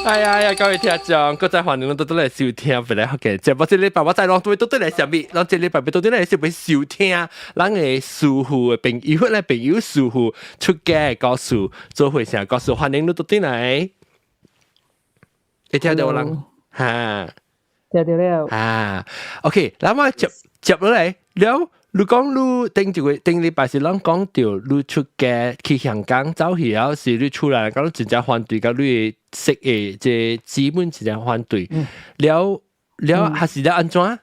哎呀，各位聽眾，各位歡迎到嚟收聽，回來學嘅節目。這禮拜我再讓各位到嚟上面，讓這禮拜到嚟收聽，讓嘅舒服嘅朋友咧，朋友舒服出街告訴，做回聲告訴，歡迎你到嚟。你聽到我啦？嚇，聽到了。啊 ，OK，咁我接落嚟了。你講你頂禮拜是啷講到你出街去香港走去後，是你出來，講你真正反對，講你識嘅即資本真正反對，了還是了安怎？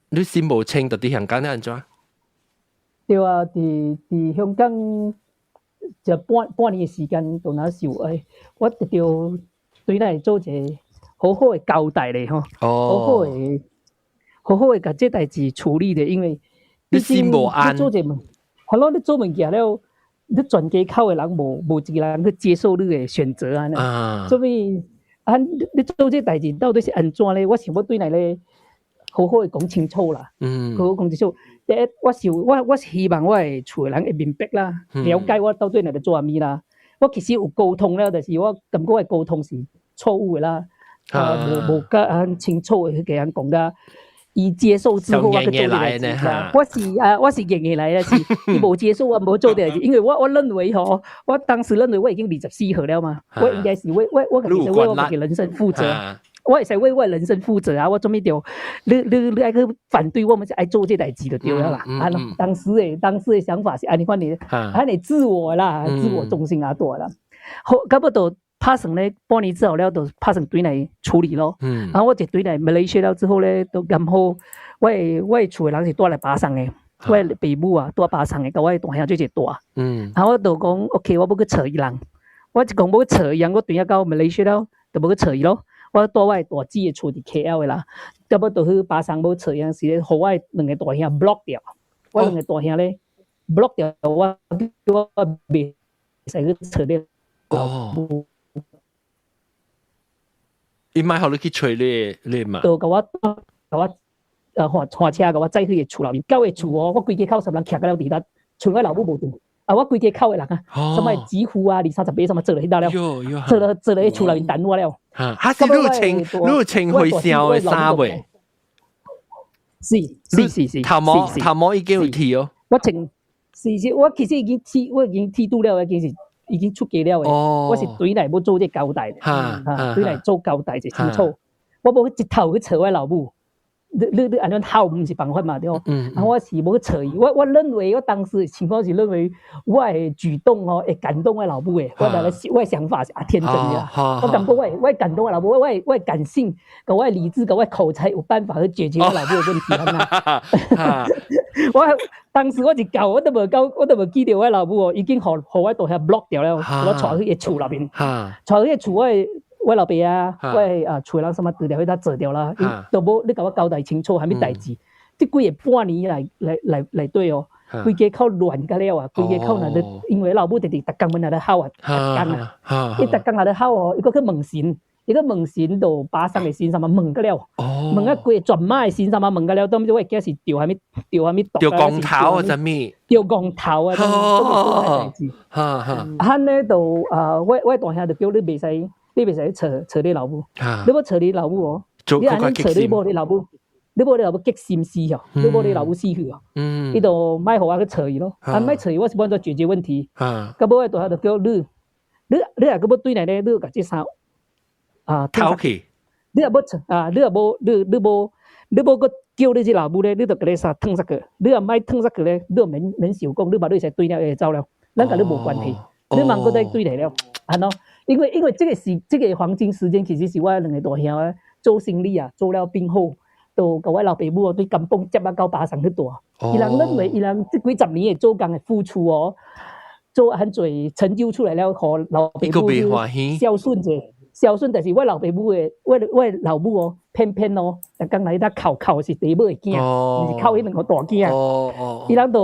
你是無清到啲香港咧安怎？對啊，喺香港就半年嘅時間到那時候，我就對咱做一個好好嘅交代咧，吼，好好嘅甲這代志處理咧，因為。你心無安，係咯，你做物件了，你全家口嘅人無一個人去接受你嘅選擇啊！所以你做這代志到底是安怎咧？我想要對你咧好好嘅講清楚啦，好好講清楚。第一，我是希望我嘅厝嘅人會明白啦，了解我到底嚟做咩啦。我其實有溝通了，但是我感覺嘅溝通是錯誤嘅啦，無甲清楚嘅去甲人講啦。伊接受之後，我去做啲代志啦。我是硬嘅來啦，是伊無接受我無做代志，因為我認為吼，我當時認為我已經24歲了嘛，我應該是我其實為我嘅人生負責，我會使為我人生負責啊！我做咩着你愛去反對我們就愛做這代志就對了啦。當時嘅想法是安尼款嘅，安尼自我啦，自我中心啊多啦。好，咁不到。拍成咧，半年之後咧，就拍成對嚟處理咯。然後我就對嚟Malaysia了之後咧，都咁好。我厝嘅人是住嚟巴生嘅，我父母啊住巴生嘅，我大兄最住。然後我就講 ，OK， 我要去找伊人。我就講要去找伊人，我對下到Malaysia了，就要去找伊咯。我住我大姊嘅厝佇 KL 嘅啦，咁我就去巴生要找伊人時咧，互我兩個大兄 block 掉。我兩個大兄咧 block 掉我未使去找你。伊買好你去找你嘛？就甲我換車，甲我載去個厝內面，到個厝哦，我規家口10人徛到了地搭，剩我老母無住。啊，我規家口的人啊，什麼幾乎啊，20-30尾什麼做了迄搭了，做了喺厝內面等我了。哈是你穿灰衫的衫未？是。頭毛已經有剃哦。我穿是，我其實已經剃度了，已經出家了嘅，我是對來要做這交代，對來做交代就清楚。我無去一頭去找我老母，你安尼好唔是辦法嘛對哦。我是無去找伊，我認為我當時情況是認為我嘅舉動哦會感動我老母嘅，我嘅想法是天真嘅，我感覺我感動我老母，我嘅感性，跟我嘅理智，跟我嘅口才有辦法去解決我老母嘅問題。我當時我一到，我都無記得我老母哦，已經互我大兄 block 掉了，我帶去個厝內面，帶去個厝我老爸啊，我厝人什麼資料佢都做掉啦，都無你甲我交代清楚，係咩代志？這幾個半年來對哦，規家口亂甲了啊，規家口那咧，因為老母直直逐工問那咧好啊，逐工啊，伊逐工那咧好哦，伊個去問神。伊個問神就巴生嘅神什麼問個了，問啊幾全馬嘅神什麼問個了，當時我驚是掉係咪毒？掉光頭啊！怎咪？掉光頭啊！hann咧就我大兄就叫你袂使找你老母，你要找你老母哦，你安尼找你無你老母激心死哦，你無你老母死去哦，伊就賣互我去找伊咯，賣找伊我是幫做解決問題，咁我大兄就叫你啊，咁要對來咧，你甲這衫。偷去，你也無啊！你個叫你隻老母咧，你就甲你啥燙殺佢，你也賣燙殺佢咧，你就免受講，你把你使對了會走了，咱甲你無關係，你茫個再對來了，係咯？因為這個黃金時間其實是我兩個大兄啊做生意啊做了變好，就甲我老爸母對甘榜接啊到巴生去住，伊人認為伊人這幾十年嘅做工嘅付出哦，做很濟成就出來了，互老爸母孝順者。孝順，但是我老爸母嘅，我老母哦，偏偏哦，逐工來徛靠是第尾嘅囝，唔是靠迄兩個大囝。伊人就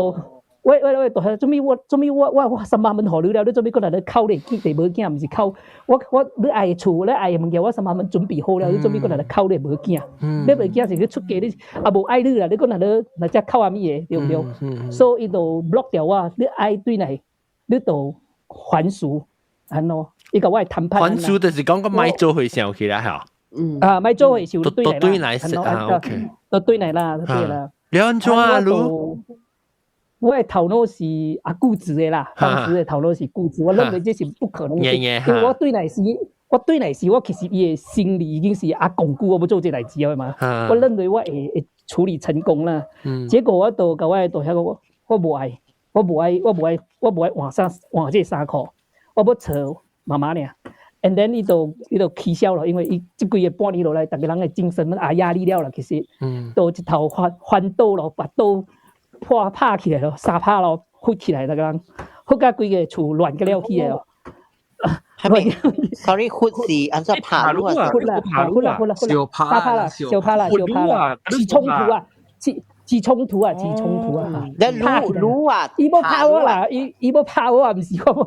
我大做咩我30萬互你了，你做咩過來咧靠你第尾囝，唔是靠我你愛嘅厝，你愛嘅物件，我30萬準備好了，你做咩過來咧靠你尾囝？你尾囝是去出家，你啊無愛你啦，你過來咧只靠阿咪嘅，對唔對？所以伊就 block 掉我，你愛對來，你就還俗，安咯。伊甲我談判。還書就是講個買做會上起來嚇。買做會上對嚟啦。OK。都對嚟啦，對啦。你安怎啊？路？我的頭腦是固執的啦，當時的頭腦是固執，我認為這是不可能的。因為我對嚟時，我其實伊的心理已經是鞏固我要做這代志了嘛。我認為我會處理成功啦。結果我到甲我到遐個，我無愛換這衫褲，我要找媽媽倆。And then 伊就起笑了，因為伊這幾個半年落來，大家人的精神壓力了啦，其實都一頭翻倒咯，把倒拍起來咯，沙拍咯，浮起來，大家人，浮甲規個厝亂個了起來咯。Sorry， 浮是安怎拍路啊？浮啦，小拍啦，起衝突啊！那路啊，伊要拍我啦，伊要拍我啊，唔是我，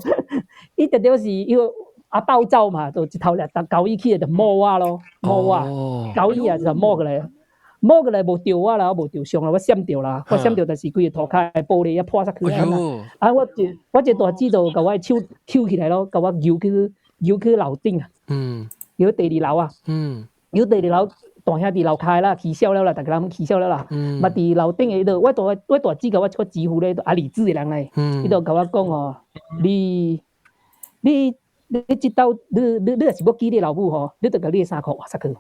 伊特別是伊個暴躁嘛，就一頭嚟搭狗椅起來就摸我咯，摸我，狗椅啊就摸過來無掉我啦，我無掉傷啦，我閃掉啦，我閃掉就是規個塗骹的玻璃一破曬去啊！我一大指就甲我手抽起來咯，甲我搖去樓頂啊，搖第二樓啊，搖第二樓。大兄弟樓開啦，起笑了啦，大家人起笑了啦。嘛佇樓頂嘅度，我大姊甲我幾乎咧，理智嘅人嚟，伊就甲我講哦，你即兜，你若是要記你老母吼，你就甲你嘅衫褲換曬去。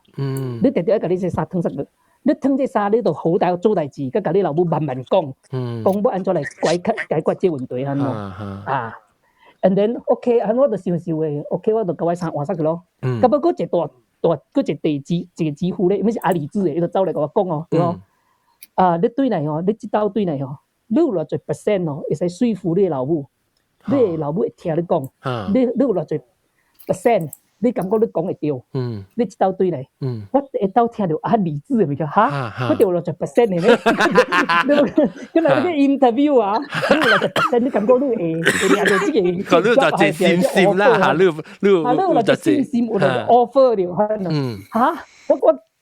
你直直甲你嘅衫脫曬去，你脫這衫，你就好大做代志，甲你老母慢慢講，講要安怎來解決這問題安怎啊 ？And then OK， 安我就想嘅 ，OK， 我就甲我衫換曬去咯。咁不過一嗰隻一個指呼咧，咩是阿里子嘅，伊就走嚟甲我講哦，你對嚟哦，你即兜對嚟哦，你有偌濟 percent 哦，會使說服你老母，你老母會聽你講，你有偌濟 percent，你感覺你講會對，你即兜對嚟，我一兜聽到阿里子嘅咪叫嚇，我就有偌濟 percent 嘅咩？咁嚟啲 interview 啊，你有偌濟 percent，你感覺你會贏到即個，你就係信心啦嚇，你有就信心，有嚟 offer 了嚇，我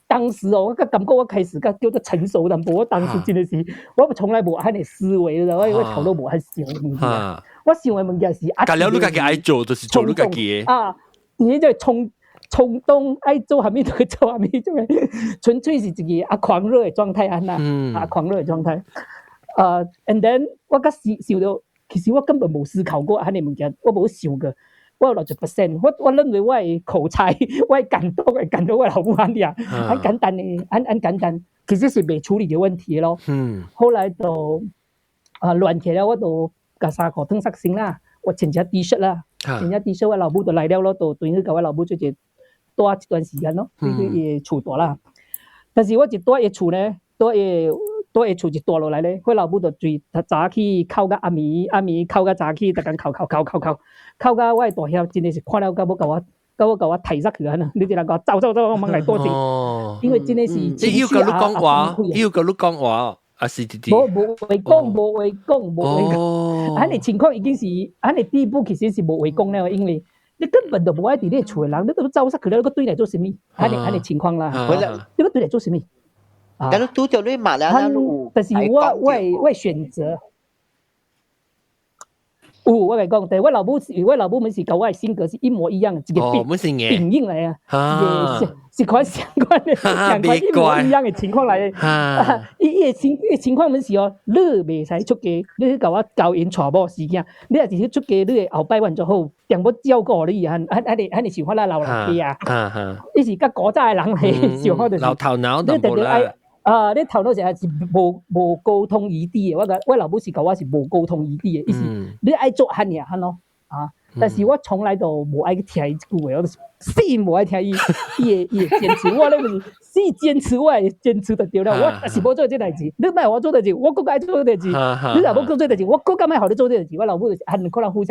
當時哦，我感覺我開始叫做成熟淡薄，我當時真的是，我從來無咁嘅思維，我頭腦無咁想嘅物件，我想嘅物件是隔了你家己愛做，就是做你家己嘅。你即係衝動，愛做下面就做下面，即係純粹是一個狂熱嘅狀態啊！狂熱嘅狀態。And then 我甲想到，其實我根本冇思考過咁嘅物件，我冇想過，我有60%，我認為我嘅口才，我嘅感動我老母安啲啊，很簡單嘅，很簡單，其實是未處理嘅問題咯。後來就亂起來，我就甲衫褲脫曬先啦，我穿隻 T 恤啦。人家 T 恤我老母就來了咯，就對佢甲我老母做一多一段時間咯，佢嘅厝大啦。但是我一多嘅厝咧，多嘅厝一大落來咧，我老母就最早起哭到暗暝哭到早起，逐間哭到我嘅大兄真係是看了甲我提出去啊！你哋兩個走，我問嚟多謝，因為真係是情緒要甲你講話。是弟弟，冇會講，安尼情況已經是安尼地步，其實是冇會講了，因為你根本就冇愛佇你厝嘅人，你都走曬去了，你個對嚟做什麼？安尼情況啦，你個對嚟做什麼？但係拄着你嘛啦，但是我選擇。我嚟講，但係我老母們是跟我嘅性格是一模一樣嘅，一個病因嚟啊，是款相關一模一樣嘅情況嚟嘅。伊情況咪是哦，你未使出街，你去甲我教因傳播時間，你若是去出街，你嘅後擺完就好，定要照顧你安尼想法啦，老人家啊，你是甲古早嘅人係想法就是老頭腦淡薄啦。你頭腦就係無溝通餘地嘅，我老母是講我是無溝通餘地嘅，意思你愛做喊嘢喊咯但是我從來都無愛去聽伊句話，我死無愛聽伊堅持，我咧就是死堅持，我係堅持就對了，我是無做這代志，你唔係我做代志，我佫愛做代志，你若無做這代志，我佫敢愛互你做這代志，我老母就是可能互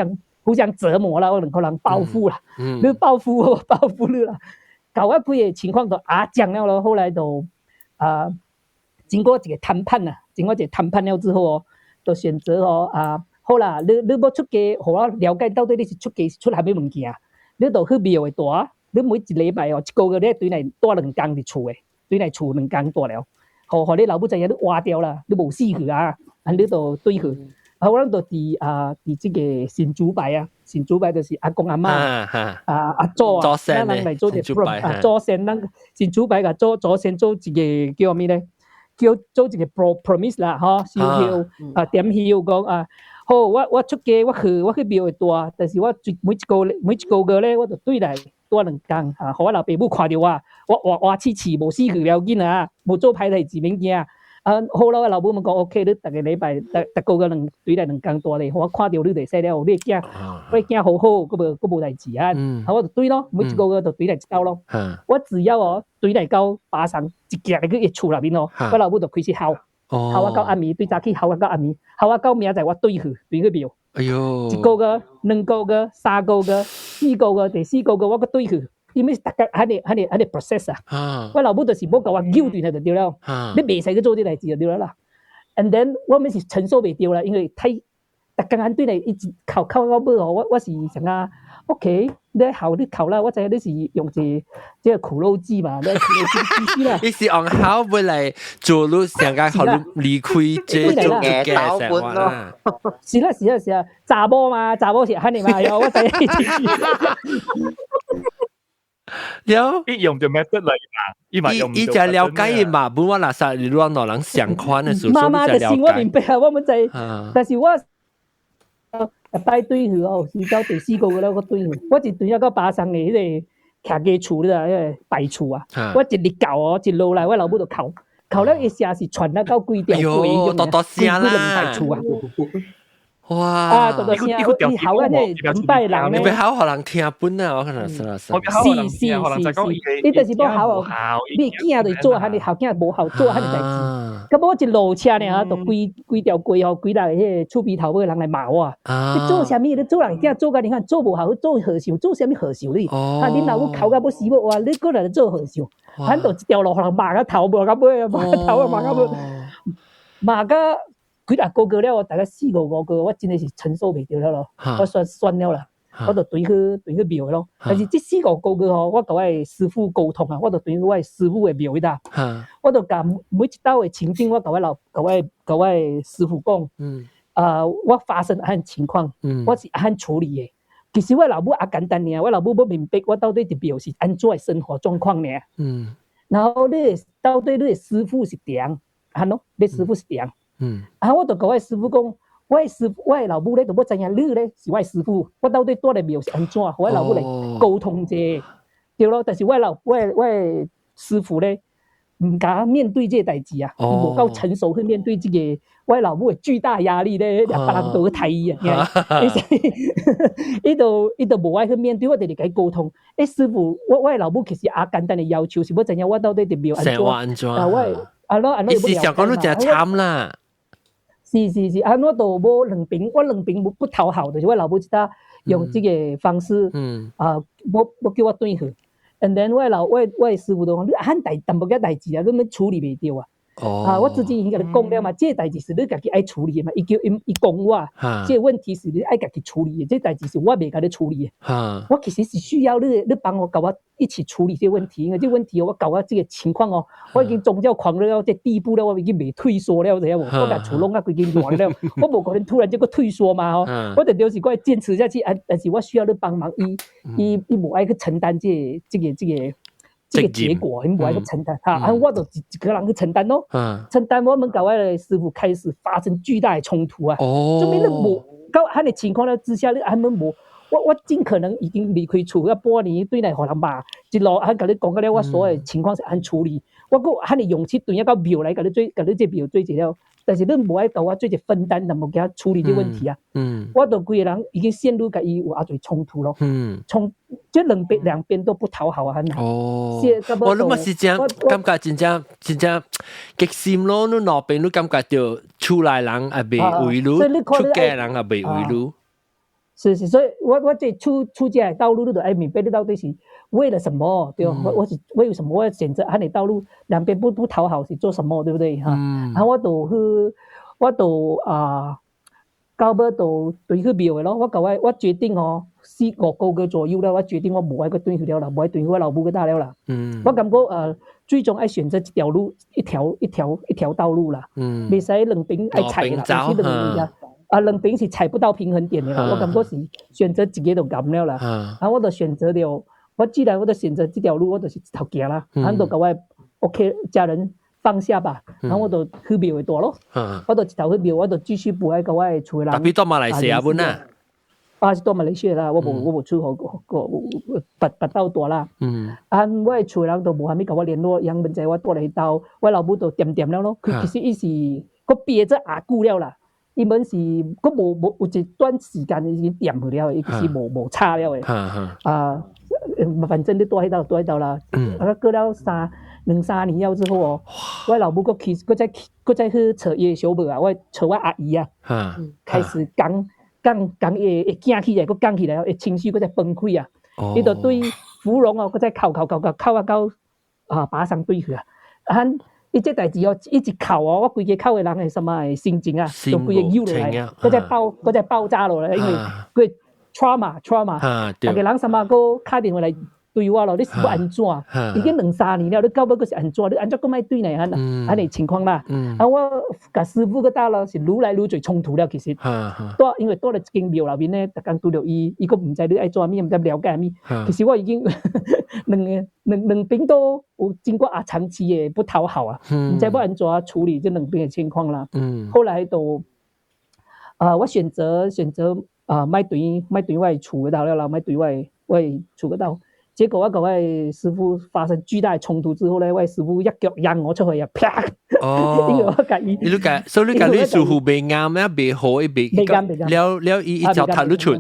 相折磨啦，我可能報復啦，你報復我，報復你啦，搞我幾個情況都講了咯，後來就經過一個談判了之後哦，就選擇好啦，你要出街，互我了解到底你是出街出啥物物件，你就去廟會大，你每一禮拜哦，一個月你對來大2工佇厝誒，對來厝2工大了，互你老母知影你換掉啦，你無死去啊，你就對去，我哋就伫即個新竹牌啊，新竹牌就是阿公阿媽阿祖啊，咱人嚟做嘅祖先，咱新竹牌嘅祖先做一個叫咩咧？叫做一個 promise 啦，嗬，是叫點曉講啊。好，我出家，我去廟會大，但是我每一個月咧，我就對來多2工啊，互我老爸母看到我活黐黐無死去了緊啊，無做歹代志免驚。好啦，我老母咪講 OK， 你逐個禮拜逐個月對來2工大咧，我看到你就使了，你驚好好，佫無代志啊，我就對咯，每一個月就對來一道咯。我只要對來到巴桑一行入去伊厝內面咯，我老母就開始哭。校我到暗暝，對早起校我到暗暝，校我到明仔我對去廟。哎呦！1個月、2個月、3個月、4個月，第4個月我個對去，因為大家喺度 process 啊。我老母就是冇教我扭斷就對了，你未使去做啲代志就對啦。And then 我咪是承受未掉啦，因為太大家喺對嚟一直靠到尾哦，我是想啊。OK， 你考啦，我知你是用即個苦肉計嘛，你苦肉計知啦。你是按考未來做路上間考慮離開這種嘅生活啦。是啦，查某嘛，查某是肯定嘛，我知。有，一用就 method 嚟嘛，伊就了解嘛，本我垃圾你亂攞人相關嘅事，媽媽的心我明白啊，我唔知，但是我。帶對去哦，是到第4個月咧，我對去，我一對到巴桑嘅迄個徛家厝咧，迄個白厝啊，我一日教哦，一路來我老母就哭了一下是傳得到幾條鬼，多多聲啦，白厝啊，哇，多多聲，你考啊，你唔拜人咧，你考互人聽本啊，我可能是，你就是冇考啊，你囝就做，你後囝無效做，你代志。咁我一路車呢，就幾條鬼哦，幾大迄個厝邊頭尾人來罵我啊！你做啥物？你做人家做甲你看做無效，做和尚，做啥物和尚你？恁老母考甲要死要活，你過來做和尚，咱就一條路人罵甲頭無甲尾，罵頭罵甲尾，罵甲幾大個個了，大概4個5個，我真係是承受袂了咯，我算了啦。我就對去廟咯，但是這4個個月吼，我甲我師傅溝通啊，我就對我師傅嘅廟迄搭，我就甲每一道嘅情景，我甲我師傅講，我發生安情況，我是安處理嘅。其實我老母也簡單爾，我老母要明白我到底啲廟是安怎嘅生活狀況爾。然後你到底你嘅師傅是點？係咯，你師傅是點？我就甲我師傅講。我的老母咧，就要知影你咧是我的師傅，我到底住咧廟是安怎？我老母來溝通者，對咯。但是我的師傅咧，唔敢面對這個代志啊，伊無夠成熟去面對這個我老母的巨大壓力咧，別人都去睇伊啊，伊就無愛去面對，我哋嚟甲溝通。師傅，我的老母其實也簡單的要求是要知影我到底佇廟安怎？你是想講你真慘啦？是，我都無兩邊，我兩邊不討好，就是我老母知道用這個方式，我叫我對去。And then 我的師傅都講，你很大淡薄仔代志啊，你們處理袂到啊。我之前已經甲你講了嘛，這個代志是你家己愛處理的嘛。伊講我，這個問題是你愛家己處理的，這個代志是我袂甲你處理的。我其實是需要你幫我甲我一起處理這個問題，因為這個問題我搞到這個情況哦，我已經宗教狂熱到這地步了，我已經未退縮了，知影無？我甲厝攏啊規間亂了，我無可能突然這個退縮嘛吼。我就是我堅持下去，但是我需要你幫忙，伊無愛去承擔這個結果，伊無愛去承擔，我就一個人去承擔咯。承擔我們甲我的師傅開始發生巨大的衝突啊！證明你無到咁嘅情況咧之下，你根本無。我盡可能已經離開厝，半年對來互人罵，一路甲你講個了，我所有情況是安處理。我個咁嘅勇氣對一個廟來甲你這廟做一了，但是你無愛甲我做一分擔，就無叫他處理啲問題啊。我就規個人已經陷入甲伊有最衝突咯。即兩邊都不討好啊！我你咪是這樣感覺真正極心咯，你那邊你感覺到厝內人也袂為你，出家人也袂為你。是，所以我這出家的道路，你都愛明白你到底是為了什麼，對吧？我是為什麼我要選擇安尼道路，兩邊不討好是做什麼，對不對？然後我就到尾就對去廟的咯。我決定哦，4、5個月左右了，我決定我無愛去對去了啦，無愛對去我老母去打了啦。我感覺最終愛選擇一條路，一條道路啦。未使兩邊愛踩啦，两边是踩不到平衡点的啦，我感觉是选择一个就甘了啦，啊，我就选择了，我既然我就选择这条路，我就是一头行啦，然后就甲我 OK 家人放下吧，然后我就去庙的大咯，我就一头去庙，我就继续不爱甲我的厝的人。特別到馬來西亞本啊。是到馬來西亞啦，我無出個拔到大啦。我的厝的人都無蝦米甲我聯絡，楊文仔我住嚟到，我老母就掂了咯。佢其實伊是佢憋咗阿久了啦，伊本是佢無有一段時間已經掂去了，伊其實無差了嘅。反正你住喺度啦。過了2、3年了之後哦，我老母佢再去找伊小妹啊，我找我阿姨啊，開始講會驚起來，佫講起來，會情緒佫再崩潰啊！伊就對芙蓉哦，佫再哭啊到巴上對去啊！伊這代志哦，一直哭哦，我規個哭的人係什麼的心情啊，就規個扭落來，佫再爆炸落來，因為佢 trauma，大家人什麼佫打電話來對我咯，你是要安怎？已經2-3年了，你到尾佫是安怎？你安怎佫莫對來安尼情況啦？我甲師傅佫打咯，是愈來愈濟衝突了。其實，因為到了一間廟內面咧，逐工拄着伊佫毋知你愛做啥物，毋知了解啥物。其實我已經兩邊都有經過長期的不討好啊，毋知要安怎處理這兩邊的情況啦。後來就我選擇莫對我的厝嗰度了，莫對我的厝嗰度。結果我跟我的師傅發生巨大的衝突之後咧，我的師傅一腳扔我出去啊！啪！因為我甲伊，所以你甲你師傅未啱咩？未好，未了伊就踢你出。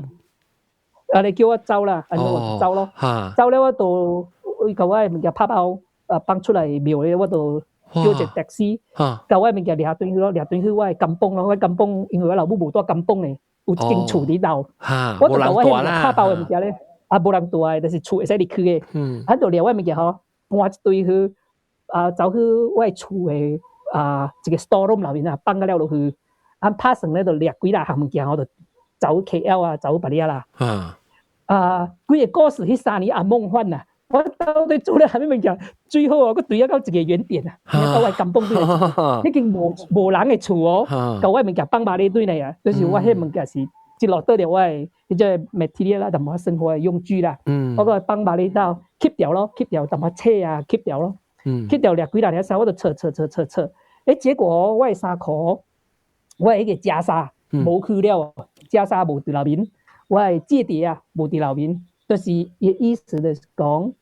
你叫我走啦，我走咯。走咧我就甲我的物件拍包放出來廟咧，我就叫一個的士，甲我的物件掠轉去我的甘榜咯。我甘榜因為我老母無住甘榜誒，有一間厝佇樓，我就甲我的拍包的物件咧。無人住誒，就是厝會使入去誒。就掠我物件吼，搬一堆去走去我厝誒一個 store room 內面啊，放咗了落去。拍算咧就掠幾大項物件，我就走 KL 啊，走巴黎啦。幾個故事迄3年也夢幻啊！我到底做了啥物物件？最後我對到一個原點啊，到我甘榜對，已經無人嘅厝哦，甲我物件放馬里對嚟啊，就是我迄物件是。一落到了我的迄個 material 啦，同埋生活的用具啦，我個幫把你到 keep 掉咯 ，keep 掉同埋車啊 keep 掉咯，keep 掉掠幾兩條衫我就扯，結果我的衫褲，我迄個袈裟無去了，袈裟無佇內面，我的戒指啊無佇內面，就是意思就是講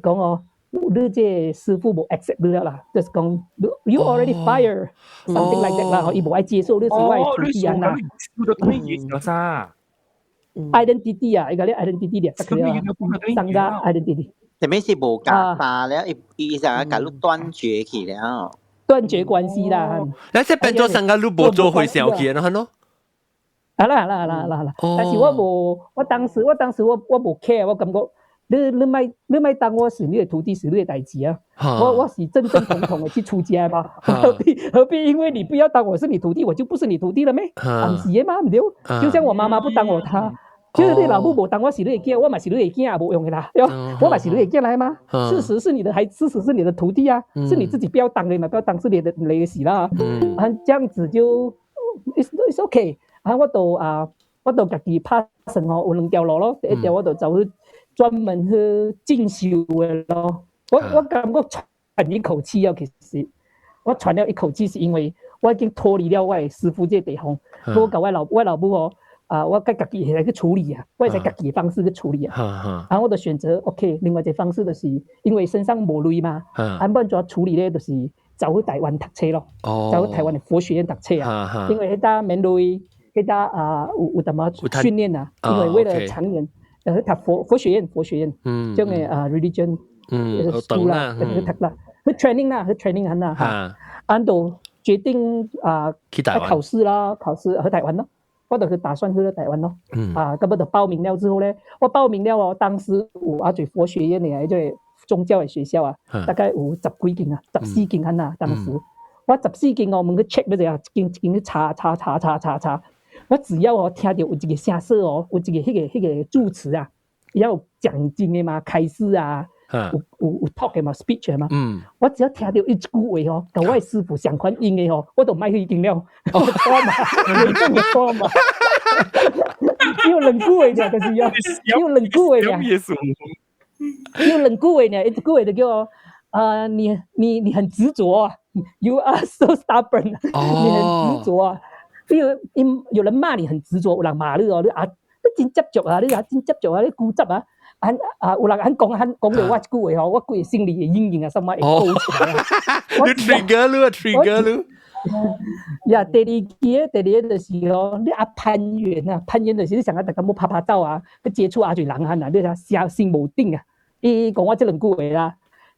哦。你這師傅無 accept 你了啦，就是講 you already fire something like that 啦，伊無愛接受你是我的徒弟啊啦。identity 啊，伊個你 identity 咧，上個 identity。แต่ไม่ใช่โบกาตาแล้วอีสานกับลูก斷絕去了，斷絕關係啦。那這變做上個你無做回小氣咯，喏。啦，但是我當時我無 care， 我感覺。你咪當我是你的徒弟，是你的代志啊！我是正正統統的去出家嘛，何必因為你不要當我是你徒弟，我就不是你徒弟了咩？唔是的嘛，唔對。就像我媽媽不當我她，就是你老母無當我是你的囝，我嘛是你的囝也無用的啦，我嘛是你的囝來嘛。事實是你的事實是你的徒弟啊，是你自己不要當的嘛，不要當是你的事啦。這樣子就 it's okay。我就自己拍算哦，有2條路咯，第一條我就走去。專門去進修嘅咯，我感覺喘一口氣啊！其實我喘了一口氣，是因為我已經脫離了我的師傅這地方，我甲我老母哦，我家己來去處理啊，我係家己的方式去處理啊。然後我就選擇 OK， 另外一個方式就是因為身上無錢嘛，不然怎處理咧？就是走去台灣讀書咯，走去台灣的佛學院讀書啊，因為迄搭免錢，迄搭有淡薄訓練啊，因為為了長遠。讀佛學院，將嘅religion school啦，去讀啦，去 training 緊啦，按度決定考試去台灣咯，我就去打算去台灣咯，咁我就報名了之後咧，我報名了當時有阿最佛學院嘅即係宗教嘅學校啊，大概有10幾間啊，14間緊啊，當時我14間我問佢 check 嗰陣，一間去查。我只要聽到有一個聲色有一個迄個助詞啊，要講經的嘛，開示啊，有 talk 嘅嘛 speech 嘅嘛，我只要聽到一句話哦，跟我嘅師傅相關應嘅哦，我就買去定了，我錯嘛，嚴重嘅錯嘛，要兩句話啫，就是要兩句話啫，要兩句話啫，一句話就叫我你很執着啊 ，You are so stubborn， 你很執着啊，有人罵你很執着，有人罵你哦，你真執着啊，你真執着啊，你固執啊。有人講到我一句話，我個心理嘅陰影啊，什麼會勾起來啊？你 trigger 你。呀，第二就是你攀緣就是你成日大家冇拍拍照啊，去接觸最人啊，你睇心無定啊。伊講我這兩句話啦，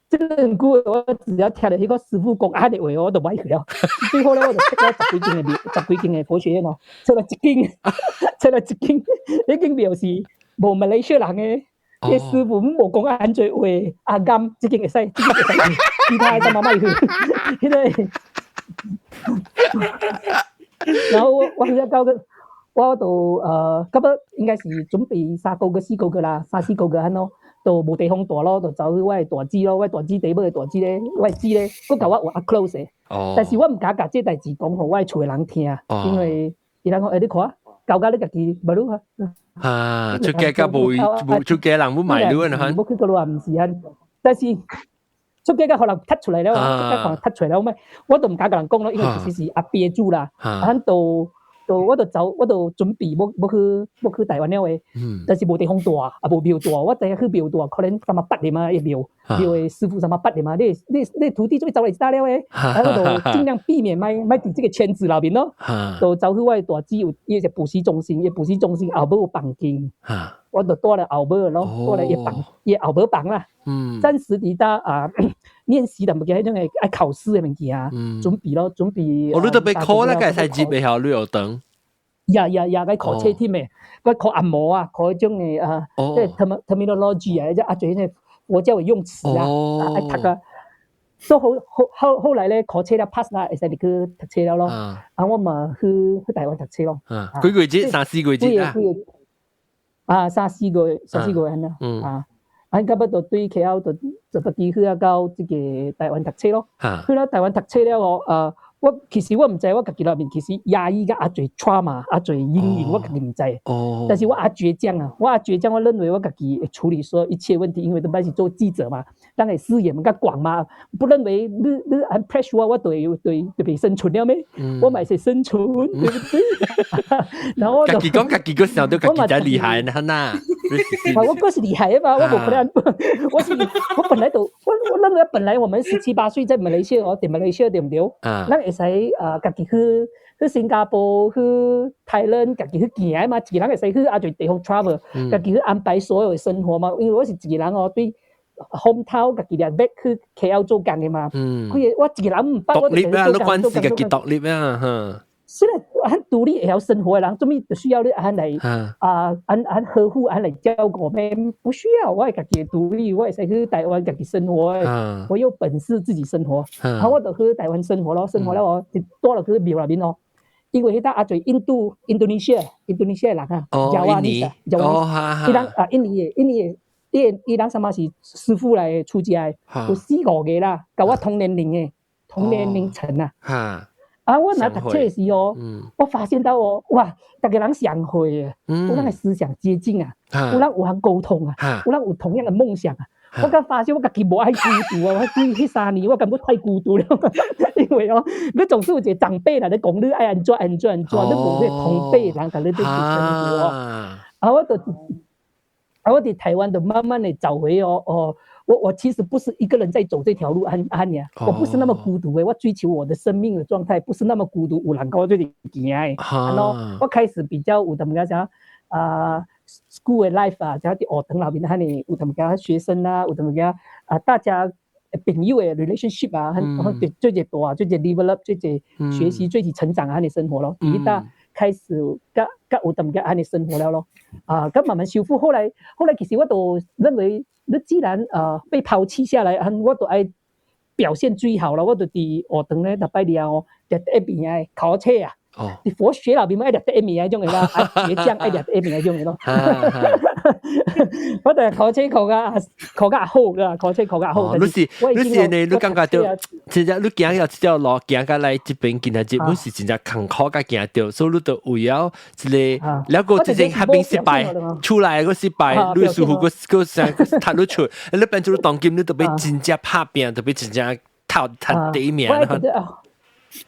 這兩句話我只要聽到迄個師傅講啱嘅話，我就買去了。最後咧，我就出咗十幾間嘅佛學院咯，出咗一間，已經表示無馬來西亞人嘅。啲師傅冇講安最話，阿甘即件會使，其他就慢慢去。然後我去到我就咁啊，應該是準備3個月4個月啦，3、4個月咯，就冇地方住咯，就走去我嘅大姊咯，我大姊地尾嘅大姊咧，我嘅姊咧，佢甲我話 close 嘅，但是我唔敢甲這代志講，互我嘅厝嘅人聽，因為伊人講你看。搞你自己唔รู้啊！出街個冇出街人冇買luôn啊！冇去過路啊，唔是啊。但是出街個可能突出嚟了，出街可能突出嚟了咩？我都唔敢同人講咯，因為其實是阿憋住啦。喺度我就走，我就準備冇去台灣了嘅。但是冇地方住啊，冇廟住。我第一去廟住，可能三8年嘛，一廟嘅師傅3、8年嘛，你徒弟最走嚟打了嘅，然後就盡量避免買喺這個圈子裏面咯。就走去我嘅大姊有一個補習中心，補習中心後尾有房間，我就多了後尾咯，多了一後尾房啦。暫時啲練習就唔記得種係愛考試嘅物件啊，準備咯，準備。我你都被考啦，梗係接未考旅遊燈。佢考車添嘅，佢考按摩啊，考種嘅即係 terminology 啊，即係阿最呢佛教嘅用詞啊，愛讀啊。所以後來咧考車咧 pass 啦，會使入去讀車了咯。我咪去台灣讀車咯。幾個月節？3、4個月節啊？3、4個月啦。咁不就對 KL 就特地去到這個台灣讀車咯。去到台灣讀車了其實我唔知，我自己裏面其實壓抑嘅阿最 trauma 阿最陰影，我自己唔知。但是我阿倔強啊，我認為我自己處理所有一切問題，因為都本是做記者嘛，當然視野比較廣嘛，不認為你很 pressure 我對被生存了咩？我咪係生存，對不對？然後自己講自己個時候都自己真厲害呢，我嗰時厲害啊嘛，我冇可能，我本來就我認為本來我們17、18歲在馬來西亞對唔對？會使自己去新加坡、去泰蘭，自己去行嘛，自己人會使去阿最地方 travel，自己去安排所有嘅生活嘛。因為我是自己人對 hometown 自己入 back 去 KL 做工嘅嘛。我自己人唔包我自己做工，自己獨立啊，雖然很獨立也要生活嘅人，做咩需要你按嚟按呵護按嚟照顧咩？不需要，我係自己獨立，我係使去台灣自己生活，我有本事自己生活，然後我就去台灣生活咯，生活了我就多了去廟入邊咯，因為迄搭阿最印度 Indonesia 人啊，Javanese，伊人什麼是師傅來出家，有4、5個啦，跟我同年齡層啊。我拿讀冊時我發現到哇，大家人相會嘅，有人嘅思想接近啊，有人有人溝通啊，有人有同樣嘅夢想啊。我剛發現我自己冇愛孤獨啊，我嗰3年我感覺太孤獨了，因為你總是有一個長輩來你講你愛安怎，你冇嗰個同輩人同你對生活。我喺台灣就慢慢地找回我其實不是一個人在走這條路，我不是那麼孤獨的，我追求我的生命的狀態，不是那麼孤獨，有人跟我對你行的。我開始比較有咁樣school life 啊，就啲學堂裏邊，係有咁樣學生啊，有咁樣大家朋友嘅 relationship 啊，最最多啊，最最 develop， 最最學習，最最成長嘅生活咯。第一大開始有咁樣生活了咯。咁慢慢修復，後來其實我都認為。你既然被拋棄下來，我都愛表現最好啦。我就喺學堂咧，特別了入一邊嘅考車啊。啲佛學裏邊愛入一邊嗰種嘅啦，學匠愛入一邊嗰種嘅咯。我哋考車考得好噶，考車考得好。你是你感覺到，真正你行要條路行過來這邊，今日這本是真正坎坷甲行到，所以你就為了一個，了個真正合併失敗，出來個失敗，你似乎個想踏入出，你變做當今你都被真正拍拼，都被真正頭第一名。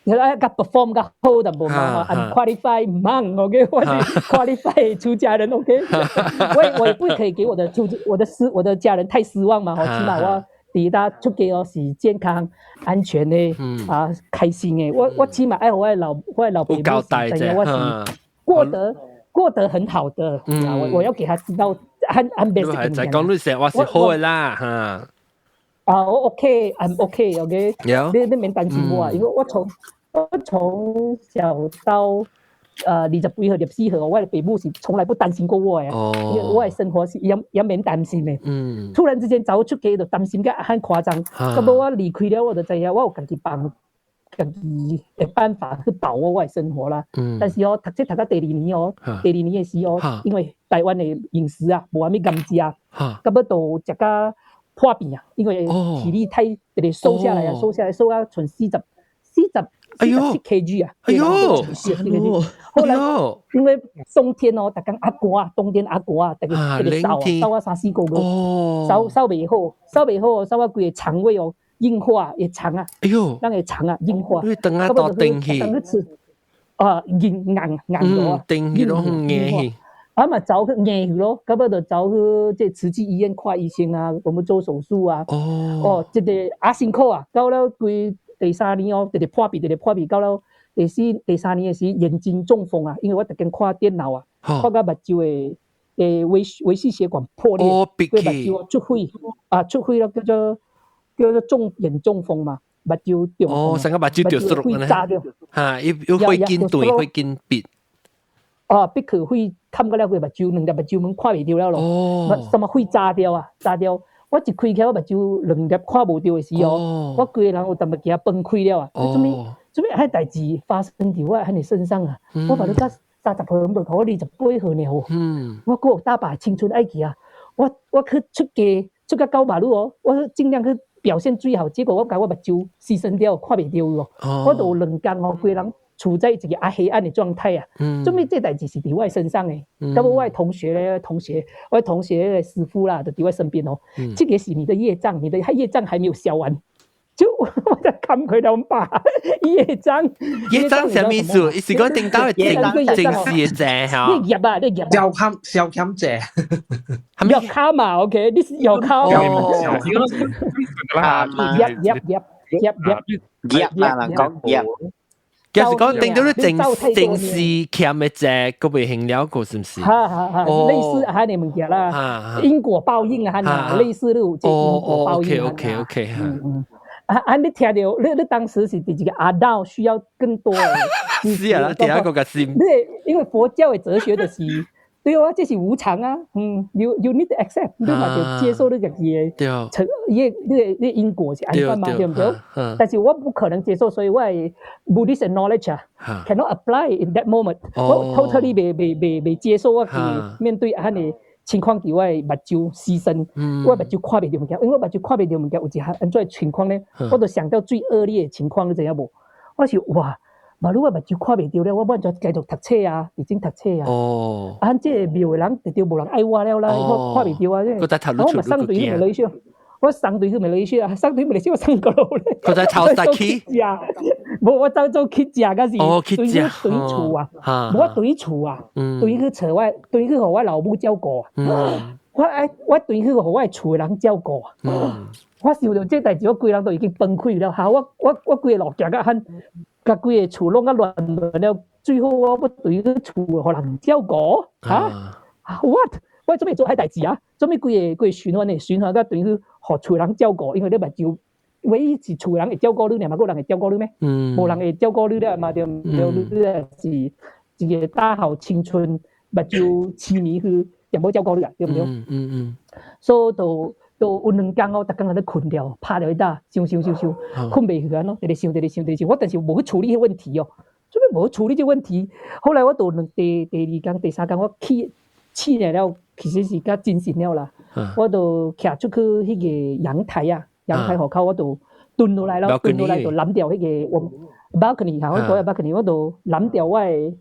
你睇個 perform 個好就冇嘛 ，unqualified 唔行 ，OK， 我是 qualified 出家人 ，OK， 我也不可以給我的家人太失望嘛，起碼我第一大出嘅我是健康、安全的開心的，我起碼愛我的老爸母是我是過得很好的，我要給他知道很 basic 嘅。就講你成我是好嘅啦，嚇。我 OK，I'm OK，OK， 你免擔心我啊，因為我從小到20幾歲、14歲，我的父母是從來不擔心過我嘅，因為我的生活是也免擔心嘅。突然之間走出去就擔心得很誇張，咁我離開了我就知影，我有自己的辦法去把握我的生活啦。但是讀書讀到第二年嘅時候，因為台灣的飲食啊，無啥物甘食啊，咁要到食到破病啊，因為體力太直收下來啊，收到剩47 kg 啊，後來因為冬天哦，逐天壓寒，冬天壓寒，逐個燒啊3-4個月，燒未好，燒到規個腸胃哦硬化，個腸啊，咱個腸啊硬化，你等下到頂去，硬咗啊，頂去攏硬去。嘛走去硬去咯，咁就走去即係慈濟醫院看醫生啊，咁樣做手術啊。即個辛苦啊，到了規第3年哦，直破鼻，到了第3年嘅時眼睛中風啊，因為我特經看電腦啊，看到目睭嘅微細血管破裂，個目睭出血咯，叫做眼中風嘛，目睭中風。成個目睭掉出嚟咧，嚇，要會見對，會見別。鼻殼會冚過了個目睭，兩粒目睭門看袂到了咯，什麼會炸掉。我一開起我目睭兩粒看無到嘅時候，我規個人有淡薄驚崩潰了啊！做咩迄代志發生喺我喺你身上啊？我把你到30歲唔到，我28歲呢好，我還有大把青春愛去啊！我去出到高馬路哦，我盡量去表現最好，結果我把我目睭犧牲掉，看袂到喎，我就兩工哦，規個人處在一個黑暗的狀態啊！做咩這代志是喺我身上嘅？咁我的同學的師傅啦，就喺我身邊哦。這個是你的業障，你的業障還沒有消完，就我就冚佢兩把業障。業障什麼意思？意思講頂到係正事嘅債嚇。你業啊，你業。小冚債。要卡嘛 ？OK， 你是要卡嘛？業啦，人講業。有時講頂到啲正事欠嘅債，嗰邊興了個是唔是？類似嚇你物件啦，因果報應啊，嚇類似都有這因果報應。OK，你聽到你當時是第幾個阿道需要更多嘅？是啊，第一個嘅心。因為佛教嘅哲學就是。對啊，這是無常啊。you need to accept， 你嘛就接受呢個嘢，呢因果是安全嘛，對唔對？但是我不可能接受，所以我係 Buddhist knowledge cannot apply in that moment。我 totally 未接受我去面對咁嘅情況，叫我目睭犧牲，我目睭看唔到物件，因為我目睭看唔到物件，有一下安怎情況咧，我就想到最惡劣嘅情況你知影無？我是哇。嘛，如果目睭看袂到咧，我再繼續讀冊啊，已經讀冊啊。即係廟嘅人直接無人愛我了啦，我看袂到啊。我咪生對去馬來西亞，我生對去馬來西亞，生對馬來西亞生過路咧。佢在炒沙雞。無我走去食嗰時，對去厝啊，我對厝啊，對去厝我，對去互我老母照顧啊。我對去互我厝嘅人照顧啊。我想到這代志，我規人都已經崩潰了。嚇，我規個路行到很。甲規個厝攏啊亂了，最後我要對個厝互人照顧嚇 ？What？ 我做咩做迄代志啊？做咩規個循環甲對去互厝人照顧？因為你目睭唯一是厝人會照顧你，嘛個人會照顧你咩？無人會照顧你了嘛？對，你是一個大好青春目睭痴迷去，也冇照顧你啊？對唔對？所以就有兩工我逐工喺度困了，拍了一打，想，困袂去啊咯，直直想，我但是無去處理迄問題哦，做咩無去處理這問題？後來我到第二工、第三工，我起來了，其實是較精神了啦。我就徛出去迄個陽台啊，陽台河口我就蹲落來咯，蹲落來就攬掉迄個我 balcony 嚇，我講嘅 balcony 我就攬掉我係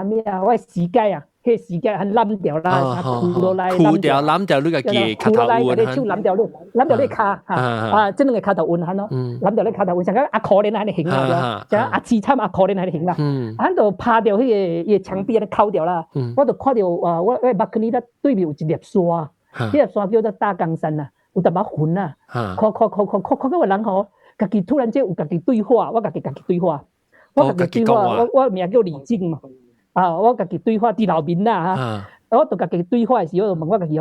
咩啊，我係膝蓋啊。迄時間很攬掉啦，箍落來，箍掉攬掉你個腳腳頭運，你手攬掉你腳嚇，真係腳頭運嚇咯，攬掉你腳頭運，成個阿可憐喺度行啦，就阿凄慘阿可憐喺度行啦，喺度拍掉迄個牆壁咧扣掉啦，我就看到我目睭咧對面有一粒山，迄粒山叫做大岡山啊，有淡薄雲啊，看到個人吼，家己突然間有家己對話，我家己對話，我家己對話，我名叫李靜嘛。我家己對話佇路面啦嚇，我就家己對話誒時，我就問我家己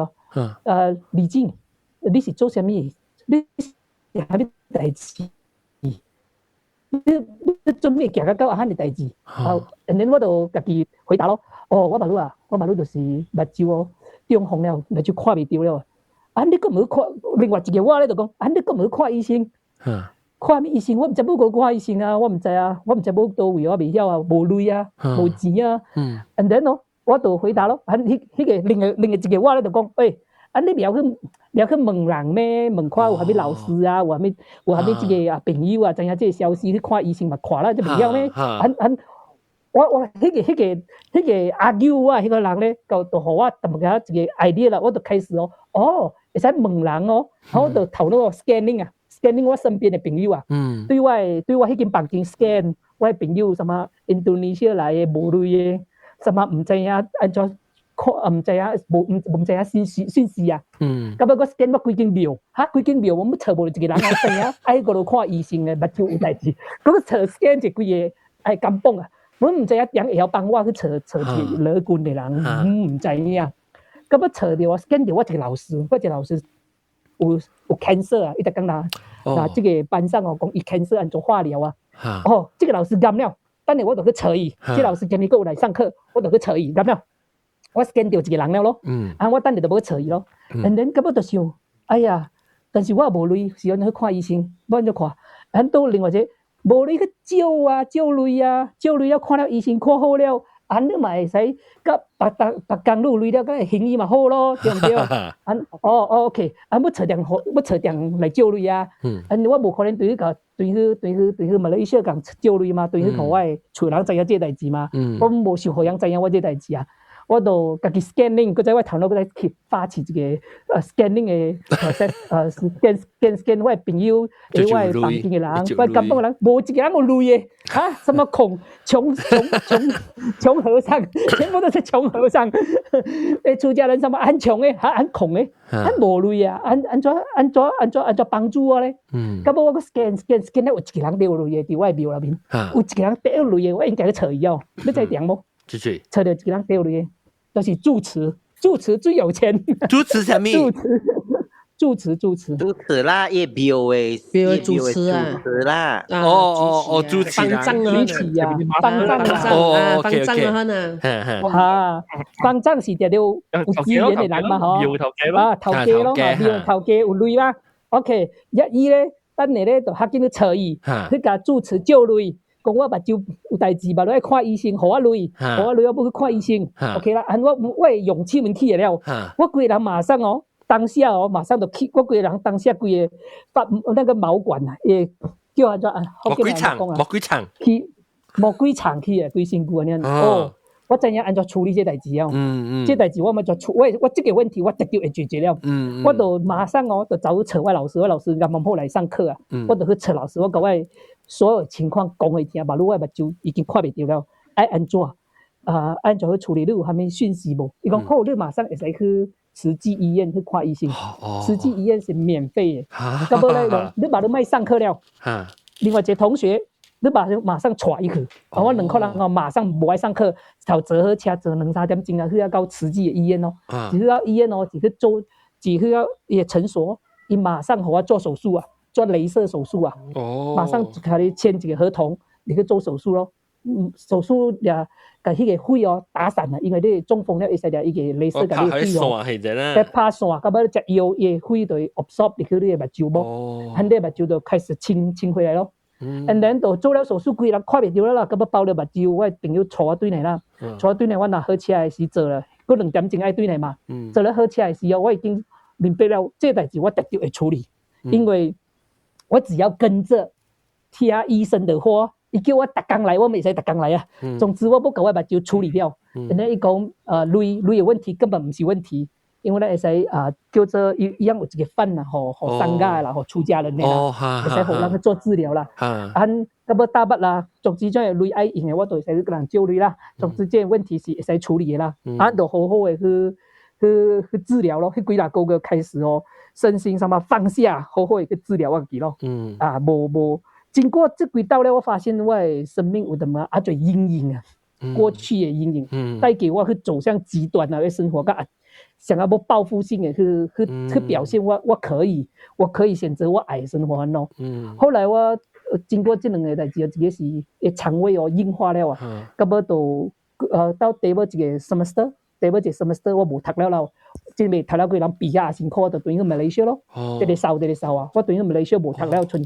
李靜，你是做啥物？你是啥物代志？你做咩行到安尼代志？然後我就家己回答咯，我馬路就是目睭哦，中風了，目睭看袂到了。你個唔去看，另外一個我咧就講，你個唔去看醫生。看咩醫生？我唔知要個看醫生啊！我唔知啊！我唔知要倒位，我未曉啊！無鐳啊，無錢啊。and then 咯，我就回答咯。迄個另外一個我咧就講，你不要去問人咩？問看有啥物老師啊，有啥物即個朋友啊，知影即個消息去看醫生嘛？看啦，即未曉咩？我迄個 argue 啊，迄個人咧，就互我淡薄仔一個 idea 啦，我就開始會使問人我就頭腦 scanning 啊。scanning 我身邊嘅朋友啊，對我迄間房間 scan 我嘅朋友，什麼印度尼西亞來嘅無類嘅，什麼唔知影安怎看，唔知影唔知影信息啊，咁我 scan 我幾間廟，幾間廟我冇找無一個人我知影，愛嗰度看醫生嘅目睭有代誌，嗰個找 scan 一幾個愛感動啊，我唔知影點會曉幫我去找一個樂觀嘅人，唔知影，咁我找到我 scan 到我一個老師。有 cancer 啊！伊就講啦，這個班上講伊 cancer 按做化療啊。這個老師啱了，等下我就去找伊。這老師今日過來上課，我就去找伊啱了。我 scan 到一個人了咯。我等下就要去找伊咯。然後咁我就想，哎呀，但是我無鐳，是安去看醫生，我安怎看？到另外一個無鐳去照鐳了看了醫生看好了。你嘛會使甲別工路累了，甲行醫嘛好咯，對唔對？OK，要找店來照鐳啊。我無可能對去馬來西亞講照鐳嘛，對去互我誒厝人知影這代誌嘛。我無想互人知影我這代誌啊。我就家己 scanning，佢在我頭腦嗰度發起一個scanning 嘅 process，scan 我嘅朋友，我嘅房間嘅人，我感覺人無一個人有鐳嘅，什麼窮和尚，全部都是窮和尚，出家人什麼很窮嘅，很窮嘅，無鐳啊，安怎幫助我咧？咁我個 scan 咧有一個人有鐳嘅，喺我嘅廟入面，有一個人有鐳嘅，我應該去找伊哦，你知點冇？找到一個人有鐳嘅。就是住持最有錢。住持啥物？住持啦，也廟誒主持啊，主持方丈啊，方丈啊呢？方丈是條有資源嘅人嘛，嗬？頭家咯，廟頭家有鐳啦。OK，伊咧，等下咧就較緊去找伊，去甲住持借鐳。講我目睭有代誌嘛，落去看醫生，互我鐳，我要去看醫生 ，OK 啦。我勇氣問起了，我規個人馬上當下馬上就起，我規個人當下規個發那個毛管啊，叫安怎啊？莫幾長去啊，規身軀安尼。我知影安怎處理這代誌啊。這代誌我咪就我這個問題我直接會解決了。我就馬上就走去找我老師啱啱好來上課啊。我就去找老師，我甲我所有情況講佢聽，我目睭已經看袂到了，愛安怎去處理？你有啥物訊息無？伊講好，你馬上會使去慈濟醫院去看醫生。慈濟醫院是免費嘅。咁無咧，你把你莫上課了。另外一個同學，你馬上帶伊去。我兩個人馬上無愛上課，就坐好車坐2-3點鐘啊，去到慈濟嘅醫院咯。去到醫院去去到伊個診所，伊馬上互我做手術啊。做鐳射手術啊，馬上就開你簽一個合同，你去做手術咯。手術也把迄個血打散啦，因為你中風了，會使了伊個鐳射甲你血再拍線，咁樣隻藥伊血就 absorb 入去你個目睭冇，你個目睭就開始清回來咯。and then 就做了手術，規人看袂到啦，咁樣包了目睭，我朋友坐我對面啦，坐我對面我拿好車來時做啦。嗰2點鐘愛對嚟嘛，做咗好車嘅時候，我已經明白了，這代志我直接會處理，因為我只要跟着聽醫生的話，伊叫我逐工來，我咪使逐工來啊。總之我要把我目睭處理了，然後伊講淚嘅問題根本唔是問題。因為咧會使叫做一樣有一個份啦，互商家啦，互出家人啦，會使互人去做治療啦。咁要打筆啦，總之種嘅淚愛用嘅，我都會使個人照淚啦。總之這個問題是會使處理嘅啦，就好好嘅去治療咯。去幾大個個開始哦，身心什麼放下，好好嘅去治療我自己咯。無經過這幾道咧，我發現我嘅生命有點啊做陰影啊，過去嘅陰影帶給我去走向極端啊嘅生活，想要報復性的去表現我可以選擇我愛的生活咯。後來我經過這兩個代志，自己是腸胃硬化了啊。咁我到第一個 semester， 我冇讀了咯，即係未讀了幾人畢業辛苦，我就轉去馬來西亞咯。直嚟掃啊！我轉去馬來西亞冇讀了，剩一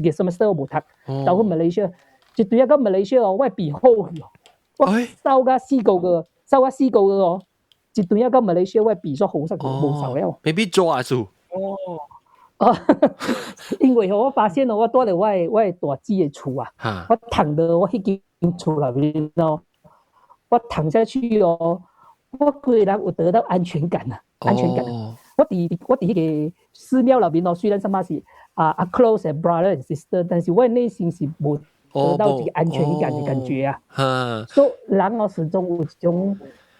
個 semester 我冇讀，到去馬來西亞，就對一個馬來西亞我鼻好去，我掃個4個哦。一段一個馬來西亞我鼻所好實冇受了，未必做啊數。因為我發現我住喺我大姊嘅厝啊，我躺到我迄間厝內面咯，我躺下去哦，我個人有得到安全感啊，安全感。我喺迄個寺廟內面咯，雖然什麼是close and brother and sister， 但是我內心是冇得到這個安全感嘅感覺啊。所以人我始終有一種。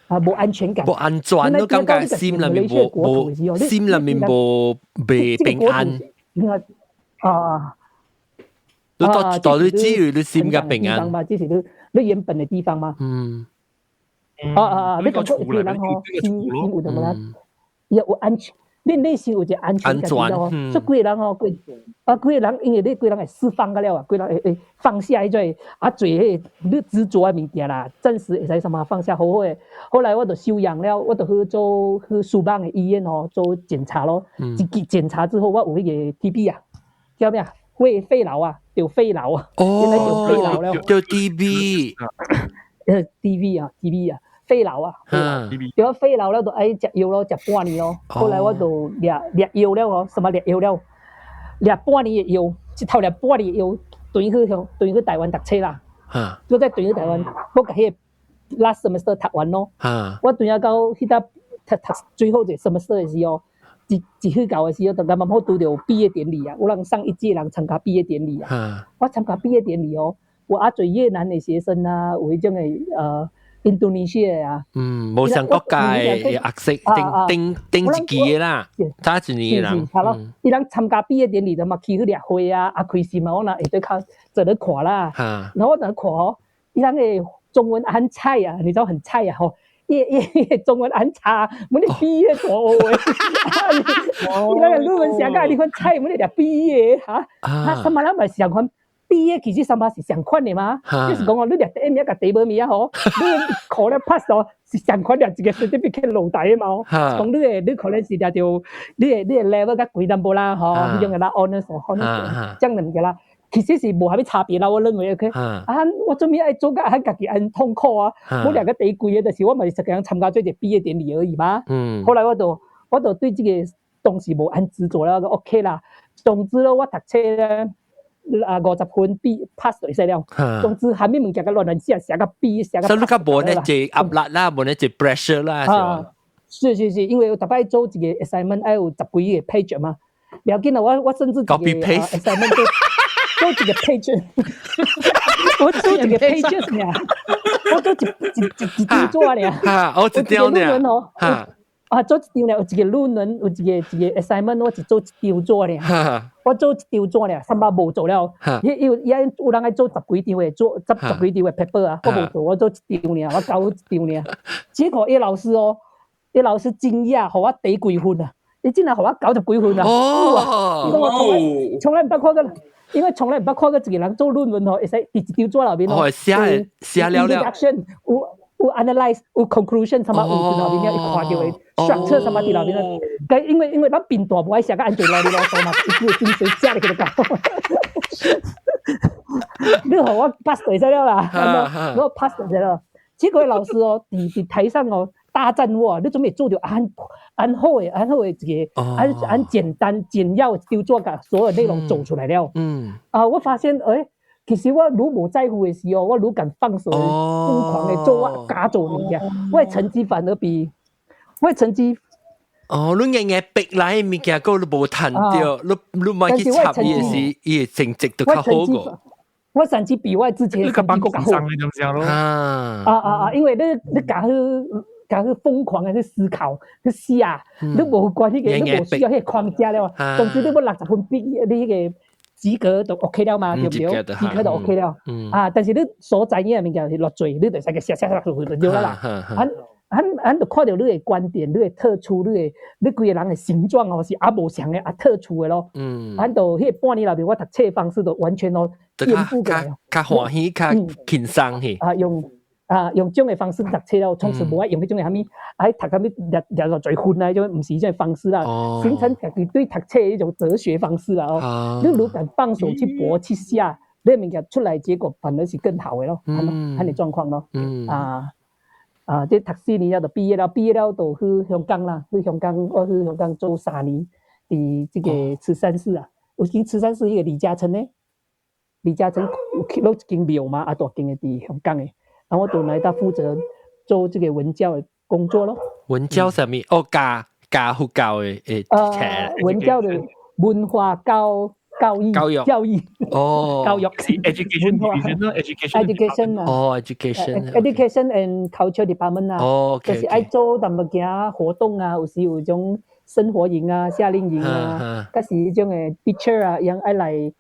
冇安全感，冇安全都感覺心裏面冇，心裏面冇被平安。你到你只有你心嘅平安嘛，即是你原本嘅地方嘛。你講出嚟人嗬，心有點啦，有安全，你內心有隻安全感咯。所以幾個人嗬，幾個人因為你幾個人係釋放咗了啊，幾個人會放下迄種做迄你執着嘅物件啦，暫時會使什麼放下好好嘅。後來我就休養了，我就去蘇邦嘅醫院哦做檢查咯。檢查之後我有迄個 TB 啊，叫咩啊？肺癆啊，掉肺癆啊。原來掉肺癆了。掉 TB。TB 啊。肺癆啊，掉肺癆了就愛食藥咯，食半年咯。後來我就掠藥了哦，什麼掠藥了？掠半年嘅藥，一頭掠半年嘅藥，轉去台灣讀冊啦。我再轉去台灣，我甲迄個 last semester 讀完咯。我轉去到迄個讀最後一個 semester 嘅時候，一去到嘅時候，就啱啱好拄到畢業典禮啊！有人上一屆人參加畢業典禮啊。我參加畢業典禮哦，有做越南嘅學生啊，有迄種嘅印度尼西亞啊，冇上國界嘅顏色，定一期嘅啦，差一年嘅人。係咯，伊人參加畢業典禮就嘛去去掠花啊，開心啊，我嗱會對靠做咧看啦。然後我就看哦，伊人嘅中文很菜啊，你知道很菜啊吼，伊中文很差，冇你畢業錯嘅。伊人嘅論文寫個你款菜，冇你哋畢業嚇，什麼人咪上款？畢業其實什麼是相款嘅嘛？即是講哦，你掠第一名甲第二名吼，你考咧 pass 哦是相款掠一個 certificate 落底嘅嘛？講你可能是掠到你嘅 level 甲幾淡薄啦，吼，迄種嘅啦 honors，這樣嘅啦，其實是無啥物差別啦，我認為 OK。我做咩愛做甲家己很痛苦啊？我掠個第幾嘅，就是我咪實際上參加咗一個畢業典禮而已嘛。後來我就對這個東西無安執着啦，就 OK 啦。總之咯，我讀冊咧。50分畢 pass 就會使了。總之下面物件個亂寫個畢寫個。所以你個冇呢隻壓力啦，冇呢隻 pressure 啦。是，因為我特別做一個 assignment，要有10幾個 page 嘛。唔要緊啊，我甚至一個 assignment 做一個 page， 我做一個 pages 呢，我做一張紙呢。我一張呢。做一張咧，有一個論文，有一個 assignment， 我只做一張紙咧。我做一張紙咧，什麼無做了。有人愛做10幾張嘅，做10幾張嘅 paper 啊，我無做，我做一張咧，我交一張咧。結果伊老師驚訝，互我第幾分啊？伊真係互我90幾分啊！我從來唔捌看過，因為從來唔捌看過一個人做論文吼，會使佇一張紙內面咯。寫了。有 analyze 有 conclusion 什麼有喺內面，一看到嘅 structure 什麼喺內面。因為咱編大唔愛寫個安全落嚟咯，所以嘛，一個精髓寫嚟佢就搞。你我 pass 咗了啦，我 pass 咗了。結果老師哦，喺台上哦，大战我，你准备做到安好的一个安简单简要就做个所有内容走出来了。我发现其实我如无在乎的时候，我如敢放手疯狂的做我假做物件，我的成绩反而比我的成绩。你硬硬逼来物件，嗰你無彈掉，你咪去插伊時，伊成績都較好個。我成績比我之前成績更好。因為你假去瘋狂的去思考去寫，你無關係嘅，你無需要迄個框架了。總之你要60分畢業，你迄個及格就 OK 了嘛，對唔對？及格就 OK 了。但是你所知影嘅物件是落罪，你就使個寫就對啦。俺就看到你的觀點，你的特殊，你規個人的形狀是無像的特殊的咯。俺就迄半年內面，我讀冊方式就完全顛覆過來。較歡喜，較輕鬆去。用這種的方式讀冊了，從此無愛用迄種的蝦米，讀蝦米日落最昏啊，種唔是這種方式啦。形成自己對讀冊一種哲學方式啦。你如果敢放手去搏去下，你物件出來結果反而是更好的咯。看你狀況咯。即讀4年就畢業了就去香港啦，我去香港做3年，伫這個慈善寺啊，有間慈善寺迄個李嘉誠有起了一間廟嘛，大間的伫香港的，然後我就來到負責做這個文教的工作咯。文教什麼？教佛教的文教的文化教育教育education and culture department 啊，就是愛做淡薄件活動啊，有時有種生活營啊、夏令營啊，嗰時種嘅 teacher 啊，樣愛來一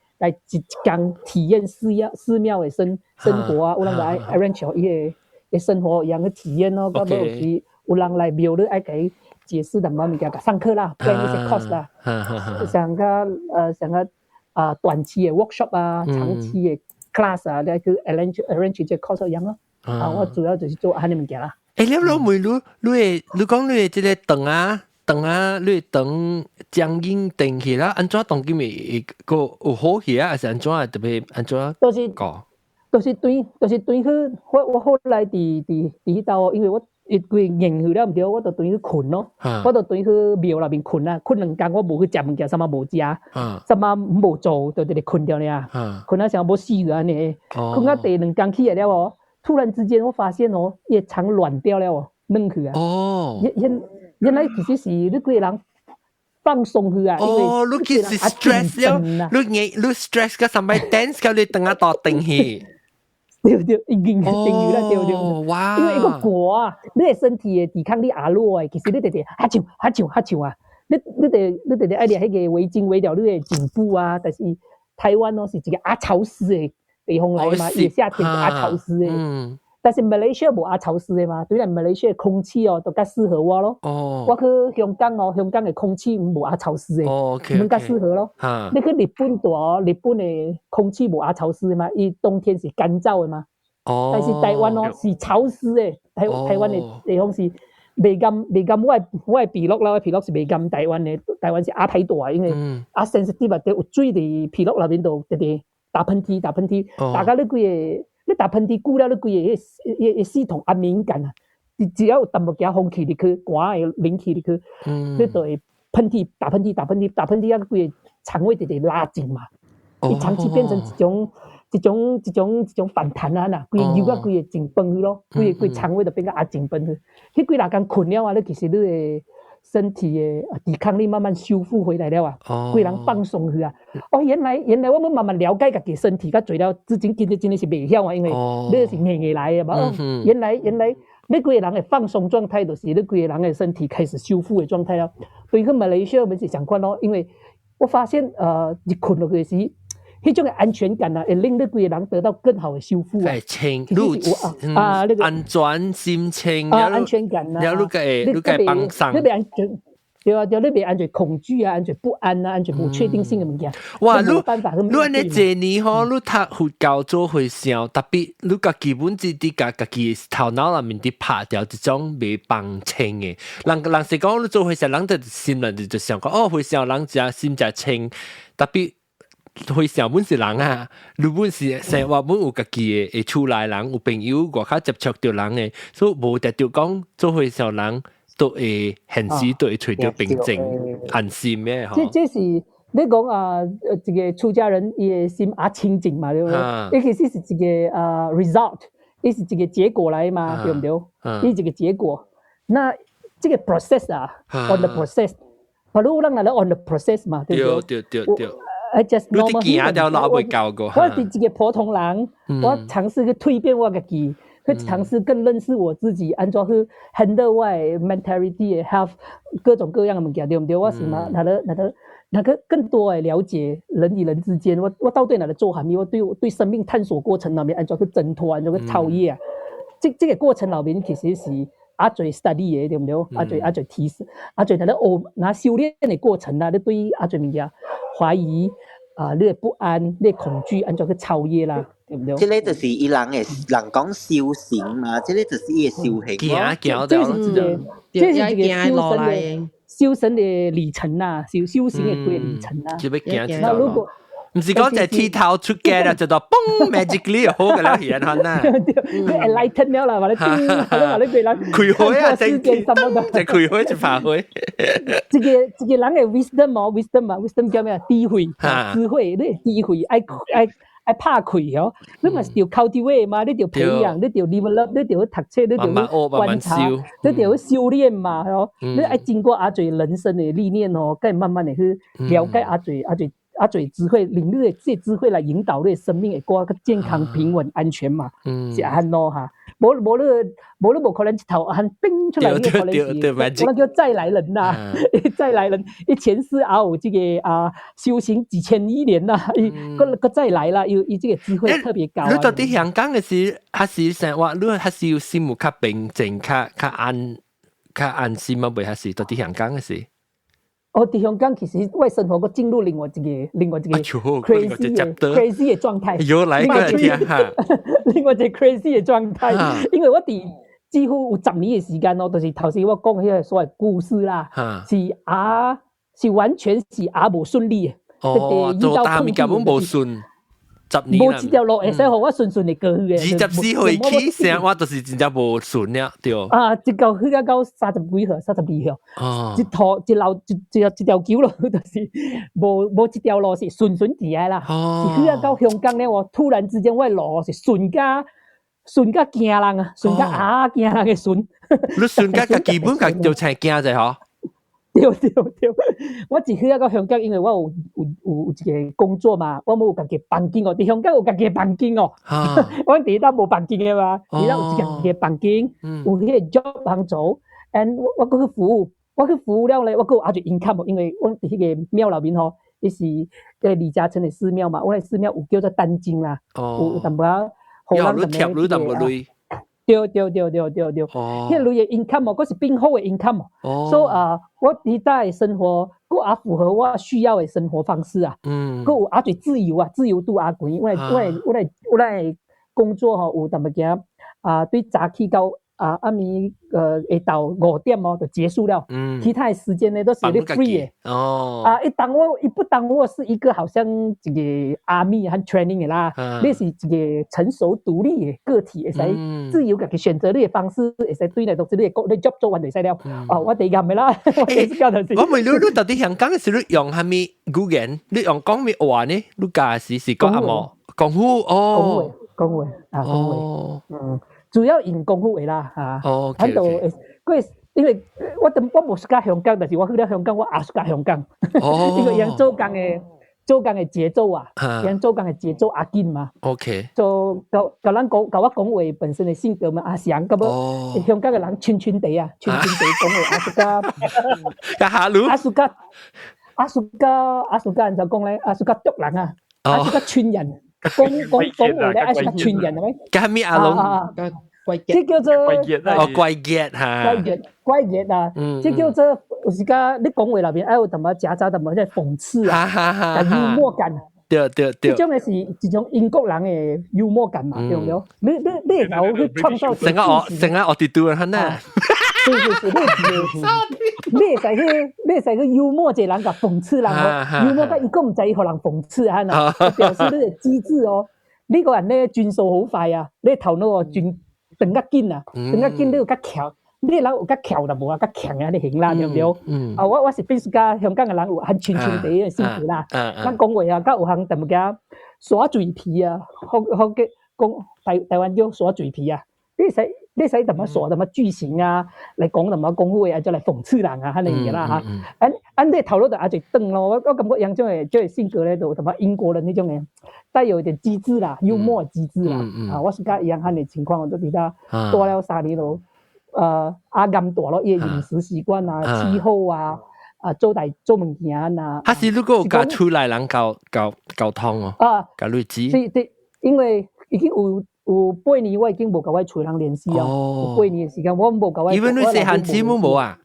天體驗寺廟嘅生活啊，有人來 arrange 伊嘅生活樣嘅體驗咯，咁有時有人來廟裡愛給解釋淡薄物件，上課啦 ，plan 一些 course 啦，上個短期的 workshop 啊，長期的 class 啊，你去 arrange 這 course 樣咯。我主要就是做安尼物件啦。你講你即個長啊，你長江陰長起啦，安怎當今咪個有好起啊？還是安怎特別安怎講？都是對去，我後來伫迄度，因為我一個研究了唔對，我就對去困咯，我就對去廟內面困啊，困2天我無去食物件，什麼無食，什麼無做，就直直困掉了，困到想要死個安尼，困到第2天起來了突然之間我發現夜腸軟掉了軟去啊，原來其實是你個人放鬆去啊，因為你其實 stress 了，你 stress 個三百 tense 個你等下到定去。對，已經定住啦，對。哇！因為一個果啊，你嘅身體嘅抵抗力壓弱誒，其實你哋嚇笑啊！你哋愛嚟迄個圍巾圍掉你嘅頸部啊，但是台灣是一個潮濕嘅地方來嘛，伊夏天潮濕嘅。但是馬來西亞無潮濕嘅嘛，對啦，馬來西亞空氣都較適合我咯。我去香港香港嘅空氣無潮濕嘅，更加適合咯。你去日本日本嘅空氣無潮濕嘅嘛，伊冬天是乾燥嘅嘛。但是台灣是潮濕嘅，台灣嘅地方是未咁我嘅皮膚啦，我皮膚是未咁台灣嘅，台灣是太大，因為sensitive 有水喺皮膚內面度直直打噴嚏，大家你打噴嚏久了，你規個系統敏感啊！只要有淡薄仔風氣入去，寒嘅冷氣入去，你就會打噴嚏，啊！規個腸胃直直拉緊嘛，伊長期變成一種反彈啊！嗱，規個油啊，規個緊繃去咯，規個腸胃就變個緊繃去。迄幾日間困了啊，你其實你嘅身體嘅抵抗力慢慢修復回來了啊，規人放鬆去啊。原來我們慢慢了解自己身體，較做了之前真的是袂曉啊，因為你是硬來的嘛。原來你規個人嘅放鬆狀態，就是你規個人嘅身體開始修復嘅狀態了。對於馬來西亞我們是相關咯，因為我發現一困落去時，迄種嘅安全感會令你規個人得到更好嘅修復啊。安全心情安全感啊，然後你個幫上，你安全。對，你別安全恐懼啊，安全不安啊，安全不確定性嘅物件。哇，你安尼這年吼，你讀佛教做會上，特別你個基本自己家己頭腦內面啲拍掉一種未幫清嘅。人是講你做會上，人就心內就想講會上人只心就清，特別。會上本是人啊，你本是生活本有家己嘅厝內人，有朋友外口接觸到人嘅，所以無得到講做會上人都會現時都會隨着平靜安心嘅嗬。這是你講這個出家人也心清淨嘛，對不對？其實是這個result，也是這個結果來嘛，對不對？也是這個結果。那這個 process on the process， 如果讓人 on the process 嘛，對不對？對。你啲行條路未夠過。我是一個普通人，我嘗試去蛻變我自己，去嘗試更認識我自己，按照去 handle 我 mentality have 各種各樣嘅物件，對唔對？我是嘛，那個更多嘅了解人與人之間，我到底哪個做下面，我對生命探索過程裏面，按照去掙脫，按照去超越啊，這個過程裏面其實是阿最 study 嘅，對唔對？阿最提示，阿最那修煉嘅過程啦，你對阿最物件懷疑你嘅不安，你嘅恐懼，按照去超越啦，對唔對？這個就是伊人講修行嘛，這個就是伊嘅修行。這是一個修身嘅里程啦，修行嘅幾個里程啦。那如果唔是講就剃頭出街啦，就到嘣 magically 好嘅啦，現喺那。你 enlighten 了啦，話你對人開開啊，就開開就發開。這個人嘅 wisdom 叫咩啊？智慧，智慧，你智慧愛拍開哦，你咪要 cultivate 嘛，你要培養，你要 develop，你要讀書，你要觀察，你要修煉嘛，哦，你愛經過阿最人生嘅歷練哦，該慢慢的去了解阿最智慧，令你嘅這智慧來引導你嘅生命會過個健康、平穩、安全嘛，是安咯哈。冇你可能一頭汗冰出來，你可能是我叫再來人啦，再來人，伊前世也有這個修行幾千億年啦，個再來啦，伊這個智慧特別高。你到底香港嘅時，還是生活，你還是要心有較平靜、較安心嘛？未還是到底香港嘅時？在香港其實我生活過進入另外一個 crazy 嘅狀態。有來過聽下，另外一個 crazy 嘅狀態，因為我哋幾乎有10年嘅時間咯，就是頭先我講嘅所謂故事啦，是完全是無順利嘅。做大物根本無順。無一條路會使互我順順地過去嘅。24歲起生活就是真正無順了，對。一到去到30幾歲、32歲，一條橋路就是無一條路是順順地來啦。是去到香港咧，我突然之間我路是順甲驚人啊，順甲驚人嘅順。你順甲個基本就係驚者嗬。對，我只去到香港，因為我有一個工作嘛，我冇有家己房間哦。喺香港有家己房間哦，我第一單冇房間嘅嘛，第一單有家己房間，有迄個 job 通做，and 我去服務了咧，我有阿住 income，因為我喺迄個廟裏面吼，伊是李嘉誠嘅寺廟嘛，我哋寺廟有叫做丹經啦，有淡薄仔好人咁樣。對，迄個類嘅 income 哦，嗰是變好嘅 income 哦，所以我而家嘅生活，嗰也符合我需要嘅生活方式啊，嗰有阿最自由啊，自由度高，因為我哋工作吼有淡薄仔對早起到下暝會到5點哦就結束了，其他嘅時間呢都是你 free 嘅，一不當我是一個好像一個 army 和 training 嘅啦，你是一個成熟獨立嘅個體，會使自由家己選擇你嘅方式，會使對嚟讀書你 job 做完就使了，我哋咁嘅啦，我問你到底香港嘅時你用係咪語言？你用講咩話呢？你家是講阿毛功夫哦，講話，主要用功夫嘅啦，喺度，因為我冇去到香港，但是我去到香港，我也去到香港，因為人做工嘅節奏啊，人做工嘅節奏阿緊嘛，OK，就我講話本身嘅性格嘛，阿翔咁樣，香港嘅人串地啊，講話阿蘇家人就講咧，阿蘇家捉人啊，阿蘇家串人。講話咧，阿蘇家串人係咪？咁咩阿龍？即叫做怪傑嚇，怪傑啊！即叫做有時間你講話裏邊，有淡薄夾雜淡薄即係諷刺啊，幽默感。對。呢種嘅是一種英國人嘅幽默感嘛，對唔對？你有去創造成個我哋對人呢？是，你使去幽默一个人甲讽刺人哦，幽默甲伊个毋知伊互人讽刺啊呐，表示你嘅机智哦。你个人咧转数好快啊，你头脑哦转转较紧啊，转较紧你有较巧，你人有较巧就无啊较强啊，你行啦对不对？我是必须甲香港嘅人有很群群地嘅性格啦，咱讲话啊，甲有行淡物件耍嘴皮啊，好嘅讲台湾叫耍嘴皮啊，你使淡物耍淡物句型啊，嚟講淡物講話啊，就嚟諷刺人啊，迄類嘢啦嚇。按你頭腦就阿最轉咯，我感覺樣種嘅性格咧，就淡物英國人呢種嘅，帶有一點機智啦，幽默機智啦。我是甲一樣嘅情況，我都比較多了3年咯。阿甘大咯，伊飲食習慣啊、氣候啊、做物件啊。他是如果有甲厝內人溝通哦，甲你知。因為已經有8年，我已經無甲我厝人聯繫哦。有8年嘅時間，我無甲我。因為你細漢姊妹無啊？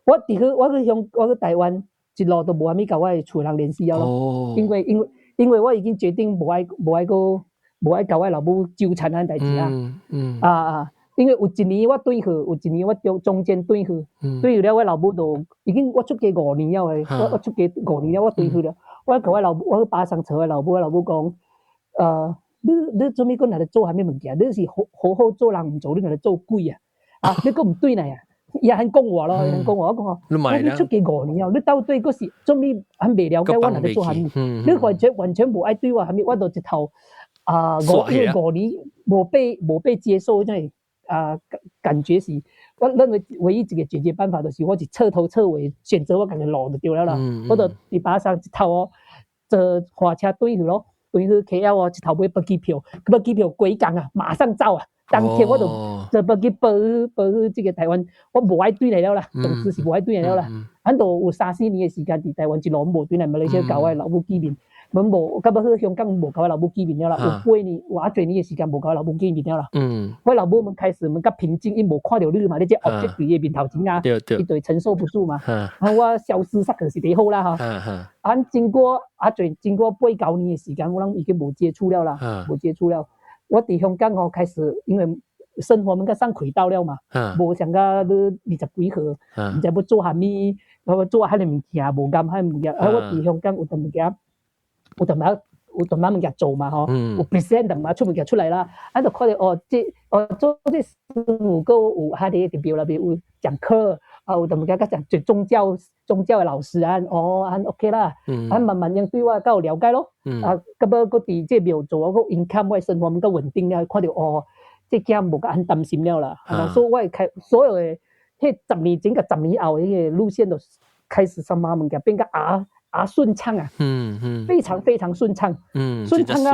我去台灣一路都無蝦米甲我厝人聯繫咯。因為我已經決定無愛甲我老母糾纏嗰代志啦。因為有一年我對去，有一年我中間對去了，我老母就已經我出家5年了誒，我出家5年了，我對去了，我甲我老母，我巴上找我老母講，你做咩個嚟做下咩物件？你是好好做人唔做，你嚟做鬼啊！你個唔對嚟啊！伊係講我咯，講我講你出家5年了，你到對嗰時做咩很未了解我嚟做下咩？你完全無愛對我下面，我就一頭5年冇被接受，真係。感覺是，我認為唯一一個解決辦法就是我是徹頭徹尾選擇我家己路就對了啦。我就伫巴上一頭哦，坐火車對去咯，對去 KL 哦，一頭買飛機票，飛機票幾天啊，馬上走啊！當天我就坐飛機飛去這個台灣，我無愛對來了啦，總之是無愛對來了啦。俺都有3-4年嘅時間伫台灣一路無對來，馬來西亞搞我老母見面。阮無，到尾去香港無甲我老母見面了啦，有8年，有多年嘅時間無甲我老母見面了啦。我老母們開始較平靜，伊無看到你嘛，你這 object 喺伊面頭前啊，伊就承受不住嘛。我消失煞就是最好啦嚇。經過8-9年嘅時間，我已經無接觸了啦，無接觸了。我伫香港開始，因為生活們較上軌道了嘛，無像個你20幾歲，唔知要做啥物，我做遐個物件，無啱遐物件。我伫香港有淡物件。有淡物件做嘛吼，有 present 淡物出物件出來啦，就看到做這師傅個有喺啲特別那邊有講課，有淡物件講做宗教嘅老師OK 啦，慢慢樣對我較有了解咯，到尾個佇這邊做我個 income 我生活較穩定了，看到這件無咁擔心了啦，所以我所有嘅迄10年整個10年後嘅路線都開始什麼物件變個順暢啊，非常非常順暢，順暢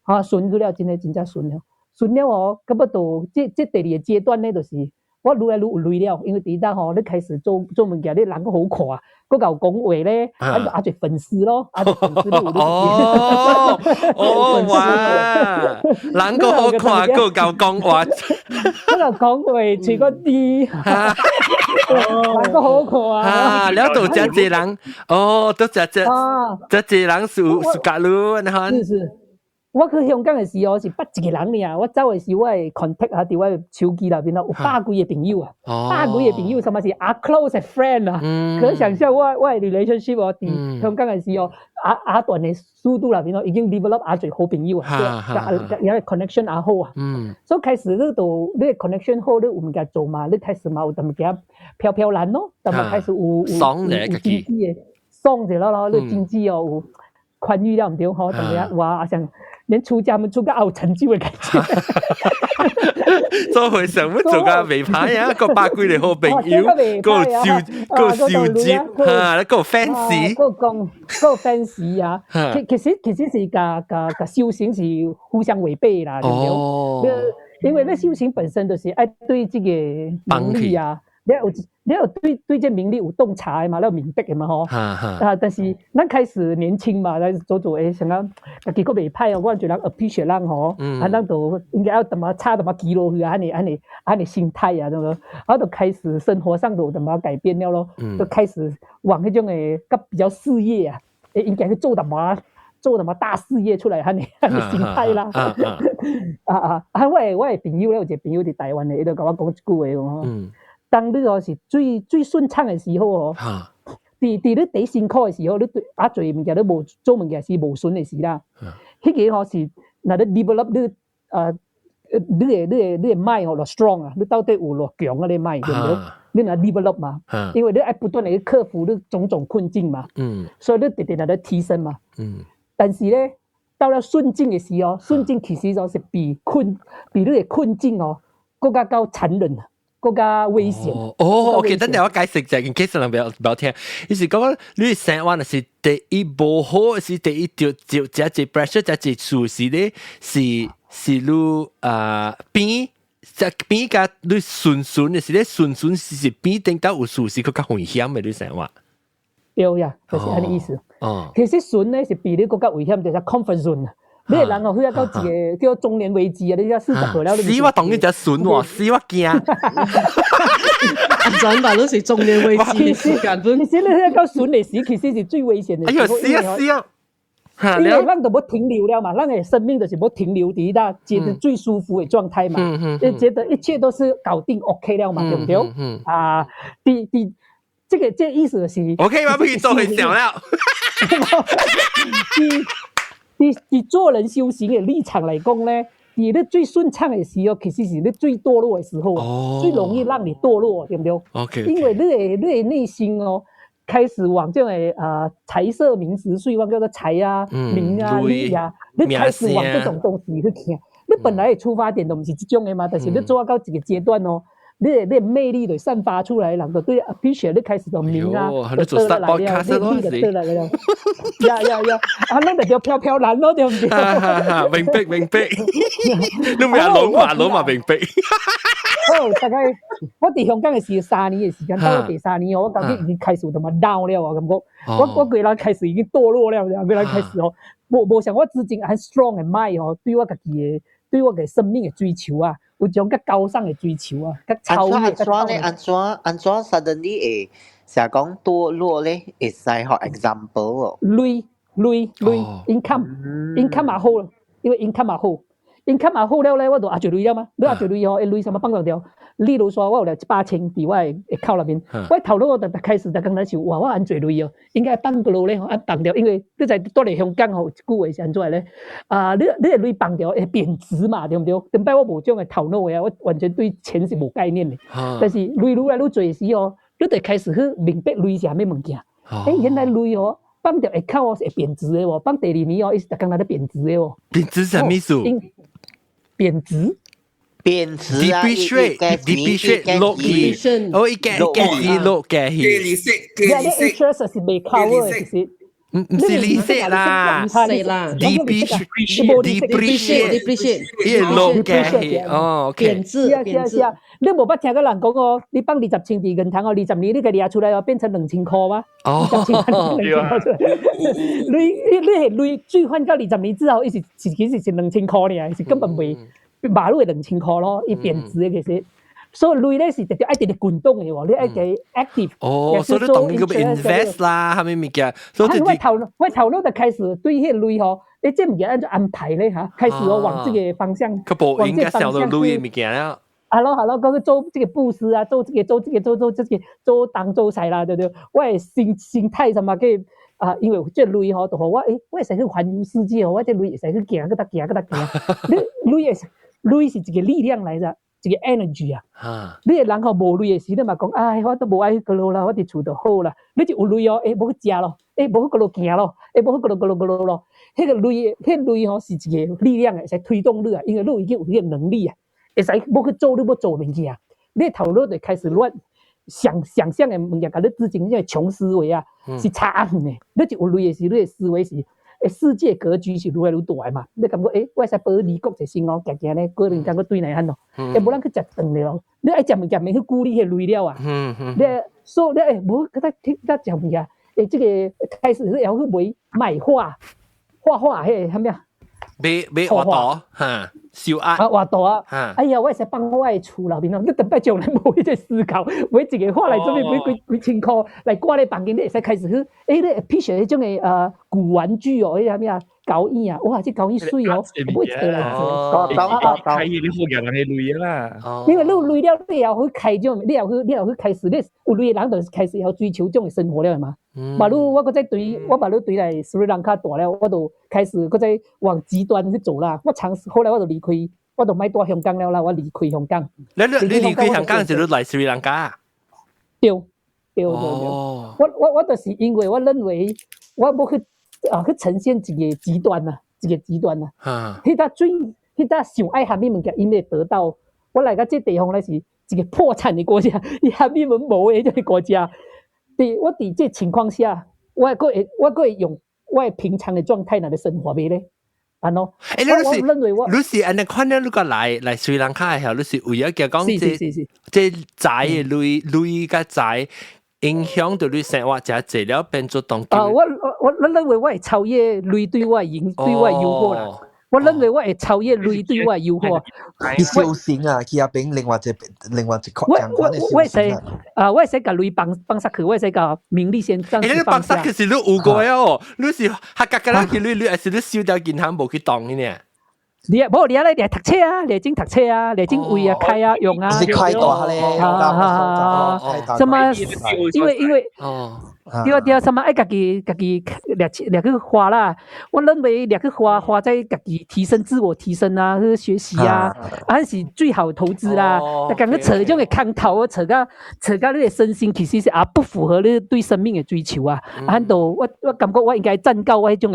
啊，順去了，真係順了，順了哦，咁啊到這第2個階段咧，就是我愈來愈有累了，因為第一單吼，你開始做物件，你人個好看啊，個夠講話咧，就做粉絲咯，粉絲哇，人個好看，個夠講話，個夠講話，除個啲。人個好看啊！了到這人，都這人屬格魯，然後是。我去香港嘅時候是8一個人爾，我走嘅時我係 contact 下伫我手機內邊有100幾個朋友啊，100幾個朋友，什麼是close friend 啊？可以想象我嘅 relationship 伫香港嘅時候，段嘅速度內邊已經 develop 最好朋友啊，有 connection 好啊，所以開始你度你 connection 好，你有物件做嘛，你開始嘛有淡物件飄飄然咯，但係開始有經濟嘅爽咗咯，你經濟有寬裕了唔對好，淡物件哇像。連出家們出個有成就嘅感覺，做回想要做個尾牌啊，個百幾個好朋友，個笑接嚇，個 fans，個 fans 啊，其實是個修行是互相違背啦，對唔對？因為咧修行本身就是愛對這個名利啊。你有對這名利有洞察的嘛，你有明白的嘛吼。但是咱開始年輕嘛，做想講，家己個袂歹哦，我就人 appreciate 人吼，咱就應該要怎麼差怎麼記落去啊，安尼心態啊，咁樣，然後就開始生活上就怎麼改變了咯，就開始往迄種誒比較事業啊，應該去做什麼大事業出來，安尼心態啦。我嘅朋友咧，有一個朋友喺台灣嘅，伊就甲我講一句話吼。当你是最顺畅的时候哦，你第辛苦的时候，你做物件你无做物件是无顺的时啦。迄个是那你 develop 你的mind就 strong 啊，你到底有偌强啊？你 mind 对不对？你那 develop 嘛，因为你要不断的克服你种种困境嘛，所以你直在提升嘛。但是咧，到了顺境的时候，顺境其实就是比你的困境哦，更加高残忍，更加危险。OK， 等下我解釋就係，in case 人唔要聽，意思講你生活是第一無好，是第一就只 pressure， 只事是咧是你邊。即邊個你順嘅是咧，順是邊頂到有事是更加危險嘅你生活。對呀，就是咁嘅意思。其實順咧是比你更加危險，就是 comfort zone 啊。你係人哦，去到一個叫中年危機啊，你而家40歲了，死我當然就順喎，死我驚。真吧，都是中年危機嘅時間。其實你去到順嘅時，其實是最危險嘅。哎呦，死啊！因為咱就冇停留了嘛，咱嘅生命就是冇停留喺那覺得最舒服嘅狀態嘛，就覺得一切都是搞定 OK 了嘛，對不對？這意思是 OK 嗎？不如做佢想了。以做人修行嘅立場嚟講咧，你最順暢嘅時候，其實是你最墮落嘅時候，最容易讓你墮落，對不對 ？OK， 因為你的內心哦。開始往這種財色名食睡，往叫做財啊、名啊、利啊，你開始往這種東西去看。你本來的出發點都唔是這種的嘛，但是你做到這個階段哦，你的魅力就散發出來，人就對 appreciate 你開始就名啊，就得來了，利就得來了。呀，啊，咱就叫飄然咯，對唔對？明白，你唔係老嘛明白。大概我喺香港嘅時3年嘅時間，到第3年我感覺已經開始就嘛 down 了，我感覺我個人開始已經墮落了，個人開始哦，無像我之前很 strong 嘅 mind 哦，對我自己嘅對我嘅生命嘅追求啊，有種較高尚嘅追求啊，較超越。安怎 suddenly 會成日講墮落咧？會使學 example 哦。累 income 也好啦，因為 income 也好。income 也好了咧，我就做累了嘛。你做累哦，累什麼幫到掉？例如說，我有嚟8,000喺我嘅口裏面，我頭腦我就開始就剛才想，哇，我按做累哦，應該幫到咧，按幫掉，因為你在到嚟香港吼，一句話是安怎咧？你嘅累幫掉會貶值嘛，對唔對？點解我無種嘅頭腦嘅，我完全對錢是無概念嘅。但是累愈來愈做時哦，你就開始去明白累是啥物物件。原來累哦，幫掉嘅口哦是會貶值嘅喎，幫第2年哦，伊是剛才咧貶值嘅喎。貶值什麼意思？貶值 depreciate 落去，我一加落加去，interest 是未扣嘅，其實唔是利息啦，depreciate，一落加去，哦 ，OK， 是啊，你無捌聽過人講哦，你放20,000喺銀行哦，20年你個攞出來哦，變成2,000塊嗎？20,000塊出來，你係累轉換到20年之後，其實是2,000塊呢，是根本未。馬路嘅2,000塊咯，伊貶值嘅其實，所以累咧是直接一定要滾動嘅喎，你一定 active。所以你當然個 invest 啦，係咪物件？所以我頭腦就開始對迄個累吼，你即唔係按照安排咧嚇，開始我往這個方向，往這個方向去。累嘅物件啦。係咯，嗰個做這個布施啊，做這個做當做曬啦，對，我嘅心態什麼嘅因為即累吼，就話我會使去環遊世界，我即累會使去行，嗰搭行。你累是一個力量來着，一個 energy 啊。你個人吼無累嘅時，你嘛講，我都無愛去嗰度啦，我佇厝就好啦。你就有累哦，無去食咯，無去嗰度行咯，無去嗰度咯。迄個累吼是一個力量，會使推動你啊，因為你已經有迄個能力啊，會使無去做你要做物件，你頭腦就開始亂想象嘅物件，甲你之前迄個窮思維啊，是差遠嘅。你就有累嘅時，你嘅思維是。世界格局是愈來愈大嘛？你感覺我會使保離國一生哦，行咧，個人感覺對來安咯，無人去食飯咧咯。你愛食物件，免去顧你迄累了啊。你所以你無佢得食物件，這個開始你要去買畫迄個啥物啊？買畫圖嚇，燒鴨畫圖啊！哎呀，我會使幫我嘅厝內面咯。你特別將來無迄個思考，買一個畫來做咩？買幾千塊來掛咧房間，你會使開始去你 appreciate 迄種嘅古玩具哦，迄啥物啊？高院啊，哇，这高院水哦，不会得来哦，开你好嘅人嘅累啦。因为你累了，你要去开种，你要去开始，你有累的人就开始要追求种嘅生活了嘛。马路我搁再对，我马路对来斯里兰卡大了，我就开始搁再往极端去走啦。我尝试，后来我就离开，我就买到香港了啦，我离开香港。你离开香港就来斯里兰卡？对。我就是因为我认为我要去呈现一个极端呐，迄搭上爱虾米物件，因为得到我来到这地方咧是一个破产的国家，虾米文无的这个国家。我伫这情况下，我会用我平常的状态来生活袂咧。我認為你是安尼看到你個來斯里蘭卡嘅時候，你是為咗叫講這債嘅累個債影響到你生活，就係了變做當機。我認為我會超越累對我誘惑啦。我認為我會超越累對我誘惑。你修行啊，去那邊另外一塊。我會使甲累放下去，我會使甲名利先暫時放下。你放下去是你有過哦，你是客家人去你還是你燒掉銀行無去當呢？你嚟讀冊啊，嚟整讀冊啊，嚟整位啊開啊用啊。你開大咧，什麼？因為對，什麼愛家己掠去花啦。我認為掠去花在家己提升自我提升啊，去學習啊，還是最好投資啦。但講個扯種嘅空頭，扯到你嘅身心其實是不符合你對生命嘅追求啊。我感覺我應該站到我迄種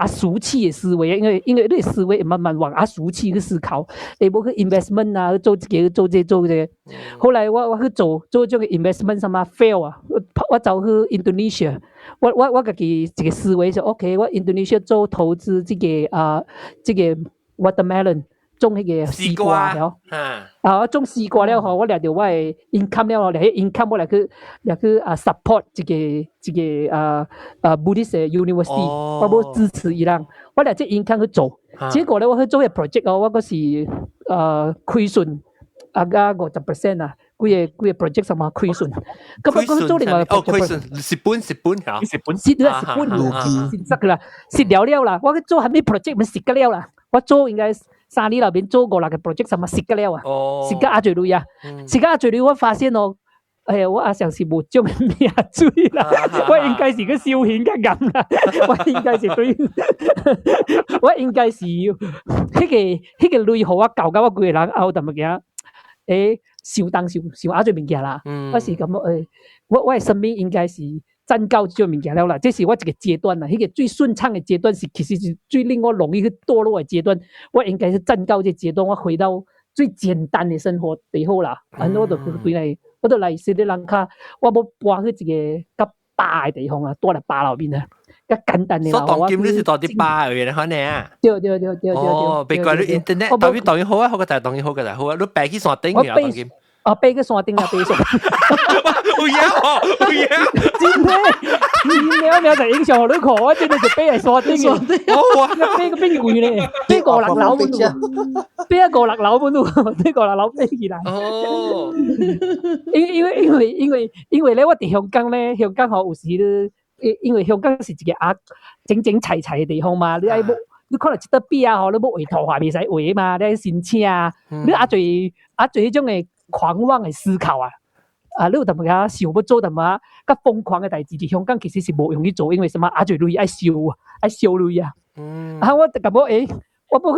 俗氣嘅思維，因為你思維慢慢往俗氣去思考，你要去 investment 啊，做這個。後來我去做這種 investment 什麼 fail 啊，我走去 Indonesia， 我自己一個思維就 OK， 我 Indonesia 做投資這個 watermelon 種迄個西瓜了，我種西瓜了後，我掠到我的 income 了後，掠 income 我掠去support 這個Buddhist University， 我要支持伊人，我掠這 income 去做，結果咧我去做個 project 我嗰時虧損50%啊。幾個 project 什麼虧損，咁我做另外個 project， 蝕本嚇，蝕啦，蝕了啦，我去做係咩 project 咪蝕咗啦，我做應該3年那邊做過那個 project 什麼蝕咗啊，蝕咗阿最累啊，蝕咗阿最累，我發現我我阿常是無種命水啦，我應該是個修行嘅人啦，我應該是對，我應該是迄個累互我搞到我幾個人拗淡物件，受阿最物件啦，我是感覺我的生命應該是站到這種物件了啦，這是我一個階段啦，迄個最順暢的階段是其實是最令我容易去墮落的階段，我應該是站到這階段，我回到最簡單的生活最好啦，我就來斯里蘭卡，我要搬去一個較大的地方啊，多嚟巴樓邊啊。較簡單嘅啦。所以當今你是到啲巴嘅咧，可能啊。對。哦，別怪你 internet，當然好啊，好個大當然好個大好啊，你背去山頂嘅當今。背去山頂啊，背上。有嘢，真嘅，就影響我看，我真係是背喺山頂嘅。我背個邊位咧，背5-6樓半度，背一5-6樓半度，背5-6樓背起來。哦。因為咧，我哋香港咧，香港好有時咧。因為香港是一個整齊嘅地方嘛，你可能一得筆啊，你要畫圖畫未使畫嘛，你申請啊，你最迄種嘅狂妄嘅思考啊，你有淡薄仔想要做淡薄仔較瘋狂嘅代志，喺香港其實是無容易做，因為什麼最累愛燒累啊，我就感覺我要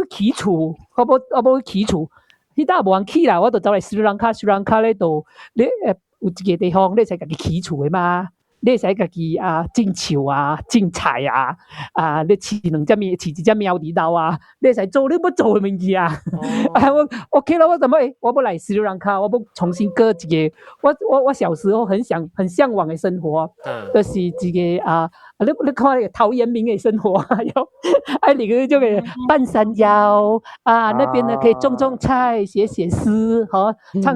去起厝，我要去起厝，迄搭無人起啦，我就走來斯里蘭卡咧度，你有一個地方你使家己起厝嘅嘛。你使家己種樹啊、種菜啊，你飼一隻貓耳豆啊，你使做你要做嘅物件啊。我 OK 啦，我要來斯里蘭卡，我要重新過一個我小時候很嚮往嘅生活，就是一個你看那個陶淵明嘅生活，愛你個種嘅半山腰那邊呢可以種菜、寫詩，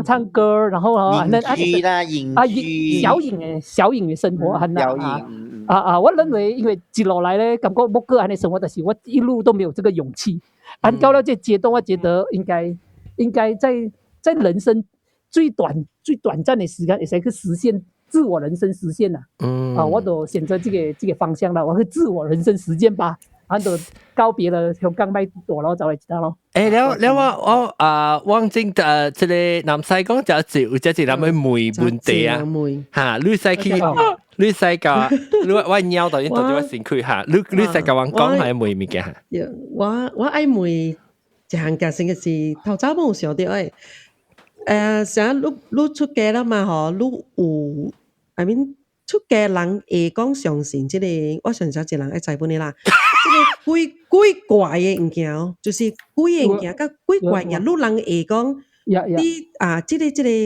唱歌，然後小隱嘅生活。我認為因為一路來咧，感覺冇個人的生活，但是我一路都沒有這個勇氣。到了這階段，我覺得應該在人生最短暫的時間，也是去實現自我人生實現啦。我都選擇這個方向啦，我去自我人生實踐吧。俺就告別啦，香港咪大咯，就嚟知道咯。我汪正即係南西講就有即係諗起梅本地啊，嚇，你使去，你使教，你我鳥導演到咗先去嚇，你使教我講係梅物件嚇。我愛梅一項嘅性嘅是頭早冇想到成日你出街啦嘛嗬，你有I mean 出街人會講相信即個，我相信一人會知本你啦。即個鬼怪嘅物件，就是鬼嘅物件，甲鬼怪嘅，你人會講，你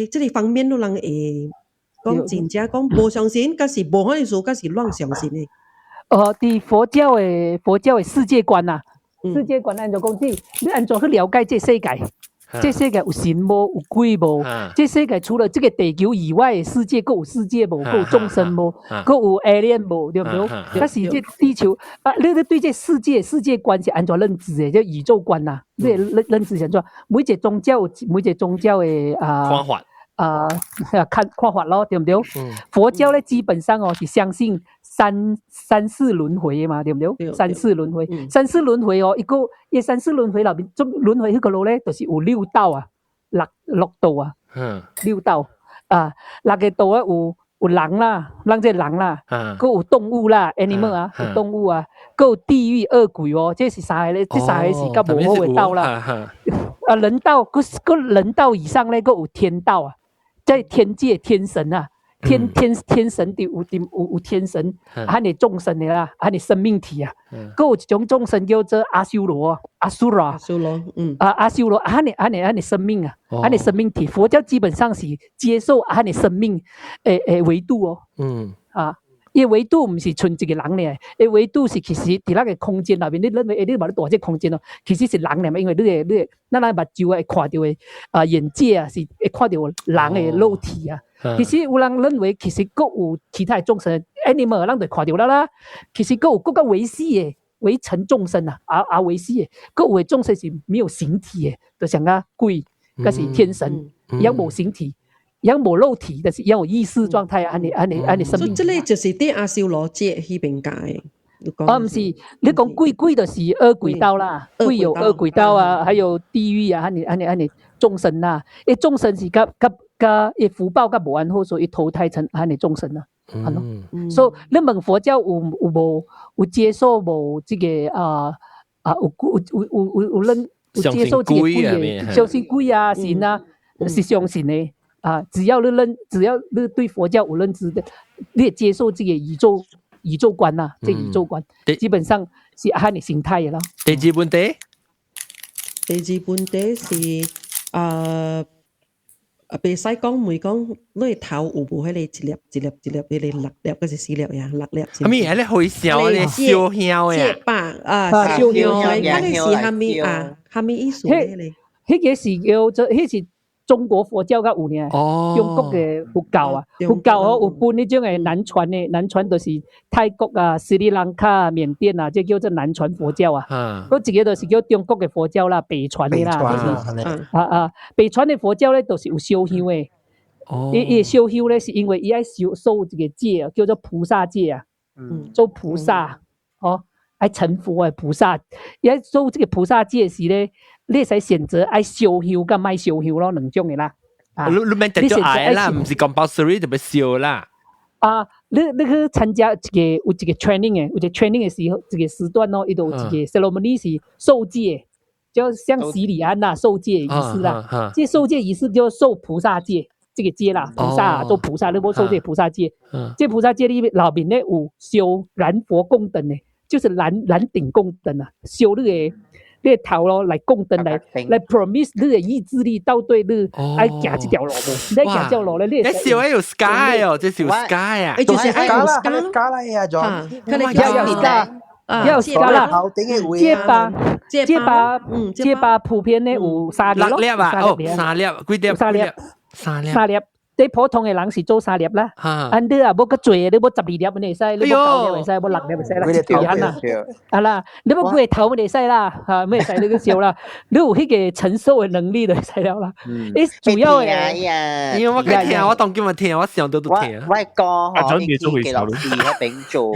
即個方面，你人會講真正講無相信，甲是無可能說，甲是亂相信嘅。啲佛教嘅世界觀啊，世界觀按照講你按照去了解這世界。這世界有神無有鬼無？這世界除了這個地球以外的世界，還有世界無？還有眾生無？還有 alien 無？對不對？但是這地球你對這世界觀是按怎認知的？這宇宙觀啊，你認知是怎？每一個宗教的看法咯，對不對？佛教咧基本上是相信三世輪迴嘛，對不對？三世輪迴，三世輪迴一個三世輪迴裏邊，輪迴嗰個路咧，就是有六道啊，六道啊，六道啊，六個道啊有人啦，人即係人啦，嗰有動物啦 ，animal 啊，有動物啊，嗰有地獄惡鬼哦，這是三個咧，這三個是較無好嘅道啦。人道，嗰人道以上咧，嗰有天道啊，即係天界天神啊。天神的有天神，喊你眾生的啦，喊你生命體啊。嗰有一種眾生叫做阿修羅，阿修羅，阿修羅，喊你生命啊，喊你生命體。佛教基本上是接受喊你生命維度哦。因為維度唔是純一個人嚟，維度是其實喺那個空間裏邊，你認為你話你大隻空間咯，其實是人嚟嘛，因為你咱目睭會看到嘅眼界啊，是會看到人嘅肉體啊。其實有人認為其實還有其他眾生 animal 人就看到啦，其實還有更加微細嘅微塵眾生啊，微細嘅，還有嘅眾生是沒有形體嘅，就像個鬼，嗰是天神，也冇形體。也冇肉體，但是也有意識狀態，按你生命。所以這個就是啲阿修羅節迄邊解。唔是，你講鬼就是惡鬼道啦，鬼有惡鬼道啊，還有地獄啊，按你眾生啊，眾生是甲福報甲無安好，所以投胎成按你眾生啊，係咯。所以你問佛教有接受無這個有人有接受這個鬼嘅，相信鬼啊神啊是相信嘅。只要你對佛教有認知的，你也接受這個宇宙觀啦，這個宇宙觀基本上是按你心態嘅咯。第二問題是別使講唔講，你頭有無迄個一粒，迄個六粒，嗰是四粒呀，六粒。咁咪係咧會笑咧，燒香呀，燒香，嗰個是蝦米啊？蝦米意思咧？迄個是叫做，迄是。中國佛教甲有呢，中國嘅佛教啊，佛教有分呢種嘅南傳就是泰國啊、斯里蘭卡、緬甸啊，即叫做南傳佛教啊。嗰一個就是叫中國嘅佛教啦，北傳嘅啦。北傳嘅佛教咧，都是有燒香嘅。伊燒香咧，是因為伊愛受這個戒啊，叫做菩薩戒啊。做菩薩，愛成佛嘅菩薩，伊愛受這個菩薩戒時咧。你使選擇愛燒香甲賣燒香咯，兩種嘅啦。你免特別愛啦，唔是 compulsory 特別燒啦。你去參加有一個 training 嘅，有一個 training 嘅時候，一個時段咯，伊度有一個 ceremony 是受戒，就像洗禮安啦，受戒儀式啦。這受戒儀式叫受菩薩戒，這個戒啦，菩薩做菩薩，你冇受這菩薩戒。這菩薩戒裏面咧有燒燃佛供燈嘅，就是燃頂供燈啊，燒你個頭咯，來供燈來 promise 你嘅意志力到對你愛行這條路無？你行這條路咧，你燒喺有 sky 哦，這是有 sky 啊，就是喺有 sky 啦呀，仲有 sky 啦，戒疤普遍咧有三粒咯，三粒。對普通嘅人是做三粒啦，安啲啊，冇咁多，你冇12粒唔會使，你冇9粒唔會使，冇6粒唔會使啦，條眼啊，係啦，你冇幾頭唔會使啦，嚇唔會使你個笑啦，你有迄個承受嘅能力就使了啦。主要嘅，因為我聽，我當今日聽，我想到都聽。我講可以記錄住喺邊做。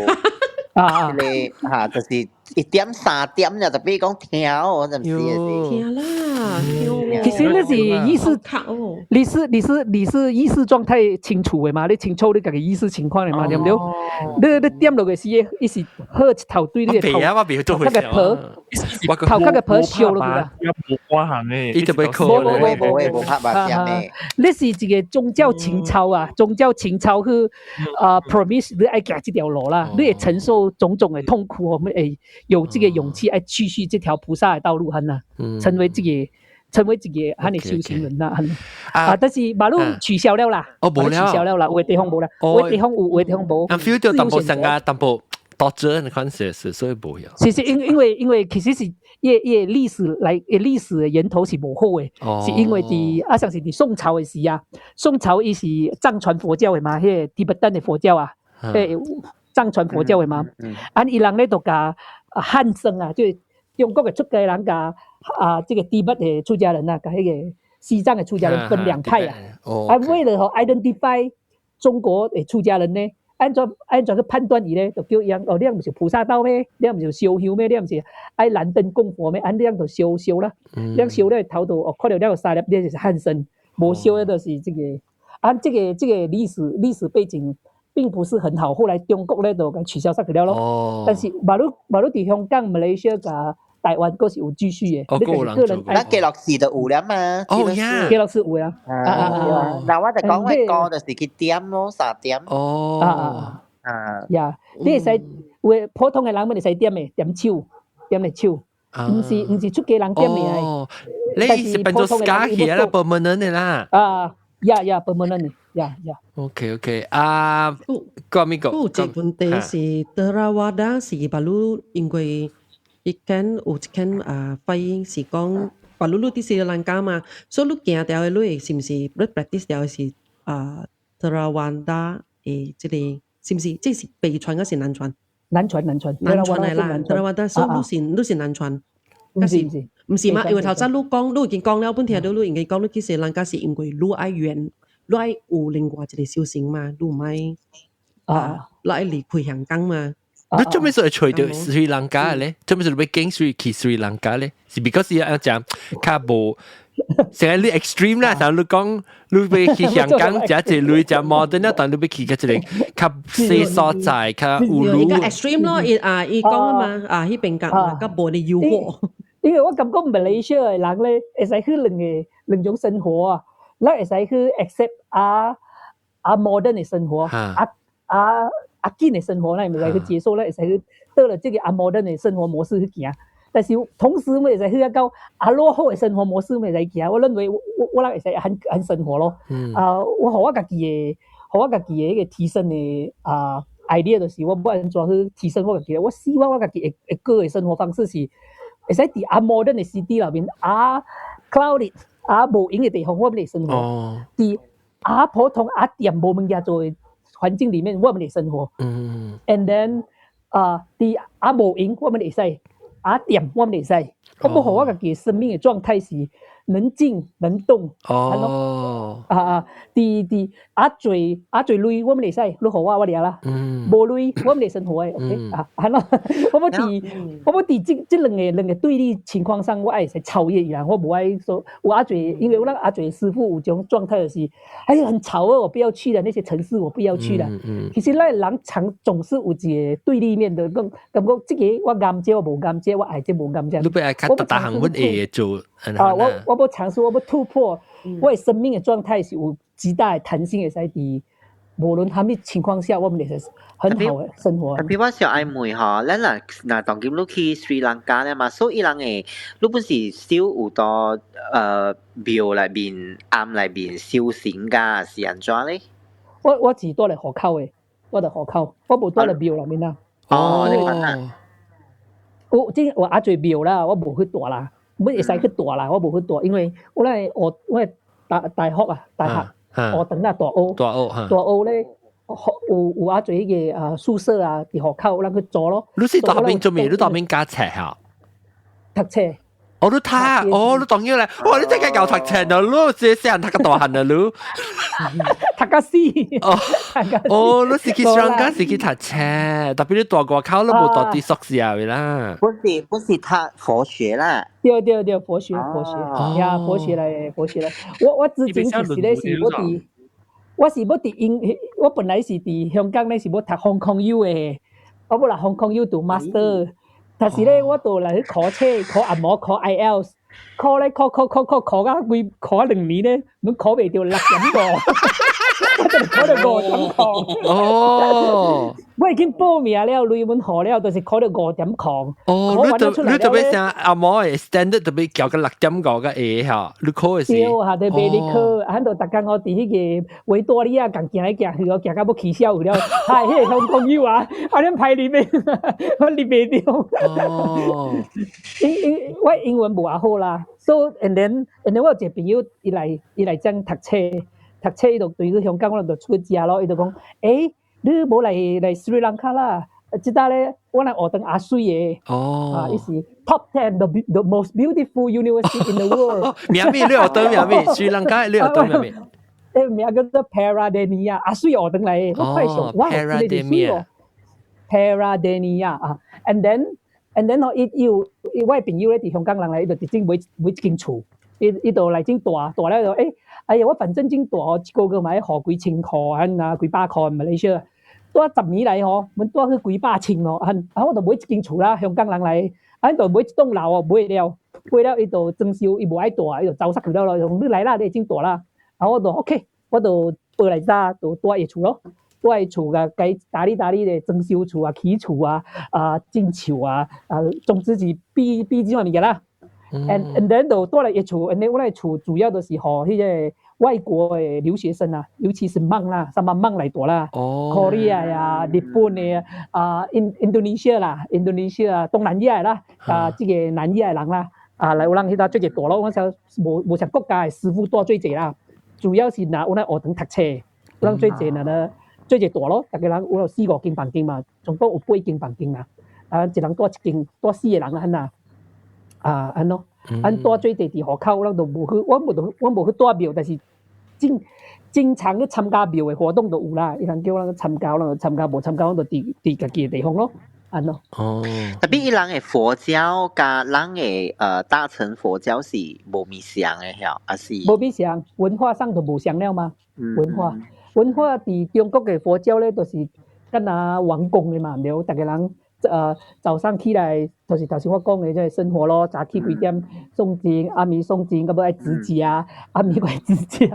你嚇就是1點3點就特別講跳，我就唔知嘅天啦，其實那是意識你是意識狀態清楚的嘛？你清楚你自己意識情況的嘛？對唔對？你點落去時，伊是好一頭對你頭殼嘅婆，頭殼嘅婆燒落去啦。冇關係嘅，伊就被扣了。冇拍白點嘅。你是一個宗教情操啊，宗教情操去promise 你愛行這條路啦，你會承受種種的痛苦，我們會有這個勇氣愛繼續這條菩薩的道路ਹਨ啦，成為這個咱的修行人啦。但是馬路取消了啦，冇了，取消了啦，有的地方冇啦，有的地方有，有的地方冇。I'm feel 到淡薄成個淡薄多咗的款式，所以冇有。是因為其實是也歷史的源頭是冇好嘅，是因為像是宋朝的時啊，宋朝伊是藏傳佛教的嘛，迄個提伯丹的佛教啊，藏傳佛教的嘛，伊人咧就甲漢僧啊，就中國嘅出家人甲這個提伯的出家人啊，甲迄個西藏的出家人分兩派啊，為了identify 中國的出家人呢。按怎去判斷伊咧，就叫伊人你唔是菩薩道咩？你唔是修行咩？你唔是愛燃燈供佛咩？你樣就修啦，你修咧頭度看到了三粒，你就是漢僧；無修咧就是這個。這個歷史背景並不是很好，後來中國咧就給取消曬去了咯。但是馬路喺香港、馬來西亞甲台灣嗰是有繼續嘅。個人，咱記錄時就有了嘛。記錄時有啊。嗱，我就講我歌就是去點咯，3點。你會使有普通嘅人咪會使點嘅，點手，唔是出家人點嘅。你是變做 scar 去啦，permanent 嘅啦。permanent 呀。OK，講咩講？有一個問題是Theravada是巴魯因為伊間有一間發言是講巴魯啲斯里蘭卡嘛，所以你行條嘅路是唔是你 practice 條是Theravada 嘅即係是唔是即係北傳還是南傳？南傳係啦，Theravada 所以你是南傳。唔是嘛？因為頭先你已經講了本題，你應該講你去斯里蘭卡是因為你愛緣，你愛有另外一個修行嘛，你唔愛你愛離開香港嘛。你做咩事去到斯里蘭卡咧？做咩事要經去斯里蘭卡咧？是 because 要講較無成日你 extreme 啦，但係你講你要去香港，只係你只 modern 啦，但你要去嘅一個較細所在，較有路。而家 extreme 咯，伊講啊嘛，迄邊較無你誘惑。因為我感覺馬來西亞嘅人咧，會使去兩種生活啊，咱會使去 accept modern 嘅生活，緊嘅生活，咱會使去接受，咱會使去到了這個modern 嘅生活模式去行。但是同時，我會使去到落後嘅生活模式，會使行。我認為我會使很生活咯。我自己嘅一個提升嘅idea 就是我安怎去提升我自己。我希望我自己會過嘅生活方式是。會使喺modern 嘅 city 裏邊crowded 無影嘅地方，我們嚟生活；喺普通點無物件做嘅環境裡面，我們嚟生活。And then 喺無影，我們嚟使點，我們嚟使。我冇好我自己生命嘅狀態是能靜能動。最累我們嚟使，你好我哋啦。無累我們嚟生活嘅 ，OK 係咯。我冇啲這兩個對立情況上，我愛使超越伊啦。我冇愛說我最，因為我那最師傅有種狀態就是，很吵啊，我不要去了，那些城市我不要去了。其實那人總是有一個對立面的，感覺這個我啱這我無啱這，我愛這無啱這。你不愛看大行乜嘢做？我冇嘗試，我冇突破，我嘅生命嘅狀態是有極大嘅彈性嘅，使喺無論乜情況下，我們也是很好嘅生活。比我小曖昧嗬，咱嗱當今你去斯里蘭卡咧嘛，所以人誒，你本是少有到廟內邊暗內邊修行㗎，是安怎咧？我只多嚟河口嘅，我哋河口，我冇多嚟廟內面啦。你講啊？我阿最廟啦，我冇去大啦，唔會使去大啦，我冇去大，因為我係大學啊，我等下大澳咧，有阿最嘅宿舍啊，啲學校讓佢做咯。你是大邊做咩？你大邊加冊啊？讀冊。哦，你睇，哦，你當然咧，哇！你真係有讀冊啊，你這些人讀個大漢啊，你讀個死，哦，你是去上家是去讀冊，特別你大外口你冇讀啲碩士啊啦。不是讀佛學啦。對，佛學呀，佛學嚟。我之前其實咧是我係我本來是喺香港咧是要讀 Hong Kong U 嘅，我本來 Hong Kong U 讀 master。但是咧，我到嚟去考車、考按摩、考 IELTS， 考咧考咗2年咧，我考未到6.5個，我真係考到5.5個。哦，我已經報名了，入門學了，就是考到5.5個。哦，你特別想按摩嘅 standard 特別教個6.5個嘅 A 嚇，你考嘅時。對，下對俾你考，喺度大家我哋迄個維多利亞行行嚟行去，我行到要起笑了，係迄個香港語啊，我哋排入面，我入未到。哦，我英文無好啦 ，so and then 我有一個朋友伊來將讀冊伊就對去香港我就出家咯，伊就講，你無來斯里蘭卡啦，即搭咧我來學堂阿水嘅，伊是 top 10 the most beautiful university in the world。名咩？你學堂名咩？斯里蘭卡你學堂名咩？名叫做 Peradeniya， 阿水學堂嚟，我快上，哇，你哋水喎 ，Peradeniya 啊 ，and then 我朋友咧喺香港人嚟，伊就直接買一間厝，伊就嚟真大咧就哎呀，我反正真大哦，一個月買學幾千塊啊，幾百塊馬來西亞，多10年嚟嗬，我多去幾百千咯，我就買一間厝啦，香港人嚟，就買一棟樓哦，買了伊就裝修，伊無愛大，伊就走失去了咯，用你嚟啦，你真大啦，我就 OK， 我就搬嚟咋，就住一厝咯，住一厝嘅該打理嘅裝修厝啊、起厝啊、整厝啊，總之是比這樣物件啦。and then 就多了一厝 ，and then 我哋厝主要就是和迄個外國嘅留學生啊，尤其是孟啦，什麼孟嚟多啦 ，Korea 呀、日本嘅Indonesia 啦，Indonesia 東南亞啦，即個南亞嘅人啦，嚟有人去到最多咯，我想無像國家嘅師傅多最濟啦，主要是拿我哋學堂讀冊，有人最濟呢，最濟多咯，大家人有4、5間房間嘛，總共有8間房間啦，一人多1間，多4個人啊，嗱。安咯，多最地學校，我都冇去，我冇去多廟，但是經常去參加廟嘅活動都有啦。伊人叫我參加，冇參加，我就佇家己嘅地方咯，安咯。哦，特別伊人嘅佛教甲人嘅大乘佛教是無咪相嘅，曉還是？無咪相，文化上就無相了嘛。文化佇中國嘅佛教咧，就是敢若王公嘅嘛，了大家人。早上起來就是頭先我講嘅即係生活咯，早起幾點誦經，暗暝誦經，咁要煮食啊，暗暝要煮食。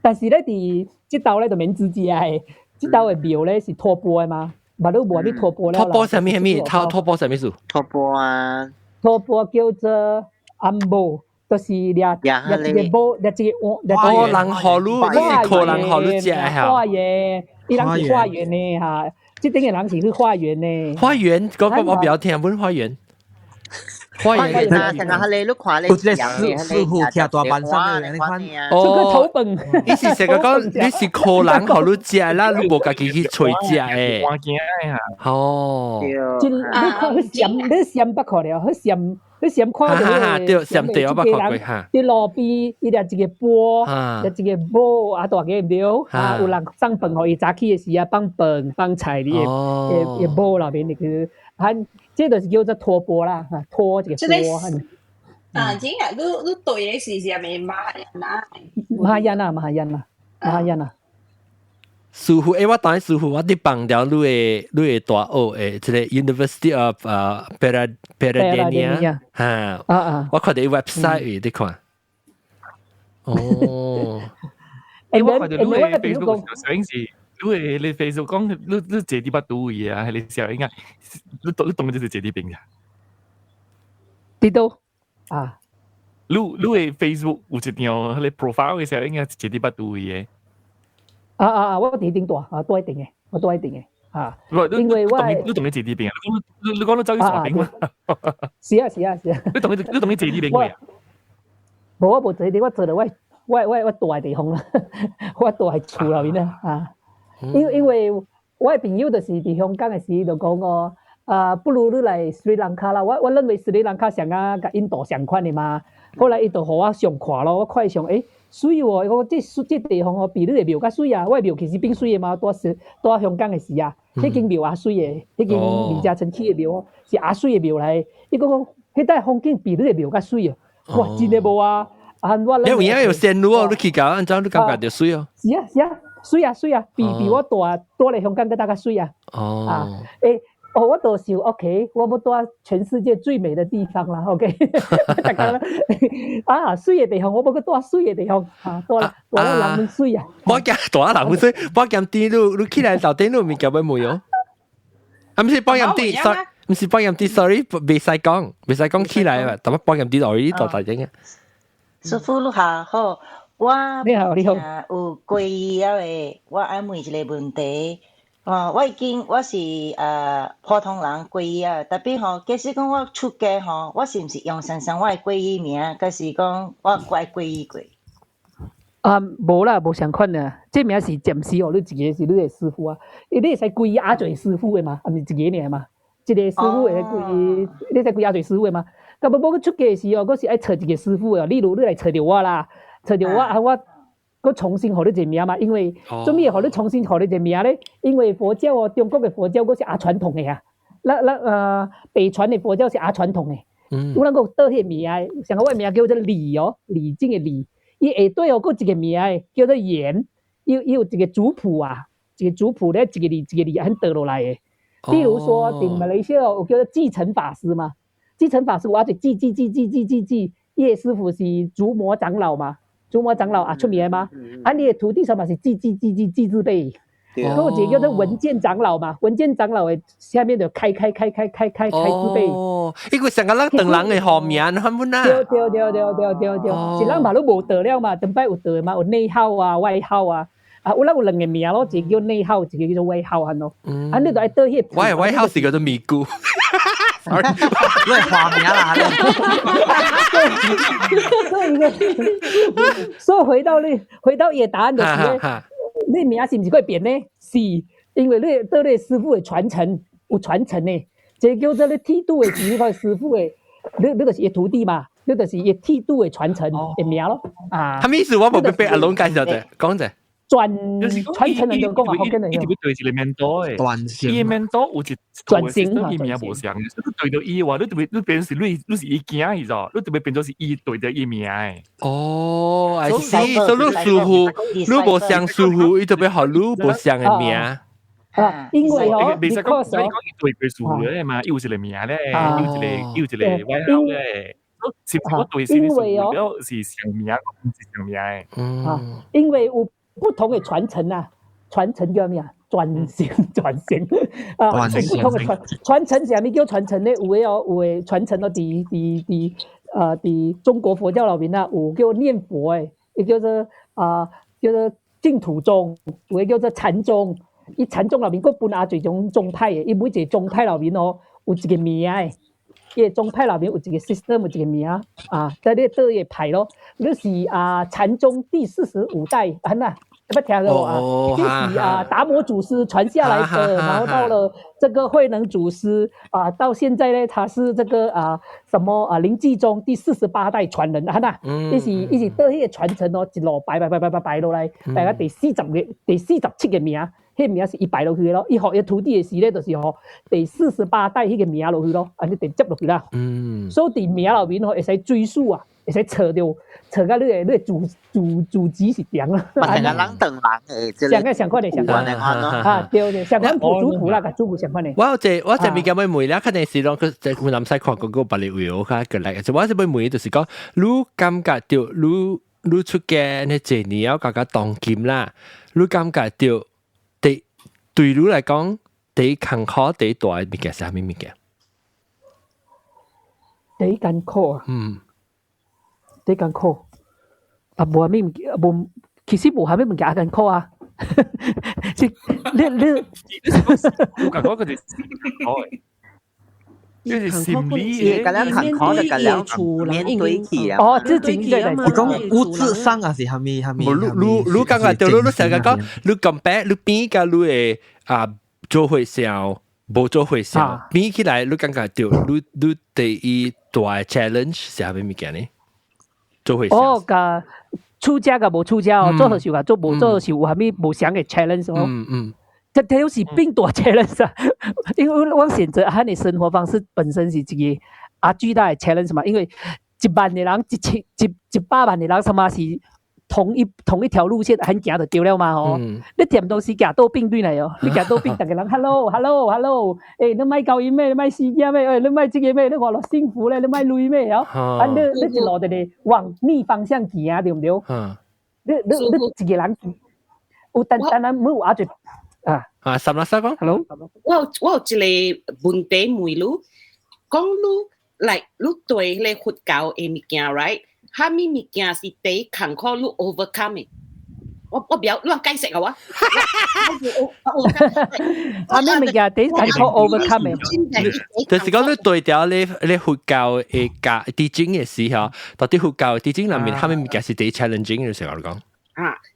但是咧，佇即道咧就免煮食嘅，即道嘅廟咧是托缽嘅嘛，嘛都無啲托缽咧。托缽係咩？托缽係咩事？托缽啊，托缽叫做安布，就是掠一個缽，掠一個碗。哦，人河路，你是靠人河路食嚇？花園，伊人是花園嘅嚇。即等嘅人是去花園呢？花園嗰個我比較聽，本花園。花園啊，成日喺你碌看你師傅徛大板山嘅，你看。做個土本。你是成個講你是靠人河路食啦，你無家己去找食誒。哦。你看你嫌不可了，你嫌看到對，嫌對我不看過嚇。啲路邊伊掠一個缽，掠一個缽啊，大個唔對，有人送飯互伊早起嘅時啊，放飯放菜啲嘅缽內邊嚟佢，即就是叫做托缽啦，托一個缽。即係你對嘅事係咪馬人啊？師傅，我當然師傅，我啲幫掉你嘅大學誒，即係 University of Peradeniya 嚇，我看到 website 你看。哦，我看到你嘅 Facebook 上時，你 Facebook 講你借啲不到嘅啊，係你時候應該，你懂就是借啲病嘅。啲都啊，你嘅 Facebook 有一條你 profile 嘅時候應該借啲不到嘅嘢。我一定多一定嘅，我多一定嘅嚇。因為我你同你借啲病啊？你講到走去傻病嘛？是啊。你同你借啲病嘅？我冇借啲，我做到我住喺地方啦，我住喺厝內面啦嚇。因為我嘅朋友就是喺香港嘅時就講我不如你来斯里兰卡啦。我认为斯里兰卡像啊，甲印度相款的嘛。后来伊就互我上看咯，我看上水哦，我这地方哦，比你的庙较水啊。我的庙其实变水的嘛，在香港的时啊，迄间庙也水的，迄间李嘉诚起的庙是也水的庙来。伊讲迄带风景比你的庙较水哦。哇，真的无啊！我因为有线路哦，你去搞，按照你感觉就水哦。是啊，水啊，比我住嚟香港更加较水啊。我都想 OK， 我要住全世界最美的地方啦 ，OK 水的地方，我要去住水的地方住人们水啊。我讲住人们水，我讲啲你起来到底你咪叫咩冇用？唔是幫人啲 ，sorry， 唔是幫人啲 ，sorry， 未使講起來嘛，但係幫人啲而已到大整嘅。師傅你好，你好，有幾樣嘅，我愛問一個問題。我是普通人皈依啊，特別假使講我出家我是唔是用神我嘅皈依名，假使講我愛皈依過？無啦，無相款啊。這名是暫時你自己是你嘅師傅啊，你會使皈依阿嘴師傅嘅嘛，係咪一個爾嘛？一個師傅會皈依，你使皈依阿嘴師傅嘅嘛？咁要去出家時我是愛找一個師傅嘅，例如你來找着我啦，找着我。我重新互你一個名嘛，因為做咩互你重新互你一個名咧？因為佛教中國嘅佛教嗰是阿傳統嘅啊，北傳嘅佛教是阿傳統嘅。有人講倒迄個名，像我嘅名叫做李哦，李靖嘅李，伊下底嗰一個名叫做嚴，伊有一個族譜啊，一個族譜咧，一個字很倒落來嘅。比如說，喺馬來西亞有叫做繼承法師嘛，繼承法師我就記，伊嘅師傅是竹摩長老嘛。祖摩長老出名嘛？你的徒弟什麼是記字輩？嗰個叫做文件長老嘛，文件長老嘅下面就開字輩。呢個成個人等人嘅號名，係咪啊？對，是人嘛都無得了嘛，等擺有得嘛，有內號啊、外號啊，有人有兩個名咯，一個叫內號，一個叫做外號係咯。你就愛得迄。我嘅外號是叫做咪咕。sorry， 你係化名啦，所以回到你的答案的時候，你名是唔是可以變呢？是，因為你對你師傅的傳承有傳承呢，這叫做你剃度的時候師傅的，你就是伊徒弟嘛，你就是伊剃度的傳承的名咯。係咩意思？我冇俾阿龍介紹啫，講啫。傳承人就講啊，好緊要。伊特別對一個面多誒，轉型，伊面多有一轉型啊，伊名無相，你對到伊話，你特別你變成你是伊囝去咗，你特別變咗是伊對到伊名誒。哦，I see，所以你師傅，你無相師傅，伊特別學你無相嘅名。因為未使講，所以講伊對佢師傅咧嘛，有一個名咧，有一個外號咧。是我對先師傅，了是相名，唔是相名誒。因為有不同的傳承啊，傳承叫咩啊？轉型不同的傳承是啥物叫傳承咧？有誒傳承到伫中國佛教裏面啊，有叫念佛誒，亦叫做淨土宗，有誒叫做禪宗。伊禪宗裏面佫分下幾種宗派誒，伊每一個宗派裏面有一個名誒。伊宗派裏面有一個 system， 有一個名在你倒個派咯。你是禪宗第45代，有冇聽過這是達摩祖師傳下來的，然後到了這個慧能祖師到現在呢，他是這個什麼臨濟宗第48代傳人，伊是倒迄個傳承咯，一路排落來，排到第47個名。迄名是伊排落去咯，伊學伊徒弟嘅時咧，就是第48代迄個名落去咯，你直接落去啦。所以佇名內面會使追溯啊，會使找到你嘅祖籍是點啊？嘛成個人等人誒，相款嘅，對，相款族譜啦，族譜相款嘅。我這邊咁樣問啦，肯定是咯，佢在湖南西看嗰個白里會我睇過嚟嘅，就我這邊問就是講，你感覺到你出家呢幾年要講當今啦，你感覺到對你來講，第一艱苦、第一大嘅物件係咩物件？第一艱苦啊！第一艱苦無咩物件，其實無係咩物件艱苦啊！你我感覺佢哋就是心理面對起啊！自己嘅你講物質上啊是係咪？你感覺到你成日講，你咁白，你邊個你會做會上无做会想，比起来你感觉对，你第一大 challenge 是啥物物件呢？做会想。哦，甲出家甲无出家哦，做好事甲做无做好事有啥物无想嘅 challenge 哦。这有时并大 challenge 啊，因为我选择汉的生活方式本身是一个巨大的 challenge 嘛，因为1万的人100万的人，他妈是同一条路线，很行就对了嘛吼。你掂东西行倒并对来哦，你行倒并，大家人 hello， 你卖高音咩？你卖死嘢咩？你卖这个咩？你话落幸福咧？你卖累咩？哦，你一路就嚟往逆方向行啊，对唔对？你一个人有但每有阿嘴什么讲 ？Hello， 我有一个问题问你，讲你来你对咧佛教嘅物件 ，right？ 哈咪物件是第一坎坷你 overcome 嘅。我不要亂解釋啊！哈咪物件第一坎坷 overcome 嘅，就是講你對調你佛教嘅教啲經嘅時候，到底佛教啲經裏面哈咪物件是第一 challenging 嘅時候嚟講。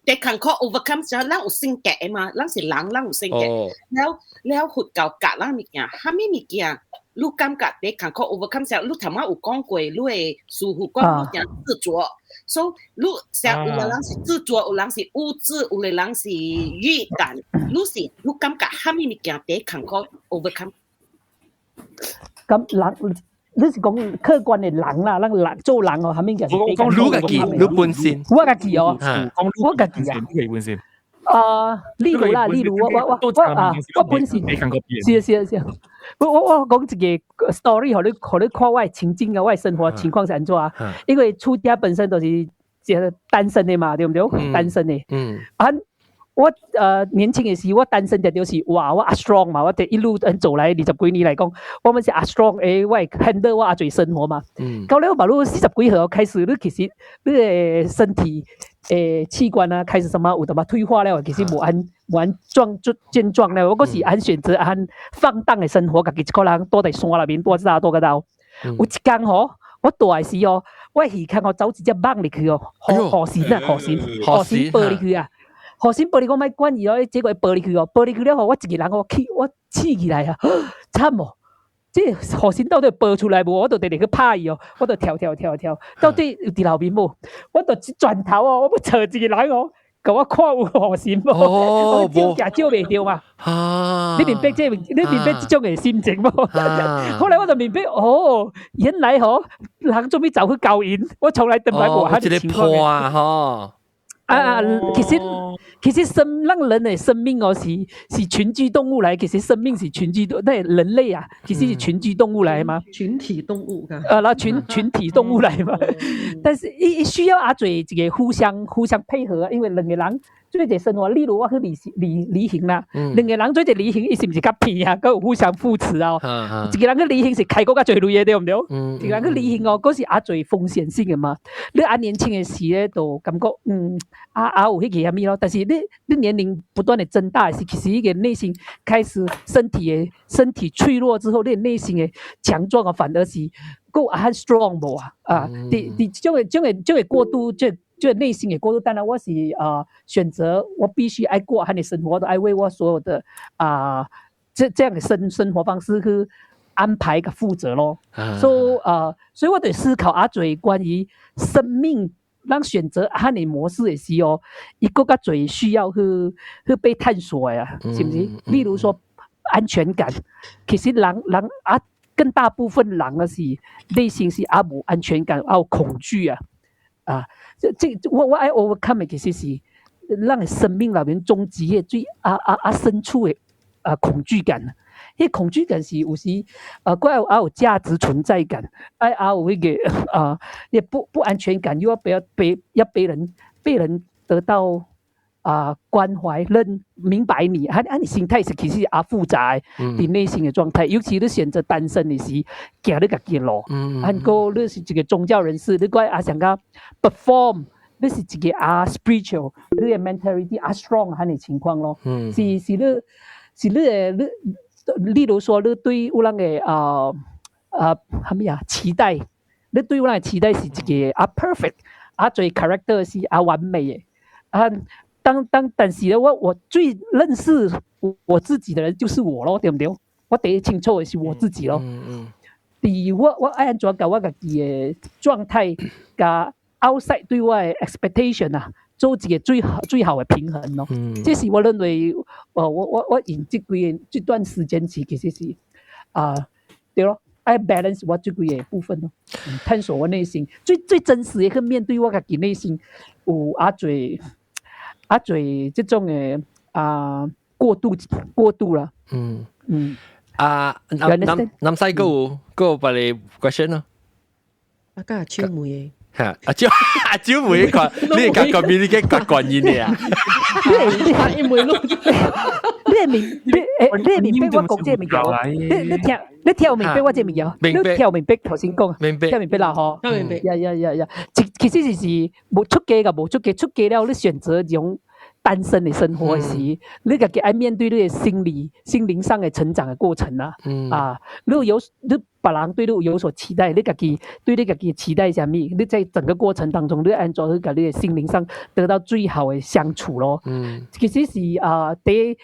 第坎坷 overcome 時候，咱有性格嘅嘛，咱是人，咱有性格。แล้ว佛教教咱物件，哈咪物件。你感覺你坎坷 overcome 時候，你頭先有講過，你嘅師父講你講自作，所以你成有個人是自作，有人是物質，有個人是語感，你感覺蝦米物件你坎坷 overcome？ 咁人，你是講客觀嘅人啦，咱人做人哦，蝦米件是你家己，你本身，我家己哦，我家己啊，例如我本身是。我講一個 story， 互你看我的情境啊，我的生活情況是安怎啊？因為出家本身都是單身的嘛，對唔對？單身的。我年輕嘅時，我單身就是哇，我阿 strong 嘛，我哋一路走來20幾年嚟講，我們是阿 strong 誒，我 handle 我阿最生活嘛。到了馬路40幾歲開始，你其實你嘅身體器官啊，開始什麼有什麼退化了，其實無安健壯了。我嗰時安選擇安放蕩嘅生活，家己一個人躲在山裏面，躲個到。有一天吼，我大嘅時候，我耳孔我走一隻蠓入去哦，河鱔爬入去啊。河鱔玻璃我咪關意咯，結果玻璃佢哦，玻璃佢咧我一個人我氣起來啊，慘哦！即河鱔到底爬出來無？我就直直去拍伊哦，我就跳，到底有佇後面無？我就轉頭哦，我要找一個人哦，甲我看有河鱔無？我招架招袂到嘛？你明白這種嘅心情無？後來我就明白哦，原來吼人做咩走去教因，我從來都冇過咁嘅情況嘅。其實讓人的生命哦是群居動物來，其實生命是群居動，那人類啊，其實是群居動物來嘛，群體動物噶，然後群體動物來嘛，但是需要做一個互相配合，因為兩個人做一個生活，例如我去旅行啦，兩個人做一個旅行，伊是唔是較偏啊？佮有互相扶持啊？一個人去旅行是開過較濟累嘅，對唔對？一個人去旅行哦，嗰是最風險性嘅嘛。你年輕嘅時咧，就感覺有迄個啥物咯，但是你年齡不斷的增大，是其實一個內心開始身體脆弱之後，你內心的強壯啊，反而是夠很 strong 無啊！這種過度，這內心的過度，當然我是選擇我必須愛過他的生活，我都愛為我所有的這樣的生活方式去安排個負責咯。所以我對思考最關於生命。讓選擇漢的模式的時候，一個較最需要去被探索呀，是不是？例如說安全感，其實人更大部分人嘅是內心是無安全感，有恐懼我愛 overcome 其實是讓生命裏面終極嘅最深處嘅恐懼感。因為恐懼感是有時佢有價值存在感，有一個也不安全感，又要被人得到關懷，明白你，你心態是其實複雜的內心的狀態，尤其你選擇單身的時，行你自己路，你是一個宗教人士，你想要 perform， 你是一個spiritual， 你的 mentality strong 嘅情況咯，是你例如說，你對有人嘅期待，你對有人嘅期待是一個perfect，最 character 是完美嘅。但是呢，我最認識我自己的人就是我咯，對唔對？我第一清楚的是我自己咯。第二我爱安怎甲我家己的状态，甲 outside 对我的 expectation 啊，做一个最好的平衡咯。这是我认为，我用这段时间其实是对咯，爱 balance 我这几个部分咯，探索我内心最真实的去面对我家己内心有最这种的过度啦。南西個把你 question 咯，家超妹嚇，超妹個，你個 communicate 個關鍵嘅啊，你妹咯，你明白我講這物件，你聽明白我這物件，你聽明白頭先講，聽明白啦嗬，明白呀，其實是冇出家噶，冇出家了，你選擇用單身的生活時，你家己愛面對你的心靈上的成長的過程啦。你別人對你有所期待，你家己對你家己期待什麼？你在整個過程當中，你按照你家己的心靈上得到最好的相處咯。其實是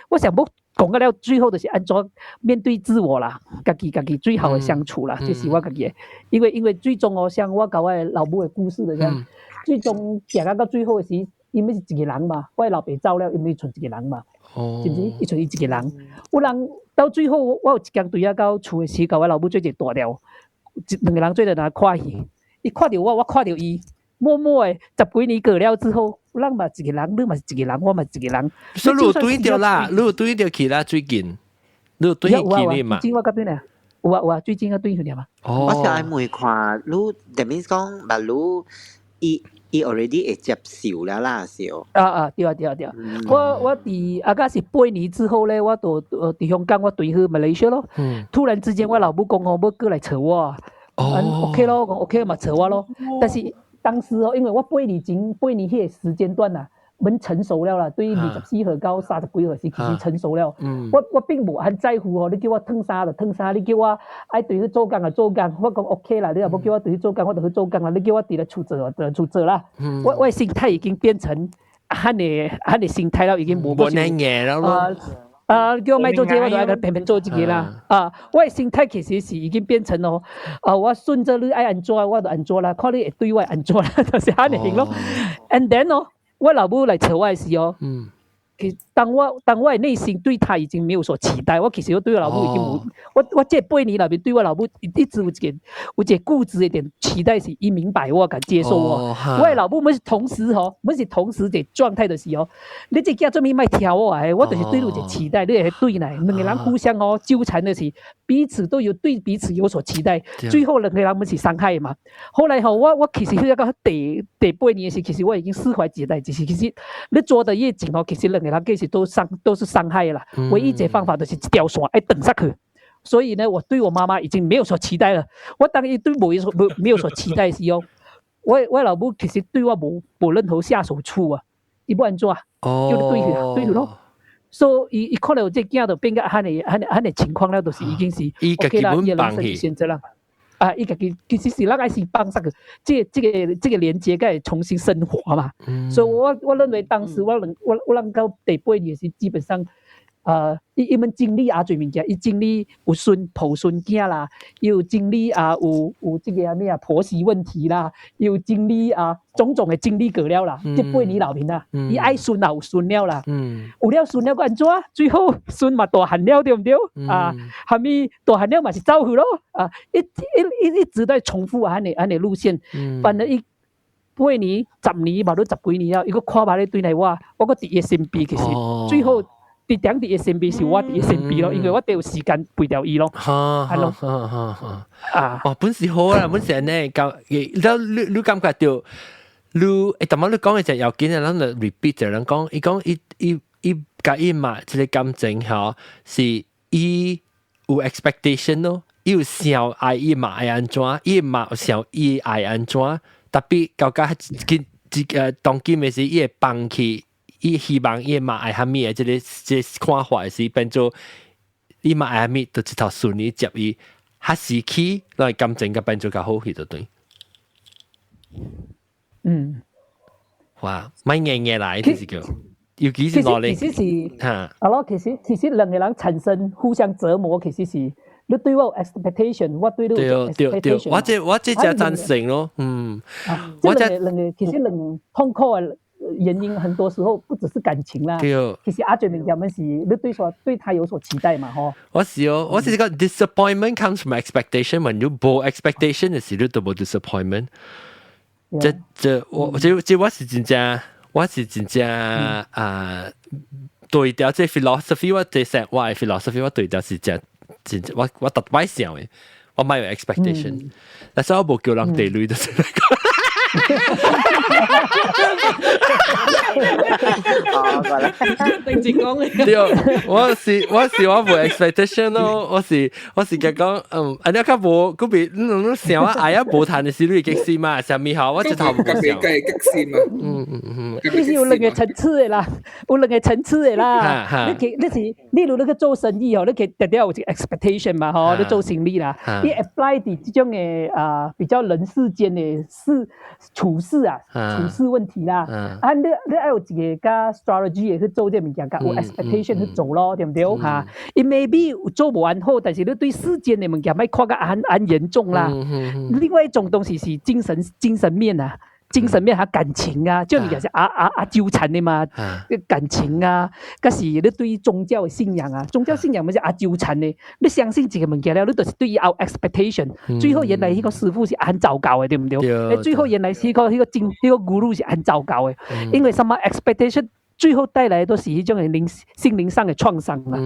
我想要講到了最後就是按照面對自我啦，家己最好的相處啦，這是我家己的。因為最終像我甲我的老母的故事就咁，最終行到最後的時。因為是一個人嘛，我老爸走了，因為剩一個人嘛，是不是？伊剩一個人，有人到最後，我有一天對啊到厝的時，甲我老母做一個大料，兩個人做在那看戲，伊看到我看到伊，默默的10幾年過了之後，人嘛一個人，你嘛是一個人，我嘛一個人。所以你有對到啦，你有對到去啦，最近，你有對去你嘛？最近我甲對呢，有啊，最近我對去嘛。我是愛妹看，你等於講，把你伊 already 會接受了啦，是哦。對。我伫家是8年之後咧，我就伫香港，我對去馬來西亞咯。突然之間，我老母講要過來找我，OK 咯，講 OK 嘛找我咯。但是當時因為我8年迄個時間段啊，蠻成熟了啦，對於24歲到30幾歲時其實成熟了。我並無很在乎你叫我燙衫就燙衫，你叫我愛對去做工就做工，我講 OK 啦，你若要叫我對去做工，我就去做工啦，你叫我佇咧厝做就厝做啦。我的心態已經變成喊你心態了，已經無難嘢了咯。叫我買做這個，我就愛偏偏做這個啦。我的心態其實是已經變成咯，我順着你愛安怎，我就安怎啦，看你會對我安怎啦，就是喊你行咯。And then 我老母來找我的時候，當我的內心對他已經沒有所期待，我其實我對我老母已經冇，我這8年裏面對我老母一直有一個固執一點期待，是伊明白我敢接受我。我的老母們是同時一個狀態的時候，你這家做咩賣挑我誒？我就是對你一個期待，你會對來兩個人互相糾纏的是彼此都有對彼此有所期待，最後兩個人們是傷害嘛。後來我其實去到第8年的時，其實我已經釋懷這代志，其實你做得越緊其實兩個人其實都是傷害啦。唯一的方法就是一條線要斷下去。所以呢，我對我媽媽已經沒有所期待了。我當然對沒有所期待的時候，我老母其實對我冇任何下手處啊，伊不安怎叫你對佢咯。所以伊看到這囝就變個喊你情況了，就是已經是 OK 啦，伊人生選擇啦。伊家己其實是咱愛先幫上個這個連接，該重新生活嘛。所以我認為當時我能到第8年是基本上。伊們經歷最物件，伊經歷有抱孫囝啦，又經歷有這個咩婆媳問題啦，又經歷種種的經歷過了啦。這8年後面啦，伊愛孫也有孫了啦，有了孫了個安怎？最後孫嘛大漢了，對唔對？後面大漢了嘛是走去咯。一直在重複安尼路線，反正伊8年、10年，嘛都10幾年了，伊個看法咧對來我個第一身邊其實最後。啲點啲 SMB 是我啲 SMB 咯，因為我哋有時間陪掉伊咯，係咯。本事好啦，本事呢，你感覺到你同埋你講嘅就要緊啊，咱就 repeat 就人講，伊講伊甲伊嘛，即個感情嚇是伊有 expectation 咯，伊有想愛伊嘛愛安怎，伊嘛有想伊愛安怎，特別到當今嘅時，伊會放棄。伊希望伊嘛愛哈咪嘅這個看法是變做伊嘛愛哈咪，就一頭順利接伊，哈時期來感情個變做較好去就對。哇，買硬硬來就是叫，尤其是哪里？其實是咯，其實兩個人產生互相折磨，其實是你對我 expectation， 我對你 expectation。我這就贊成咯，我這兩個其實兩痛苦嘅原因，很多時候不只是感情啦。其實阿俊明佢們是你對他有所期待嘛，嗬。我是個 disappointment comes from expectation， when you 冇 expectation 嘅時，你都冇 disappointment。我是真正對調這 philosophy 我對成我嘅 philosophy 我對調是真我特別想嘅，我冇有 expectation，但係我冇叫人地雷就係定住講嘅。對，我冇 expectation 咯，我是嘅講，安尼較無，嗰邊你想啊，哎呀無談嘅事你激死嘛，上面好，我一頭唔想。激死嘛，你是有兩個層次嘅啦，有兩個層次嘅啦。你如果你做生意哦，你其實有一個 expectation 嘛，嗬，你做生意啦，你 apply 啲這種嘅比較人世間嘅處事問題啦，你要有一個加 strategy 去做這物件，加有 expectation 去做咯，對唔對嚇？伊 maybe 做無完好，但是你對世間嘅物件咪看個很嚴重啦。另外一種東西是精神面啊。精神面還感情啊，即係其實糾纏的嘛，感情啊，嗰時你對宗教信仰啊，宗教信仰咪是糾纏的，你相信這個物件了，你就是對於有 expectation，最後原來呢個師傅是很糟糕嘅，對唔對？最後原來呢個guru是很糟糕嘅，因為什麼 expectation， 最後帶來都是一種心靈上嘅創傷啊，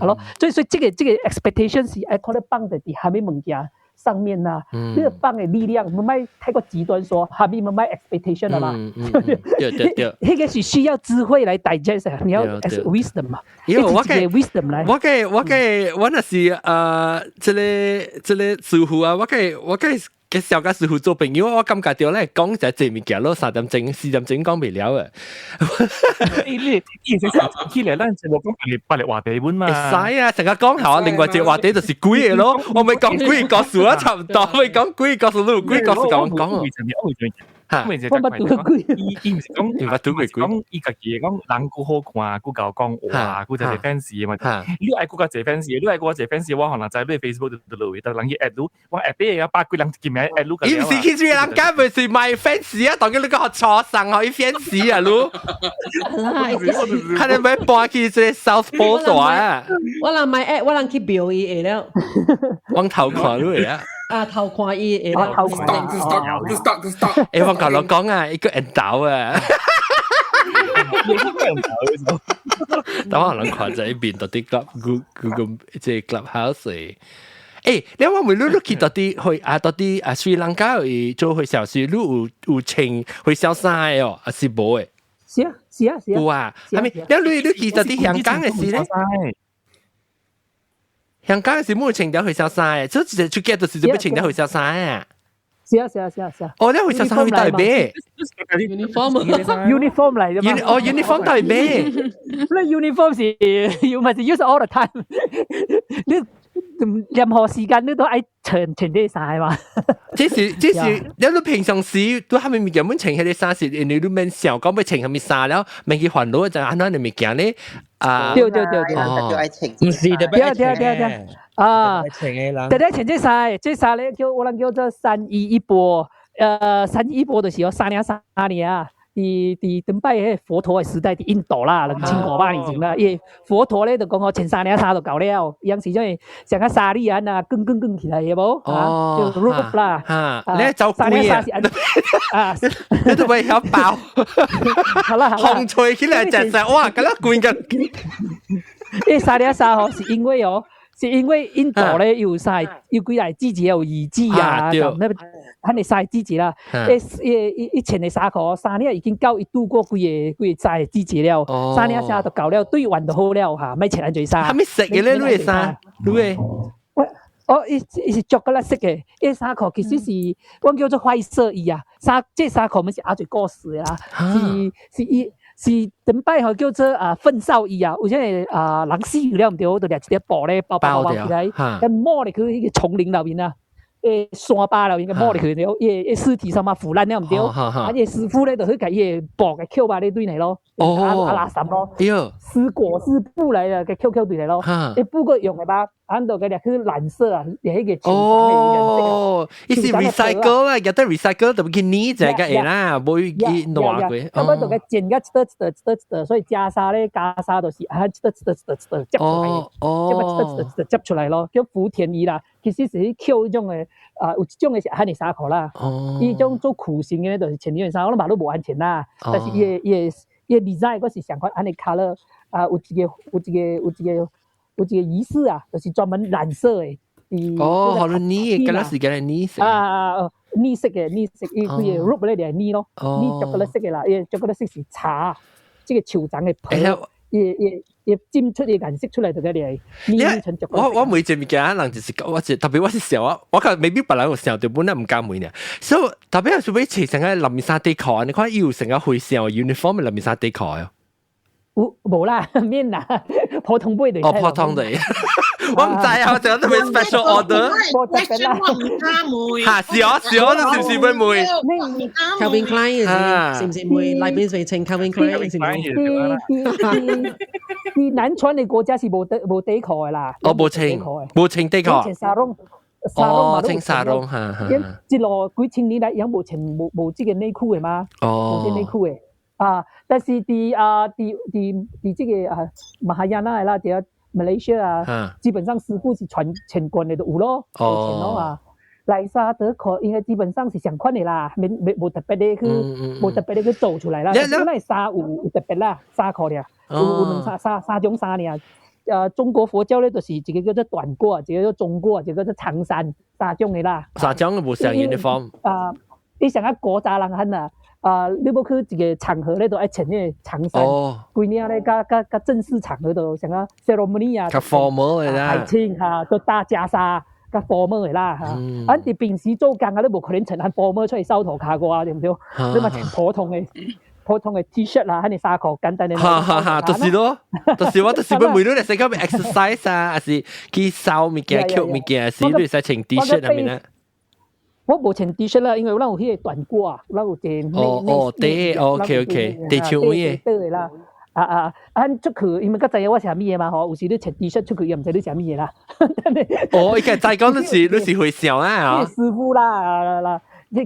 係咯，所以這個 expectation 是可能幫得啲下面物件。上面啊，呢個幫嘅力量唔係太過極端，說下面唔係 expectation 啦嘛，呢個是需要智慧來 digest， 你要 wisdom 嘛，因為我嘅 wisdom 嚟，我那是這個師傅啊，我嘅小家師傅做朋友，我感覺到咧講就係這物件咯，3點鐘4點鐘講未了啊。你起來，咱就講白日話題本嘛。會使啊，成日講下，另外一個話題就是鬼嘅咯。我咪講鬼個數啊，差唔多。咪講鬼個數，你鬼個數講講。因為就係伊唔是講伊家己講人顧好看，顧夠講話，顧就係 fans 嘅嘛。你愛顧個謝 fans，你愛顧個謝 fans，我可能在你 Facebook 度留，但人去 at 到，我 at 啲嘢百幾人見面 at 到。伊唔是其實人家唔是賣 fans 啊，當然你個學錯生可以 fans 啊，lu。係你咪搬去這 South Pole 度啊？我人買 at， 我人去表伊了。往頭看你啊！頭看伊誒，頭看。誒，我同你講啊，一個人倒啊！等我能看在一邊到啲 club 即係 clubhouse。誒，你話唔係你去到啲去到啲斯里蘭卡去做去小事，你有請去小三嘅哦，是冇嘅。是啊。有啊，係咪？你去到啲香港嘅事咧？香港是冇請到去小三嘅，所以出街就是要請到去小三啊。是啊。哦，你去小三去大咩 ？uniform 嚟啫嘛。uniform 大咩？你 uniform 是要咪是 use all the time？ 你任何時間你都愛穿啲衫嘛。這是你平常時都係咪有冇穿嗰啲衫？是你都免想講要穿係咪衫了，免去煩惱就啱啱你咪講咧。對。就愛穿。唔是特別對。特別穿這衫咧叫我人叫做3衣一缽，3衣一缽就是有3年啊。伫登拜迄佛陀嘅時代，伫印度啦，2500年前啦，伊佛陀咧就講我穿3年衫就夠了，伊樣是種像個沙粒安啊，更起來嘅無？就 rope 啦，你走3年衫是安你都會曉爆，紅吹起來真係哇，咁樣貴嘅。呢3年衫吼是因為印度咧有幾個季節有雨季啊，咁喺你曬季節啦，一穿嘅衫褲3年已經夠伊度過幾個曬季節了，3年衫就夠了，對運就好了嚇，咪穿安全衫。係咪食嘅咧？你嘅衫，你嘅？伊是巧克力色嘅，伊衫褲其實是我叫做灰色衣啊，這衫褲咪是阿最過時嘅啦，是登拜吼叫做糞掃衣啊，有種人死了唔對，就掠一條布咧包起來，咁摸入去迄個叢林內面啊。山疤了，应该摸入去了，伊尸体上嘛腐烂了唔对，伊师傅咧就去甲伊薄嘅扣把咧对嚟咯，阿拉什咯，丝果丝布嚟嘅扣对嚟咯，伊布个用嘅吧，按到嘅咧去蓝色啊，你迄个哦，伊是 recycle 啊，有得 recycle 就去泥只个嘢啦，唔會挪過。咁樣就嘅剪一得，所以袈裟咧袈裟就是得接出嚟，接出嚟咯，叫福田衣啦。其實是扣呢種嘅，有一種嘅是漢尼衫褲啦，呢種做苦型嘅就是前年衫，我諗嘛都冇安全啦，但是伊 design 嗰是相款漢尼 color，有一個儀式啊，就是專門藍色嘅。好多呢，嗰陣時嘅呢色。呢色嘅，伊佢嘅 rope 咧就係呢咯，呢著嗰粒色嘅啦，伊著嗰粒色是茶，即係潮盞嘅皮。也尖出啲顏色出嚟就嘅嚟，我每隻物件人就是我特別我是小啊，我覺未必別人有小，就本來唔敢買呢。所以特別係做咩似成個林面衫地殼，你看要成個會小 uniform 林面衫地殼啊？冇啦，面啦，普通杯嚟。普通的。我唔知啊，我淨係特別 special order。我唔加梅。嚇，少都是唔會梅。Calvin Klein 嘅是唔是梅？裏邊係稱 Calvin Klein 是唔是？啲南傳嘅國家是冇地殼嘅啦。冇稱地殼。稱沙龍。稱沙龍嚇。一路幾千年嚟有冇稱冇這個內褲嘅嘛？冇這內褲嘅。但是啲這個馬哈亞那啦，啲Malaysia 啊，基本上師傅是全國嘅都有咯，有錢咯啊。麗莎德殼應該基本上是相款嘅啦，冇特別嘅去做出來啦。因為衫有特別啦，衫殼咧，有三種衫咧。中國佛教咧就是一個叫做短褂，一個叫做中褂，一個叫做長衫，三種嘅啦。三種冇相應嘅方。你成個國家人肯啊！你要去一個場合咧，都愛穿呢個長衫，幾年咧，加正式場合都像個 ceremony 啊，較 formal 嘅啦，海青嚇，都打袈裟，較 formal 嘅啦嚇。按啲平時做工啊，你冇可能穿很 formal 出嚟收頭卡過啊，對唔對？你咪穿普通嘅 T-shirt 啦，喺你衫褲簡單嘅。就是咯，就是我就是每日嚟食個 exercise 啊，還是去掃物件、吸物件，是你使穿 T-shirt 係咪咧？我冇穿 T-shirt 啦，因為我有迄個短褲啊，我有件OK，地球嘢。對啦，出去因為個仔我食咩嘢嘛，嗬，有時你穿 T-shirt 出去又唔知你食咩嘢啦。伊個再講你是會笑啊，師傅啦，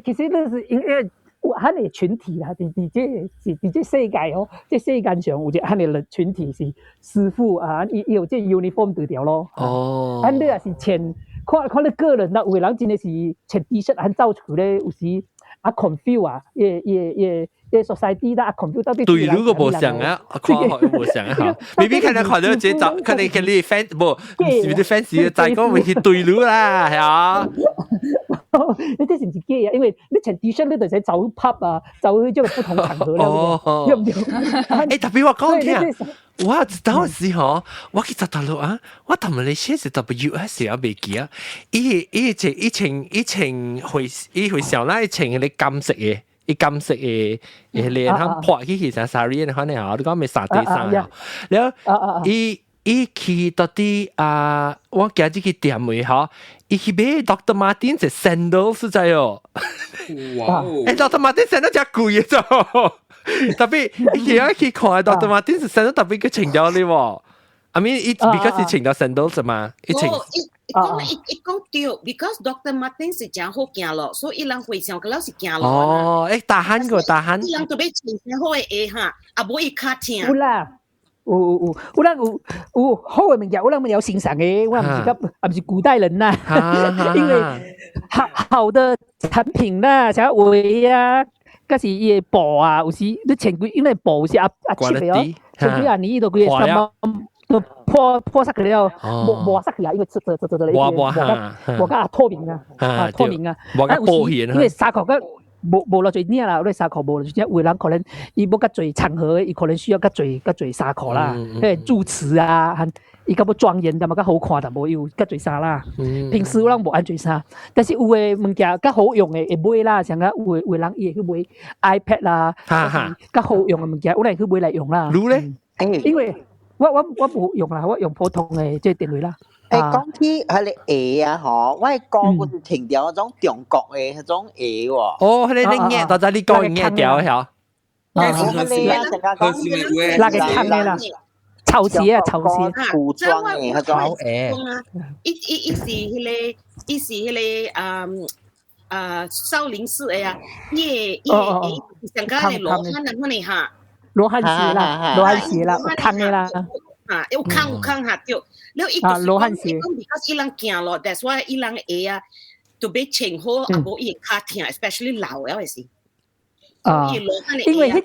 其實你是因為喺你群體啦，喺這世界哦，這世界上有隻喺你群體是師傅啊，有這 uniform 對條咯。喺你也是穿。看你個人啦，有個人真係是穿 T-shirt 很走出咧，有時confuse 啊，society 啦confuse 到底。對路個無相啊，看學無相啊嚇，未必看到自己找，看你 fans 唔是啲 fans 再講咪係對路啦，係啊。你這是唔是假啊？因為你穿 T-shirt 你就使走 pub 啊，走去這個不同場合啦，對唔對？特別我講聽。我知道是嗬，我去十大陸啊，我同埋你寫是 WS 有未記啊，一程會上啦，一程你金色嘅，金色嘅你睇破起其實 sorry 你可能啊，你講咪沙地衫啊，然後伊去到啲我記住佢店位嗬，伊去買 Dr. Martens 嘅 sandal 實在哦，哇！Dr. Martens sandal 真貴嘅啫。特別而家去看 Dr. Martens sandal 特別佢穿咗你喎 ，I mean it because 佢穿咗 sandals 嘛，佢穿。講對 ，because Dr. Martens 是真好行咯，所以伊人會上佢老是行咯。哦，大漢個大漢。伊人特別穿好嘅鞋哈，啊冇伊卡痛。有啦，有人有好嘅物件，有人咪有欣賞嘅，我唔是古代人啦，因為好的產品啦，像鞋啊。嗰時伊個布啊，有時你穿佢，因為布是切嘅哦，穿幾年都佢什麼都破晒佢了，磨晒佢啊，因為磨個透明啊，透明啊，因為衫褲個冇落最呢啦，我哋衫褲冇落最，有人可能伊冇咁最場合，伊可能需要咁最衫褲啦，誒主持啊。伊較要莊嚴，但嘛較好看，但無有較濟衫啦。平時有人無安全衫，但是有誒物件較好用誒會買啦，像個有人伊會去買 iPad 啦，較好用嘅物件，有人去買嚟用啦。如咧，因為我無用啦，我用普通嘅即係電話啦。講起佢哋鞋啊，嗬，我係講嗰條停掉嗰種中國嘅嗰種鞋喎。哦，佢哋啲嘢，到底你講嘢掉嘅我哋啊，成日講那個坑嘅啦，潮鞋啊，潮鞋，古裝嘅嗰種鞋。伊是迄個少林寺的啊，伊上加係羅漢啊，嗰啲嚇。羅漢鞋啦，羅漢鞋啦，坑嘅啦。啊，有坑嚇對。了伊啊，羅漢鞋。because 伊人行咯 ，that's why 伊人鞋啊，特別穿好，啊無伊腳痛 ，especially 老了嘅時。啊，因為迄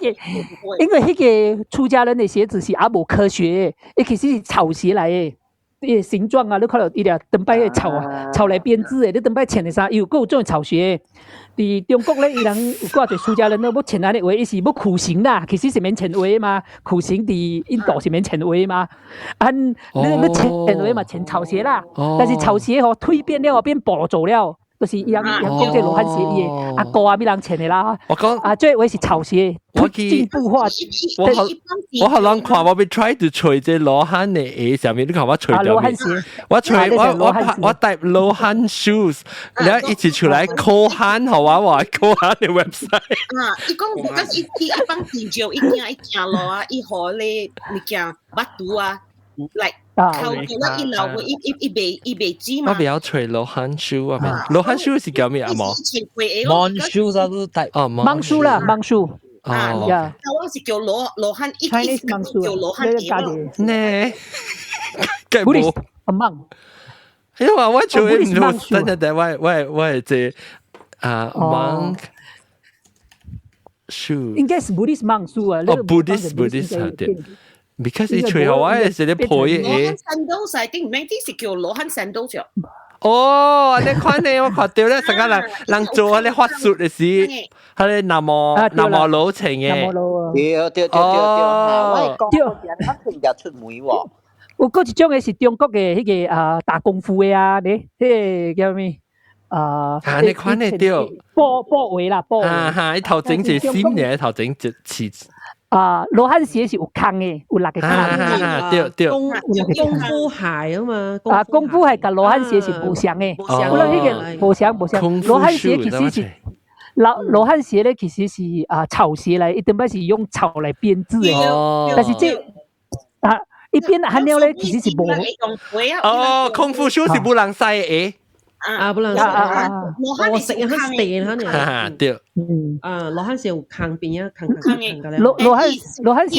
個出家人的鞋子是也無科學，伊其實是草鞋來的，伊形狀啊，你看到伊倆等擺嘅草來編織的，你等擺穿的衫，有夠種草鞋。伫中國咧，伊人有掛住出家人咧，要穿安尼鞋，伊是要苦行啦，其實是免穿鞋嘛，苦行伫印度是免穿鞋嘛，你穿鞋嘛，穿草鞋啦，但是草鞋吼蛻變了，變暴走了。就是伊人講這羅漢鞋伊阿哥啊，俾人穿的啦。我講啊，這位是草鞋，進步化。我好人看我被 try to 除這羅漢的鞋上面，你看我除咗羅漢鞋，我戴羅漢 shoes， 然後一起出來 call 漢，好玩話 call 漢的 website。啊，伊講伊幫地上一行路啊，伊何咧物件捌毒啊，來。靠近一樓嘅一未知嘛。我比較除羅漢 shoe 啊，羅漢 shoe 是叫咩啊？冇。Mon shoe 都戴。哦，Mon shoe 啦，Mon shoe。啊，我是叫羅漢，一叫羅漢嘢。呢？不是，Mon。因為我做唔到，等我係這Monk shoe。應該是 Buddhist Monk shoe 啊。哦 ，Buddhist 係對。because 伊除我係是咧破嘢。羅漢 sandals 係定唔明啲是叫羅漢 sandals 啫。哦，你看你我看到咧，成間人做咧法術嘅事，係咧南無老情嘅。對，我係講人一定就出門喎。有嗰一種嘅是中國嘅迄個打功夫嘅啊，你迄個叫咩？你看你對。波圍啦，波圍。哈，伊頭整隻閃嘅，頭整隻刺。羅漢鞋是有坑嘅，有六個坑。對。功夫鞋啊嘛。功夫鞋甲羅漢鞋是無相嘅。無論迄個無相。羅漢鞋其實是羅漢鞋咧，其實是草鞋嚟，一定係是用草嚟編織嘅。但是這一邊含料咧，其實是無。功夫 shoe 是冇人使嘅。不能我食一坑地肯定對，羅漢鞋有坑邊啊，坑嘅咧。羅漢鞋羅漢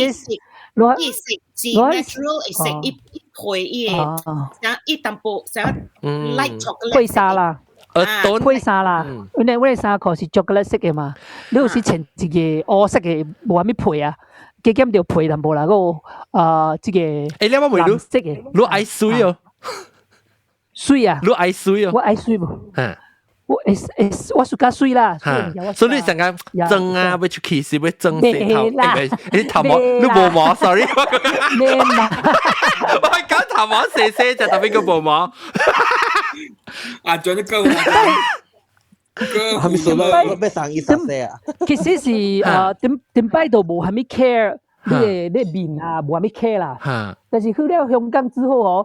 是 natural 係食一配嘢，像一淡薄像 light chocolate。配沙啦，配沙啦，因為我哋衫褲是 chocolate 色嘅嘛，你有時穿一個黑色嘅無啥物配啊，加減就配淡薄啦，嗰這個藍色嘅，你愛水哦。水啊！你愛水哦？我愛水無？我暑假水啦。所以你成間蒸啊，要出氣勢，要蒸舌頭。你頭毛，你無毛 ，sorry。咩嘛？我講頭毛射就特別個無毛。啊，仲有個。係咪數啦？咩生意14啊？其實是點擺都無係咪 care。你面啊，無啥物 care 啦。但是去了香港之後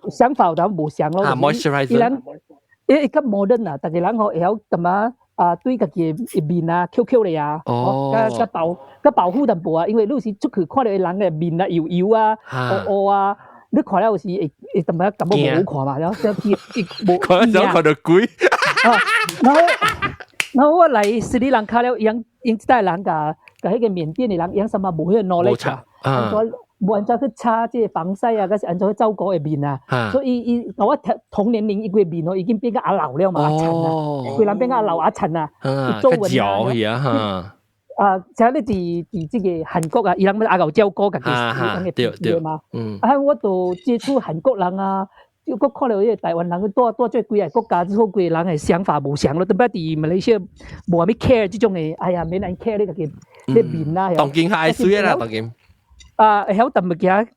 想法就無想咯。伊人伊較 modern 啦，逐個人會曉點啊對家己面啊 QQ 咧啊，甲保護淡薄啊，因為你有時出去看到人嘅面啊油油啊、烏啊，你看了有時會點啊感覺無好看嘛，然後想無看到鬼。然後我來斯里蘭卡了，因即代人甲迄個緬甸的人，因什麼無迄個 knowledge 啊，無按照去擦即個防曬啊，還是按照去照顧個面啊，所以伊同我同年齡伊個面哦，已經變個阿老了嘛，阿殘啊，個人變個阿老阿殘啊，皺紋啊，像你佇即個韓國啊，伊人阿牛照顧家己嘅嘛，我都接觸韓國人啊。我看到迄個台灣人多做幾個國家之後，幾個人嘅想法無相咯。特別佇馬來西亞無啥物 care 這種嘅，哎呀，免人 care 你個你面啦。當今較愛水啦，當今。會曉淡薄件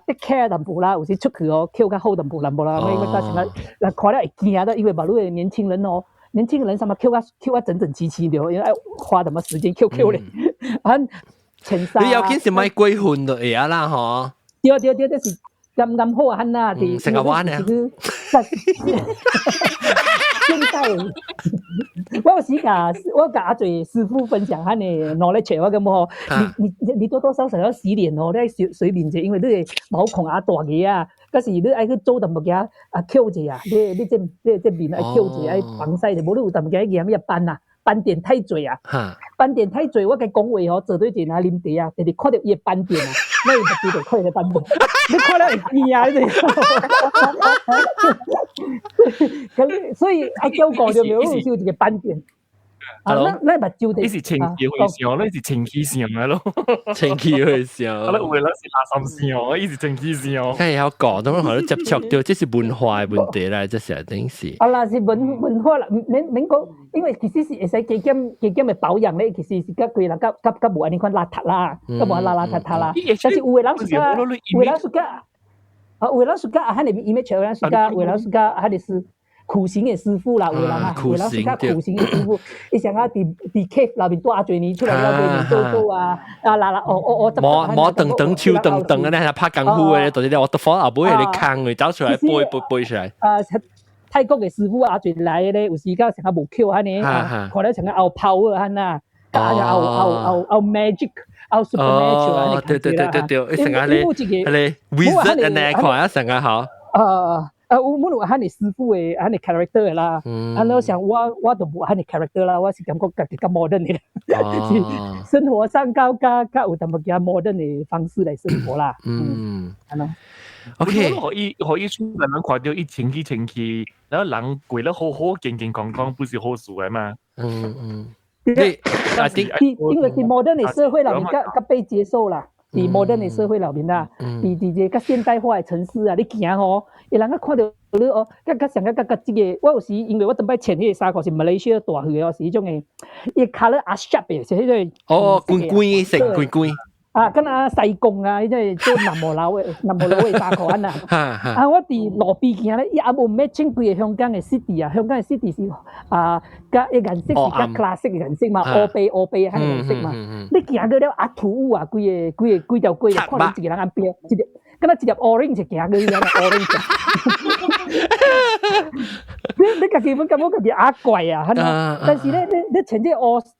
take care 淡薄啦，有時出去哦，扣較好淡薄啦。我加上來看了會驚的，因為馬路嘅年輕人什麼扣啊整整齊齊的，因為要花什麼時間扣咧。你要緊是買幾分就會啦，嗬。對，就是。咁好啊呐，成個彎啊！現在我甲阿嘴師傅分享下你knowledge我咁嗬，你多多少少要洗臉哦，你水面者，因為你係毛孔啊大嘅啊，嗰時你愛去做淡薄嘅啊抾者啊，你即面愛抾者愛防曬就冇你有淡薄嘅嘢咩斑啊，斑點太濟啊，斑點太濟，我甲講話嗬，做對陣啊啉茶啊，直直看到伊斑點啊，那伊就知道看伊斑點，你看了會驚啊你。咁所以阿周講就有少一個斑點。那目睭呢是情緒去上，呢是情緒上嘅咯。情緒去上，我哋會攞是垃圾上，呢是情緒上。梗係有講，咁樣都接觸到，這是文化嘅問題啦，這是定是。啊啦，是文化啦，免講，因為其實是會使加減嘅保養咧，其實是甲規人甲無安尼款邋遢啦，甲無邋遢啦。但是有嘅人是甲，有嘅人是甲，有嘅人是甲啊，佢哋 image 有人是甲，有人是甲啊，佢哋是。苦行嘅師傅啦，有人啊，有人是較苦行嘅師傅，你想下佇 cave 內面多嘴你出來了對你做啊，摸等手等咧，拍功夫嘅，到時我都放後尾你坑佢走出來背出來。泰國嘅師傅阿嘴來咧，有時間成日無 Q 安尼，可能成日拗 power 安呐，拗 magic， 拗 supernatural 安尼。對，成日你 wizard 安尼看啊，成日好。有冇話你師傅嘅，你 character 嘅啦。我想我都冇你 character 啦，我是感覺自己較 modern 嘅，生活上較有淡薄嘅 modern 嘅方式嚟生活啦。OK，可以出人看到一情氣，然後人過得好健康，不是好事嘅嘛。因為是 modern 嘅社會裏面較被接受啦。伫 modern 嘅社會裏面啦，伫這個現代化嘅城市啊，你行吼，伊人家看到你哦，甲上甲即個，我有時因為我當擺穿迄個衫褲是馬來西亞大去嘅，是迄種嘅，伊 colour 啊 sharp 嘅，是迄種滾色。啊，敢若西貢啊，迄種做南無樓嘅衫褲啊，啊，我佇路邊行咧，伊也無 matching 規個香港嘅 city 啊，香港嘅 city 是甲個顏色是較 classic 嘅顏色嘛，烏白迄個顏色嘛，你行到了啊突兀啊，規條街啊，看到一個人安邊，敢若一粒 orange 行過去安 orange。你家己本感覺家己啊怪啊，但是咧，你穿這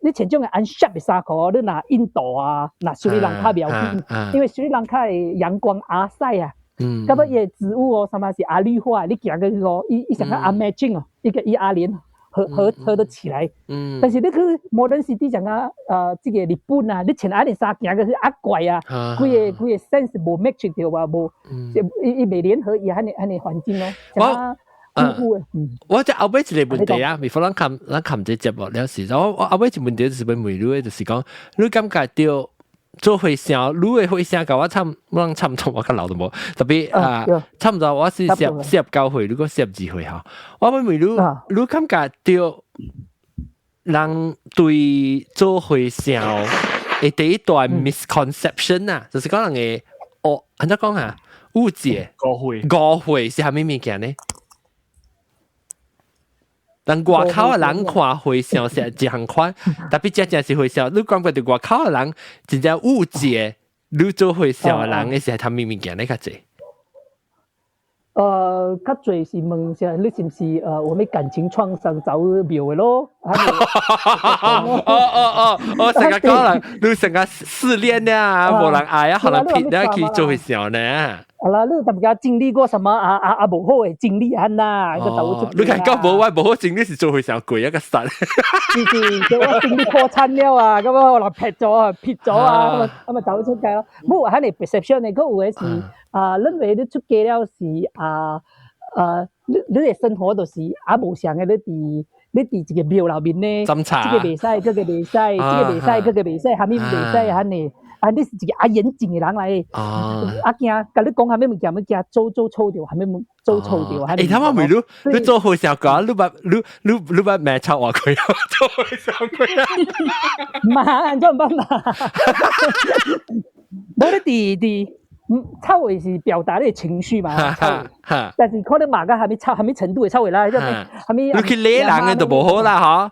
你穿種嘅安 sharp 嘅衫褲，你拿印度啊，拿斯里蘭卡比較緊，因為斯里蘭卡嘅陽光亞曬啊，咁啊嘢植物哦，什麼是亞綠化，你行過去哦，伊成個亞 matching 哦，一個伊亞連合得起來。但是你去 modern city 像這個日本啊，你穿安尼衫行過去啊怪啊，規個 sense 無 match 到啊，無伊未聯合伊安尼環境咯。我即後尾一個問題啊，未否咱冚這節目了時，我後尾一個問題就是問你嘅，就是講你感覺到做會聲，你嘅會聲甲我差唔多，我較老都無，特別差唔多我是49歲，如果42歲嚇，我問你感覺到人對做會聲嘅第一段 misconception 啊，就是講人嘅安怎講啊？誤解誤會是蝦米物件呢？人外口嘅人看會笑是一項款，特別真正是會笑。你感覺到外口嘅人真正誤解，你做會笑嘅人嘅是係他咪物件咧較濟。較濟是問下你是唔是我們感情創傷找廟嘅咯？我成日講啦，你成日失戀啊，無人愛啊，可能撇咧去做會笑呢。啦，你特別經歷過什麼無好嘅經歷啊？你係講無好經歷是做會上貴一個實。是，我經歷破產了啊，咁啊，可能撇咗啊，咁啊走出街咯。冇話你 perception 你嗰個係認為你出街了是你嘅生活就是無像嘅你佇一個廟內面咧，這個袂使，這個袂使，這個袂使，這個袂使，蝦米袂使安尼。你是一個嚴謹嘅人嚟，驚，甲你講蝦米物件，物件做錯掉，蝦米做錯掉。誒，他媽咪你做會上講，你把咩抄話佢啊？做會上佢啊？唔係，做唔得啦。冇你抄話是表達你嘅情緒嘛，但是可能罵個蝦米程度嘅抄話啦，蝦米你去理人嘅就無好啦，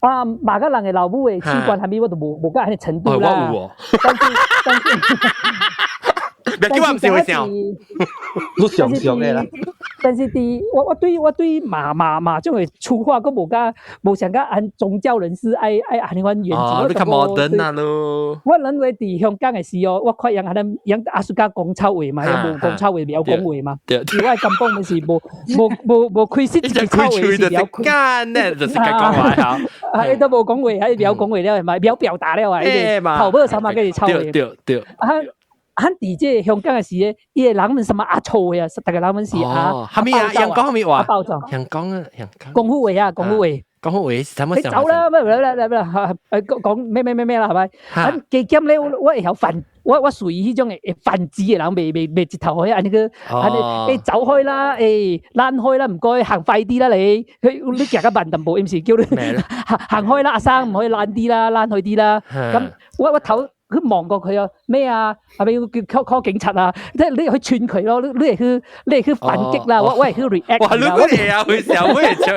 嚇。罵個人嘅老母嘅習慣，係咪我都冇個安尼程度啦。我有喎。別叫我唔是會笑，你上嘅啦。但是我對馬種嘅出發，我無想甲按宗教人士愛按款原則。你較modern啊咯。我認為伫香港嘅時候，我看人阿叔家講臭話嘛，無講臭話，苗講話嘛。而我係咁講嘅是無開設嘅臭話是苗幹呢，就是講話嚇。係都無講話，係苗講話了，係咪？苗表達了啊，頭尾什麼嘅臭話。對。喺地即香港嘅時咧，伊個人們什麼阿臭嘅，大家人們是係咪啊？香港係咪話？包裝。香港啊，功夫話啊，功夫話。功夫話係乜？你走啦，講咩啦，係咪？喺基金咧，我有份，我屬於呢種嘅分子嘅人，未直頭去，你走開啦，躝開啦，唔該，行快啲啦，你行得慢淡薄，唔是叫你行開啦，阿生唔可以躝啲啦，躝開啲啦，咁我頭。佢望過佢啊咩啊？係咪要叫 call 警察啊？即係你去串佢咯，你係去反擊啦，我係去 react。哇！你嗰啲啊，佢成日會唱，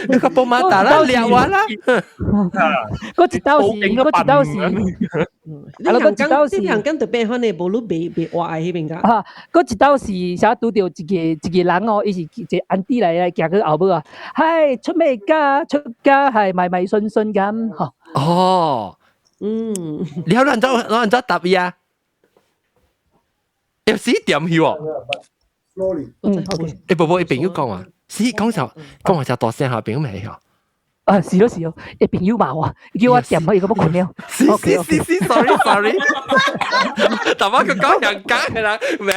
你個波馬達啦，撩話啦。嗰一刀是，你香港特別可能無你別話喺邊㗎。啊，嗰一刀是想拄到一個人哦，伊是一個安迪嚟行去後尾啊，係出家係迷信咁嗬。哦。你好難走答伊啊？有時點去喎？寶寶，你朋友講話，講話大聲下，朋友未嚇？啊，是咯，你朋友話喎，叫我點可以咁困了。sorry。但我佢講人假嘅啦，未。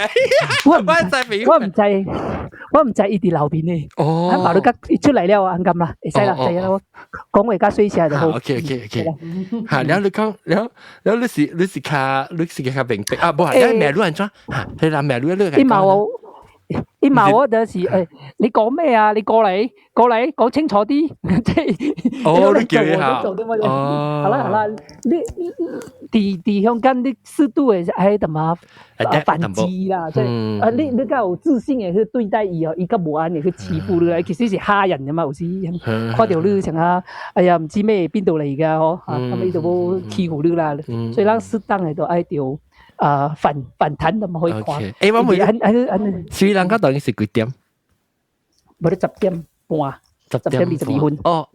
我唔知伊啲後邊咧。哦。喺馬路甲一出嚟了，按咁啦，會使啦，係啦，講話加水下就好。OK。嚇，然後你講，然後你是較明白啊？唔係，你咩路人裝？嚇，你嗱咩路你講？伊罵我就是你講咩啊？你過嚟講清楚啲，即係你叫佢下。好啦，你香港啲適度嘅係點啊？反擊啦，即係你較有自信嘅去對待伊哦，伊較無安嘅去欺負你，其實是嚇人嘅嘛，有時看到你成啊，哎呀唔知咩邊度嚟㗎嗬，咁你就冇欺負你啦，所以咱適當嘅都愛掉。反彈咁可以講。誒，我問斯里蘭卡當然是幾點？冇得10點半，10點22分。哦，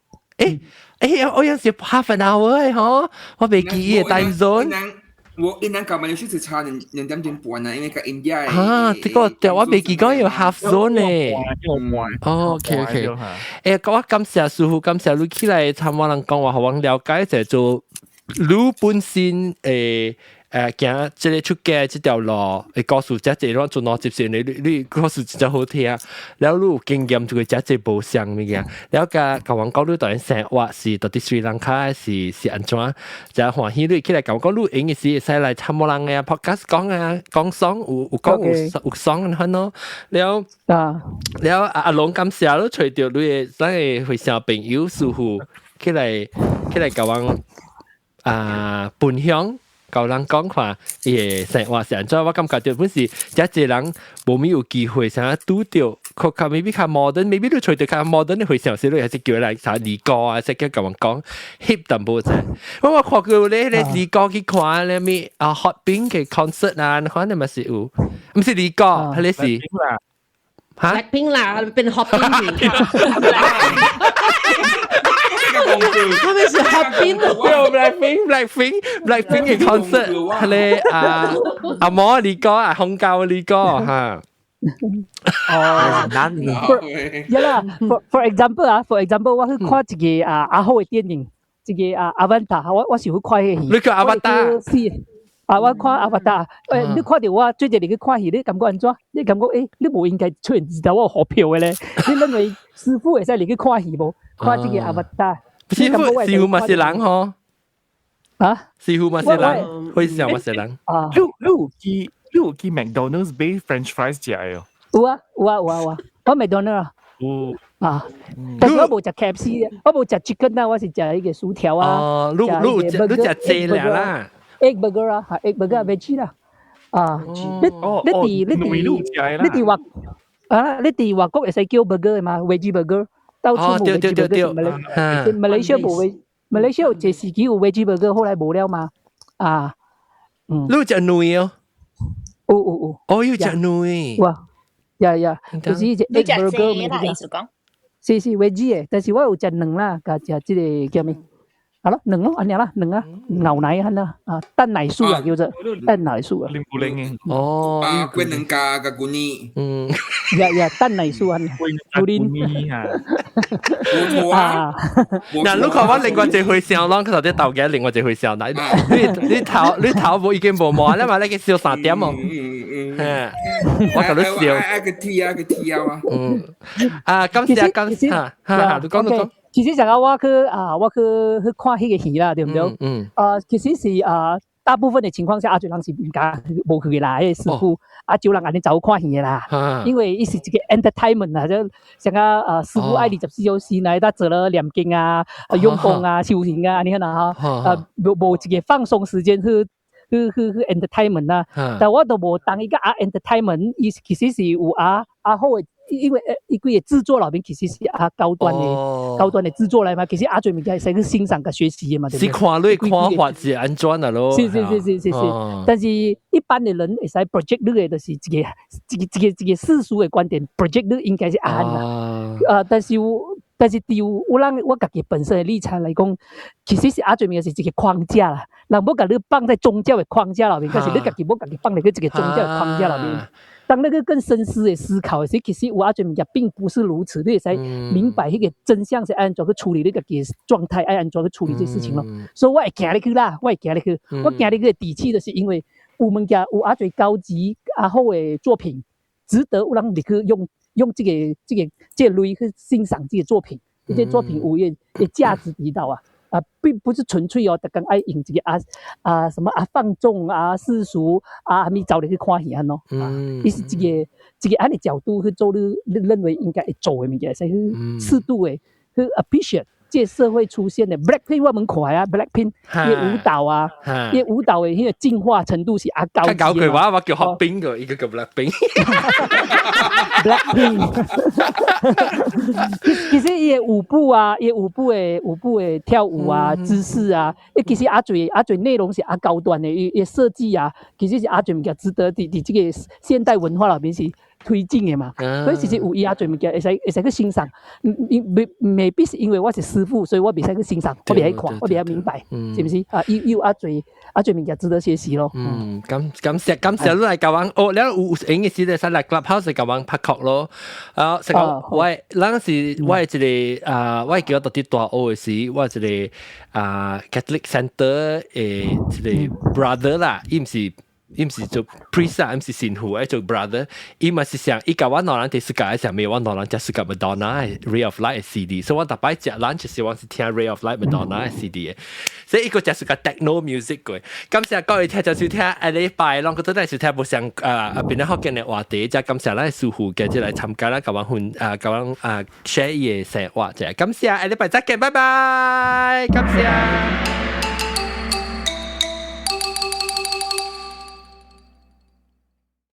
我有時 half an hour 嗬，我未記嘅 time zone。我一南搞馬來西亞差2點半啊，因為個 India。這個我未記講有 half zone 咧。OK。我感謝師傅，感謝你起來參與人講話，好我了解就做你本身行即個出街即條路，會告訴只隻攞做攞接線你告訴真係好聽，然後你有經驗就會只隻無相物件，然後甲我講你當然生活是到底斯里蘭卡是安怎，就歡喜你起來講你應嘅時會使來參與人嘅 podcast 講爽有講有爽很咯，然後阿龍感謝你隨着你嘅咱嘅會成朋友師傅起來甲我分享。教人講話，生活是安怎？我感覺就本是一個人無咪有機會，想要拄到，佢未必較 modern，未必都隨到較 modern 嘅會上時，你還是叫佢來查兒歌啊，即係咁講 hip 淡薄啫。我看過咧兒歌去看咧咪Hot Pink 嘅 concert 啊，可能咪是有，唔是兒歌，係你是嚇 Blackpink 啦，變 Hot Pink。他們是 Hot Pink。Blackpink 嘅 concert 係咧阿摩兒歌啊，香港兒歌嚇。難嘅。有啦 ，for example 我去看一個阿豪嘅電影，一個阿凡達，我是去看嘅戲。你叫阿凡達？我看阿凡達，你看到我最近你去看戲，你感覺安怎？你感覺你無應該出現知道我好票嘅咧？你認為師傅會使你去看戲無？看這個阿凡達。師傅嘛是人嗬？啊？師傅嘛是人，會上嘛是人。你有記 McDonald's 俾 French fries 食嘅？有啊，我 McDonald's 啊，但是我冇食 KFC， 我冇食 chicken 啦，我是食呢個薯條啊。哦，你食雞啦？egg burger 啊，egg burger veggie 啦。啊，你哋話國會使叫 burger 嘛 ，veggie burger。到處冇 veggie burger，馬來西亞冇馬來西亞有這時期有 veggie burger，後來冇了嘛。啊，你有食女哦？哦，要食女。哇，呀，就是一隻 egg burger 啦，意思講。是 veggie 嘅，但是我有食卵啦，加食即個叫咩？好了，卵咯，安尼啦，卵啊，牛奶啦，蛋奶素啊，叫做蛋奶素啊。零布零嘅。哦。龜能加個古尼。呀，蛋奶素啊。布林嚇。冇錯啊。嗱，你看我另外一回想，啷佢頭啲豆嘅另外一回想，嗱，你頭冇已經冇望啦嘛，你嘅笑3點喎。我頭都笑。個 T 啊，個 T 啊。今次你講。其實上我去看迄個戲啦，對唔對？其實是大部分的情況下，最人是唔敢無去啦，迄師傅就人安尼走看戲嘅啦，因為伊是一個 entertainment 啦，就像師傅愛24小時來，他做了念經啊、用功啊、修行啊，你看啊，無一個放鬆時間去 entertainment 啦，但我都無當一個entertainment，伊其實是有好嘅。因為伊個製作裏邊其實是高端的製作嚟嘛，其實最物件係去欣賞甲學習嘅嘛，對不對？是看你看法是安怎啊咯？是，但是一般的人會使 project 你嘅，就是一個世俗嘅觀點 project 你應該是啱啦。但是對我家己本身嘅立場來講，其實是最物件是一個框架啦，人冇甲你放在宗教嘅框架裏邊，但是你家己冇家己放喺一個宗教嘅框架裏邊。當那個更深思的思考的時候，其實有阿種物件並不是如此，你會使明白迄個真相是按怎去處理你家己的狀態，按怎去處理這事情咯。所以我會行入去啦，我行入去的底氣就是因為有物件有最高級好的作品，值得有人入去用這個類去欣賞這個作品，這些作品有嘅價值喺度啊。並不是純粹哦，特講愛用這個什麼放縱世俗咪走嚟去看戲咯，伊是這個按你角度去做你認為應該會做嘅物件，係去適度嘅去 appreciate 這個社會出現的 Blackpink 我們看啊 Blackpink 嘅舞蹈啊，嘅舞蹈嘅迄個進化程度是高級嘅。佢話叫 Hotpink 嘅，一個叫 Blackpink。其實伊個舞步嘅跳舞啊、姿勢啊，其實最內容是高端的，伊設計啊，其實是最物件值得喺這個現代文化裏邊是推進嘅嘛。所以其實有伊最物件會使去欣賞，未必是因為我是師傅，所以我未使去欣賞，我未使看，我未使明白，是不是？有最物件值得學習咯。感謝你嚟教我，你有影嘅時咧，使嚟 Clubhouse 教我拍曲咯。成個我嗰時我係一個我係叫到啲大學嘅時，我係一個Catholic Center 一個 brother 啦，伊唔是做 priest 啊，伊唔是神父，做 brother。伊嘛是想，伊教我攞人第世界嘅時候，未我攞人就世界 Madonna Ray of Light 嘅 CD， 所以我特別食 lunch 時，我是聽 Ray of Light Madonna 嘅 CD 嘅。所以一個就係個 techno music 嘅。今次各位聽就少聽下禮拜，啷個都係少聽冇上邊啲福建嘅話題，就今次咧舒服嘅，即係嚟參加啦，咁樣share 嘢生活啫。今次禮拜再見，拜拜，今次。